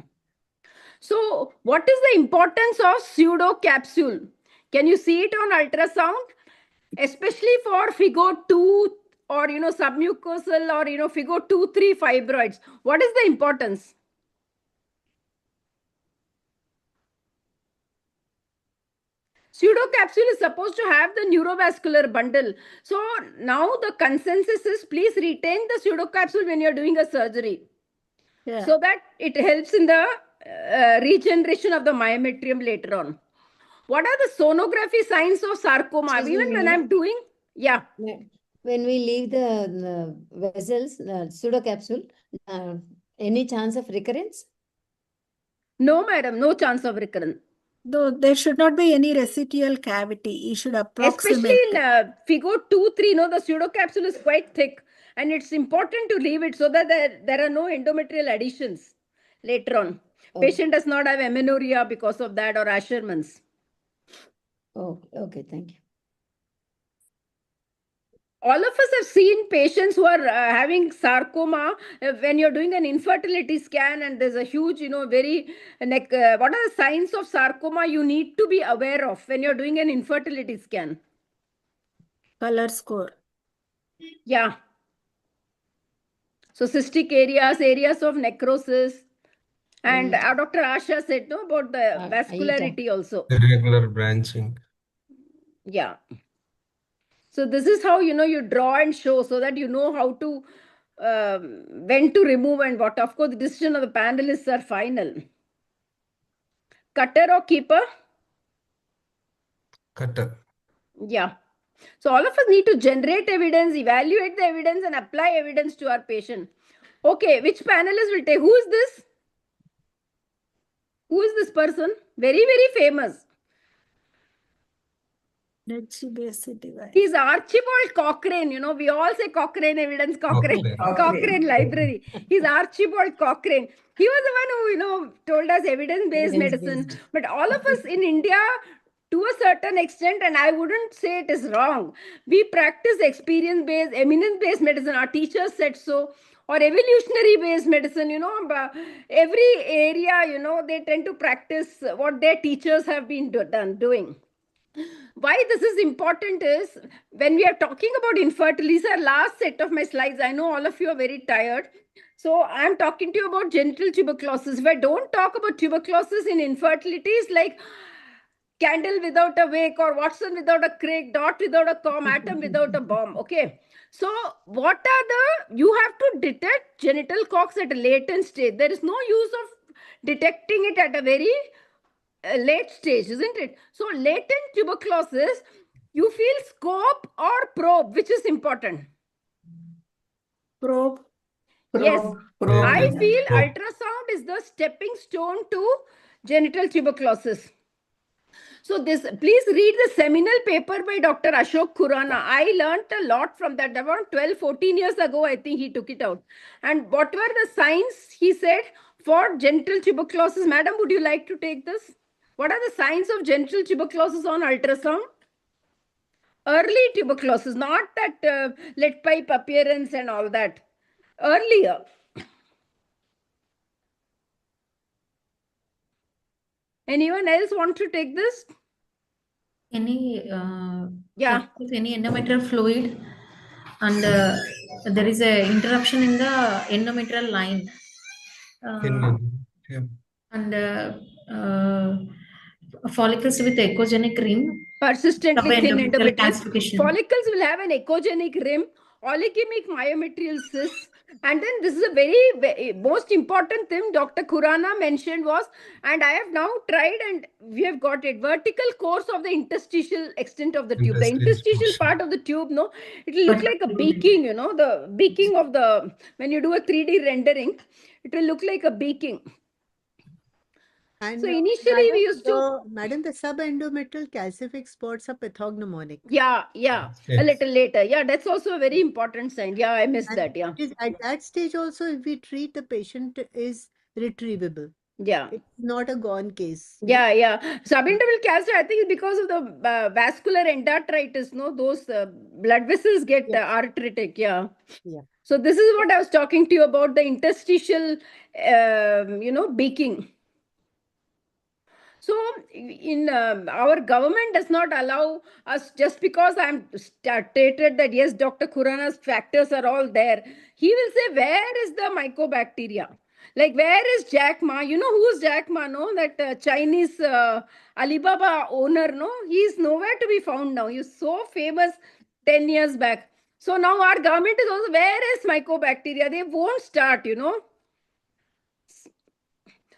Speaker 15: So, what is the importance of pseudo capsule? Can you see it on ultrasound? Especially for FIGO 2 or, submucosal or, FIGO 2-3 fibroids. What is the importance? Pseudocapsule is supposed to have the neurovascular bundle. So now the consensus is please retain the pseudocapsule when you're doing a surgery.
Speaker 10: Yeah.
Speaker 15: So that it helps in the regeneration of the myometrium later on. What are the sonography signs of sarcoma?
Speaker 20: Excuse
Speaker 15: Even
Speaker 20: me,
Speaker 15: when I'm doing, yeah.
Speaker 20: When we leave the vessels, pseudocapsule, any chance of recurrence?
Speaker 15: No, madam, no chance of recurrence.
Speaker 10: Though there should not be any residual cavity. You should approximate.
Speaker 15: Especially in FIGO 2-3, the pseudocapsule is quite thick. And it's important to leave it so that there are no endometrial adhesions later on. Patient does not have amenorrhea because of that or Asherman's.
Speaker 20: Oh, okay, thank you.
Speaker 15: All of us have seen patients who are having sarcoma when you're doing an infertility scan and there's a huge, very, what are the signs of sarcoma you need to be aware of when you're doing an infertility scan?
Speaker 10: Color score.
Speaker 15: Yeah. So cystic areas of necrosis. And Dr. Asha said about the vascularity also.
Speaker 16: Irregular branching.
Speaker 15: Yeah. So this is how, you draw and show so that you know how to when to remove and what. Of course, the decision of the panelists are final. Cutter or keeper?
Speaker 16: Cutter.
Speaker 15: Yeah. So all of us need to generate evidence, evaluate the evidence, and apply evidence to our patient. Okay, which panelist will take? Who is this? Who is this person? Very, very famous. He's Archibald Cochrane. You know, we all say Cochrane evidence, Cochrane library. He's Archibald Cochrane. He was the one who, you know, told us evidence-based medicine. But all of us in India, to a certain extent, and I wouldn't say it is wrong, we practice experience-based, eminence-based medicine. Our teachers said so. Or evolutionary-based medicine, you know, every area, you know, they tend to practice what their teachers have been doing. Why this is important is when we are talking about infertility, these are last set of my slides. I know all of you are very tired. So I'm talking to you about genital tuberculosis. If I don't talk about tuberculosis in infertility, it's like candle without a wick, or Watson without a Crick, dot without a comma, atom without a bomb. Okay. So what are the, you have to detect genital cox at a latent stage. There is no use of detecting it at a very late stage, isn't it? So latent tuberculosis, you feel scope or probe, which is important?
Speaker 3: Probe.
Speaker 15: Yes,
Speaker 3: Probe.
Speaker 15: I feel
Speaker 16: Probe.
Speaker 15: ultrasound is the stepping stone to genital tuberculosis. So this, please read the seminal paper by Dr. Ashok Khurana. I learned a lot from that. About 12, 14 years ago, I think he took it out. And what were the signs he said for genital tuberculosis? Madam, would you like to take this? What are the signs of genital tuberculosis on ultrasound? Early tuberculosis, not that lead pipe appearance and all that. Earlier. Anyone else want to take this?
Speaker 21: Any
Speaker 15: Yeah.
Speaker 21: any endometrial fluid, and there is a interruption in the endometrial line,
Speaker 16: Yeah.
Speaker 21: and follicles with echogenic rim,
Speaker 15: Persistently thin
Speaker 21: subendometrial
Speaker 15: endometrial.
Speaker 21: calcification.
Speaker 15: Follicles will have an echogenic rim, oligemic myometrial cysts. And then this is a very most important thing Dr. Khurana mentioned was, and I have now tried and we have got it, vertical course of the interstitial extent of the tube. The interstitial part of the tube, no, it will look like a beaking, you know, the beaking of the, when you do a 3D rendering, it will look like a beaking.
Speaker 4: And
Speaker 15: So initially we used to...
Speaker 4: Madam, the subendometrial calcific spots are pathognomonic.
Speaker 15: Yeah, a little later. Yeah, that's also a very important sign. Yeah, I missed that. Yeah.
Speaker 4: At that stage also, if we treat, the patient is retrievable.
Speaker 15: Yeah.
Speaker 4: It's not a gone case.
Speaker 15: Yeah. Subendometrial calcium, I think, is because of the vascular endarteritis, no? Those blood vessels get arthritic. Yeah. So this is what I was talking to you about, the interstitial, beaking. So in our government does not allow us, just because I'm stated that yes, Dr. Khurana's factors are all there. He will say, where is the mycobacteria? Like, where is Jack Ma? You know who's Jack Ma, no? That Chinese Alibaba owner, no? He's nowhere to be found now. He's so famous 10 years back. So now our government is also, where is mycobacteria? They won't start, you know.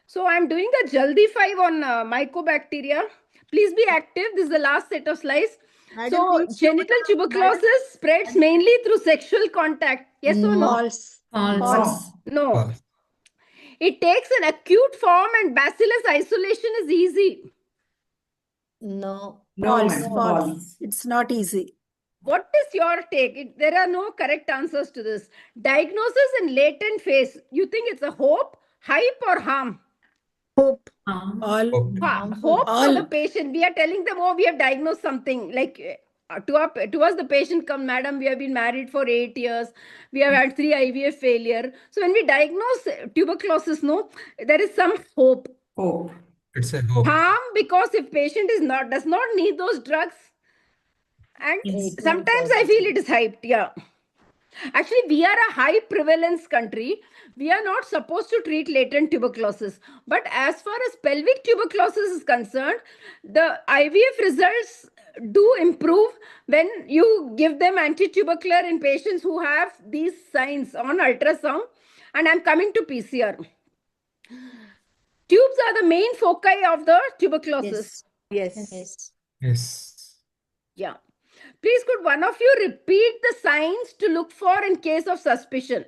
Speaker 15: So I'm doing a Jaldi 5 on mycobacteria. Please be active. This is the last set of slides.
Speaker 4: Madam,
Speaker 15: so genital tuberculosis spreads mainly through sexual contact. Yes or no?
Speaker 21: False.
Speaker 15: No. It takes an acute form and bacillus isolation is easy.
Speaker 3: No.
Speaker 22: False.
Speaker 3: It's not easy.
Speaker 15: What is your take? There are no correct answers to this. Diagnosis in latent phase. You think it's a hope, hype, or harm?
Speaker 3: Hope.
Speaker 15: Hope for the patient. We are telling them, oh, we have diagnosed something. Like to us, the patient come, madam, we have been married for 8 years. We have had 3 IVF failure. So when we diagnose tuberculosis, no, there is some hope.
Speaker 16: It's a hope.
Speaker 15: Harm, because if patient does not need those drugs, and sometimes I feel it is hyped. Yeah. Actually, we are a high prevalence country. We are not supposed to treat latent tuberculosis. But as far as pelvic tuberculosis is concerned, the IVF results do improve when you give them anti-tubercular in patients who have these signs on ultrasound. And I'm coming to PCR. Tubes are the main foci of the tuberculosis.
Speaker 4: Yes.
Speaker 16: Yes.
Speaker 15: Yeah. Please, could one of you repeat the signs to look for in case of suspicion?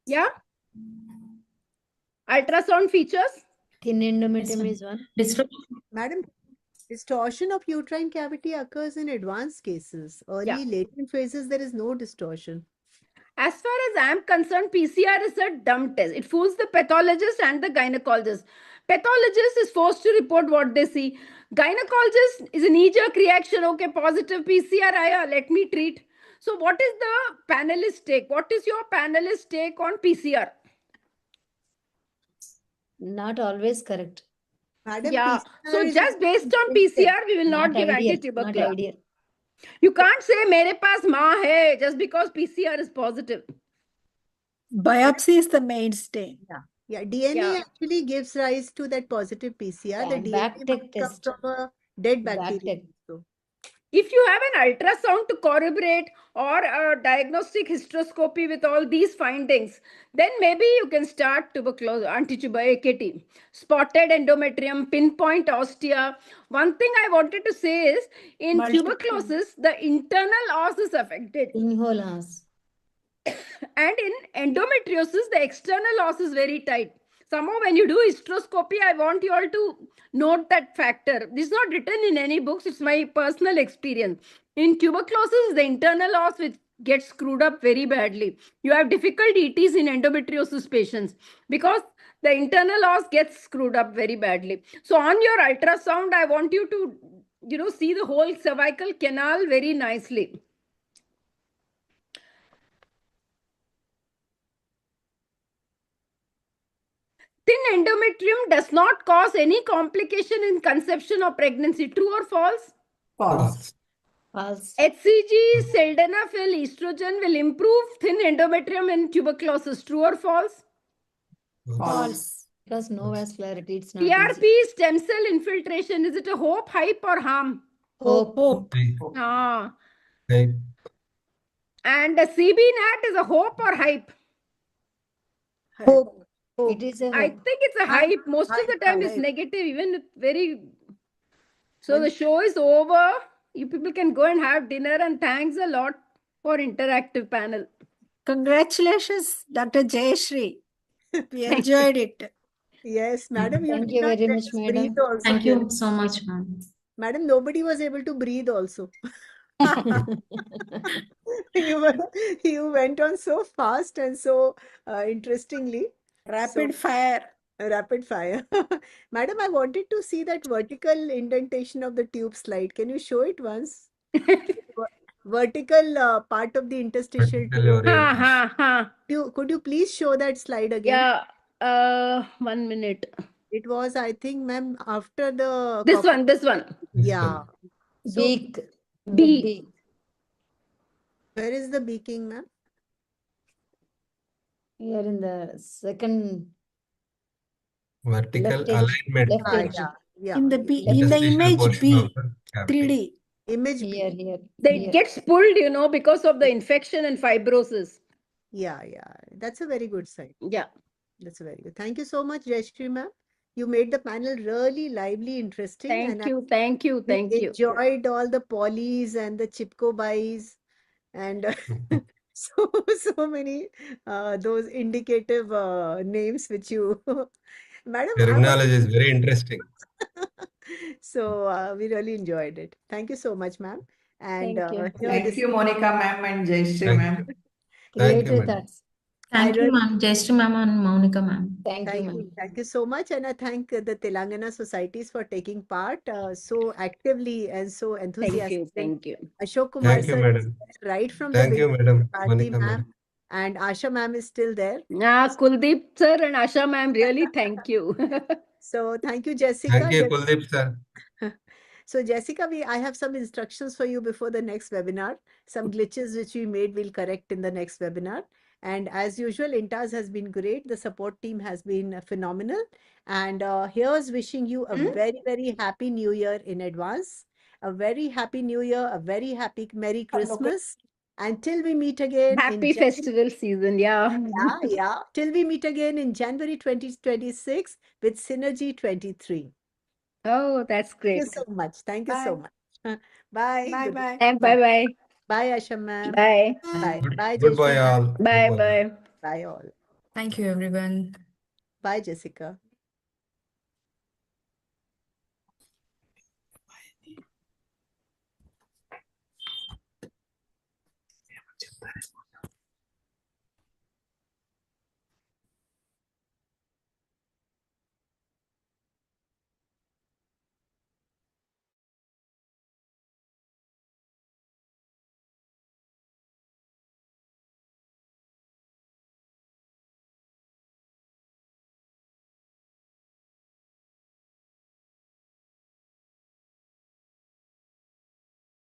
Speaker 15: Yeah. Ultrasound features.
Speaker 20: Thin endometrium is one.
Speaker 4: Madam, distortion of uterine cavity occurs in advanced cases. Early latent phases, there is no distortion.
Speaker 15: As far as I'm concerned, PCR is a dumb test. It fools the pathologist and the gynecologist. Pathologist is forced to report what they see. Gynecologist is a knee-jerk reaction. Okay, positive PCR, let me treat. So what is the panelist take? What is your panelist take on PCR?
Speaker 20: Not always correct.
Speaker 4: Madam,
Speaker 15: Yeah.
Speaker 4: PCR
Speaker 15: So
Speaker 4: is
Speaker 15: just based on PCR, we will not give
Speaker 20: ideal.
Speaker 15: anti-tubercular.
Speaker 20: Not ideal.
Speaker 15: You can't say mere paas maa hai just because PCR is positive.
Speaker 10: Biopsy is the mainstay.
Speaker 4: Yeah, DNA actually gives rise to that positive PCR. The
Speaker 20: back
Speaker 4: DNA
Speaker 20: tech
Speaker 4: might come
Speaker 20: test.
Speaker 4: from a dead
Speaker 20: Back
Speaker 4: bacteria.
Speaker 20: tech.
Speaker 4: So,
Speaker 15: If you have an ultrasound to corroborate or a diagnostic hysteroscopy with all these findings, then maybe you can start tuberculosis, anti-tubercular AKT. Spotted endometrium, pinpoint ostia. One thing I wanted to say is, in tuberculosis, the internal os is affected.
Speaker 20: In-hole os.
Speaker 15: And in endometriosis, the external os is very tight. Somehow when you do hysteroscopy, I want you all to note that factor. This is not written in any books. It's my personal experience. In tuberculosis, the internal os which gets screwed up very badly. You have difficult ETs in endometriosis patients because the internal os gets screwed up very badly. So on your ultrasound, I want you to, see the whole cervical canal very nicely. Thin endometrium does not cause any complication in conception or pregnancy. True or false?
Speaker 22: False.
Speaker 20: False.
Speaker 15: HCG, sildenafil, estrogen will improve thin endometrium in tuberculosis. True or false?
Speaker 20: False. Because no vascularity, it's not
Speaker 15: PRP,
Speaker 20: easy.
Speaker 15: stem cell infiltration, is it a hope, hype or harm?
Speaker 20: Hope.
Speaker 15: Ah.
Speaker 16: Hype.
Speaker 15: And a CB-NAT is a hope or hype?
Speaker 4: hope.
Speaker 20: It is a
Speaker 15: I
Speaker 20: hope.
Speaker 15: think it's a hype. Most of the time it's
Speaker 4: hype.
Speaker 15: negative, even very... So the show is over. You people can go and have dinner, and thanks a lot for interactive panel.
Speaker 10: Congratulations, Dr. Jayashree. We enjoyed it.
Speaker 4: Yes, madam, you
Speaker 20: Thank
Speaker 4: did
Speaker 20: you
Speaker 4: not
Speaker 20: very
Speaker 4: let
Speaker 20: much,
Speaker 4: us
Speaker 20: madam.
Speaker 4: breathe also.
Speaker 21: Thank you so much, ma'am.
Speaker 4: Madam, nobody was able to breathe also. You went on so fast and so interestingly.
Speaker 10: Rapid fire.
Speaker 4: Rapid fire. Madam, I wanted to see that vertical indentation of the tube slide. Can you show it once? Vertical part of the interstitial
Speaker 16: Vertically
Speaker 4: tube.
Speaker 16: oriented.
Speaker 4: Could you please show that slide again?
Speaker 15: Yeah, 1 minute.
Speaker 4: It was, I think, ma'am, after the
Speaker 15: This one.
Speaker 4: Yeah. So,
Speaker 20: Beak. The
Speaker 15: B.
Speaker 20: beak.
Speaker 4: where is the beaking, ma'am?
Speaker 20: Here in the second
Speaker 16: Vertical
Speaker 20: left edge.
Speaker 16: alignment.
Speaker 20: Left edge.
Speaker 4: Yeah.
Speaker 10: In the
Speaker 16: Interstitial
Speaker 10: image
Speaker 16: portion
Speaker 10: B,
Speaker 16: of the cavity.
Speaker 10: 3D.
Speaker 4: Image B.
Speaker 20: Here.
Speaker 15: It gets pulled, because of the infection and fibrosis.
Speaker 4: Yeah. That's a very good sign.
Speaker 15: Yeah.
Speaker 4: That's very good. Thank you so much, Jayashree ma'am. You made the panel really lively, interesting.
Speaker 15: Thank you.
Speaker 4: Enjoyed all the polys and the Chipko buys and so many those indicative names which you madam
Speaker 16: Terminology is very interesting.
Speaker 4: so we really enjoyed it. Thank you so much, ma'am. And
Speaker 20: Thank you.
Speaker 22: Thank you, Monica ma'am and Jayashree
Speaker 16: Thank
Speaker 22: ma'am.
Speaker 16: you. Thank you,
Speaker 20: Creative
Speaker 16: madam.
Speaker 20: thoughts.
Speaker 21: Thank you, ma'am. Jayashree ma'am and Monica ma'am.
Speaker 20: Thank you, ma'am.
Speaker 4: Thank you so much, and I thank the Telangana societies for taking part so actively and so enthusiastically.
Speaker 15: Thank you.
Speaker 4: Ashok Kumar
Speaker 16: Thank you,
Speaker 4: sir,
Speaker 16: madam.
Speaker 4: right from the
Speaker 16: Thank you,
Speaker 4: beginning.
Speaker 16: madam.
Speaker 4: Bharti
Speaker 16: Monica,
Speaker 4: ma'am,
Speaker 16: madam.
Speaker 4: And Asha ma'am is still there.
Speaker 15: Kuldeep sir and Asha ma'am, really thank you.
Speaker 4: So thank you, Jessica.
Speaker 16: Thank you, Kuldeep sir.
Speaker 4: So Jessica, I have some instructions for you before the next webinar. Some glitches which we made we'll correct in the next webinar. And as usual, INTAS has been great. The support team has been phenomenal. And here's wishing you a very, very happy New Year in advance. A very happy New Year, a very happy Merry Christmas. Until we meet again
Speaker 15: Happy
Speaker 4: in January.
Speaker 15: festival season, yeah.
Speaker 4: Yeah. Till we meet again in January 2026 with Synergy 23.
Speaker 15: Oh, that's great.
Speaker 4: Thank you so much. Thank you so much. Bye.
Speaker 19: Bye
Speaker 4: Good-
Speaker 19: bye.
Speaker 15: And bye-bye.
Speaker 4: Bye, Asha ma'am.
Speaker 15: Bye.
Speaker 4: Bye. Bye,
Speaker 16: Goodbye,
Speaker 4: Jeshna
Speaker 16: all.
Speaker 4: ma'am.
Speaker 15: Bye
Speaker 16: Goodbye.
Speaker 15: bye.
Speaker 4: Bye, all.
Speaker 2: Thank you, everyone.
Speaker 4: Bye, Jessica.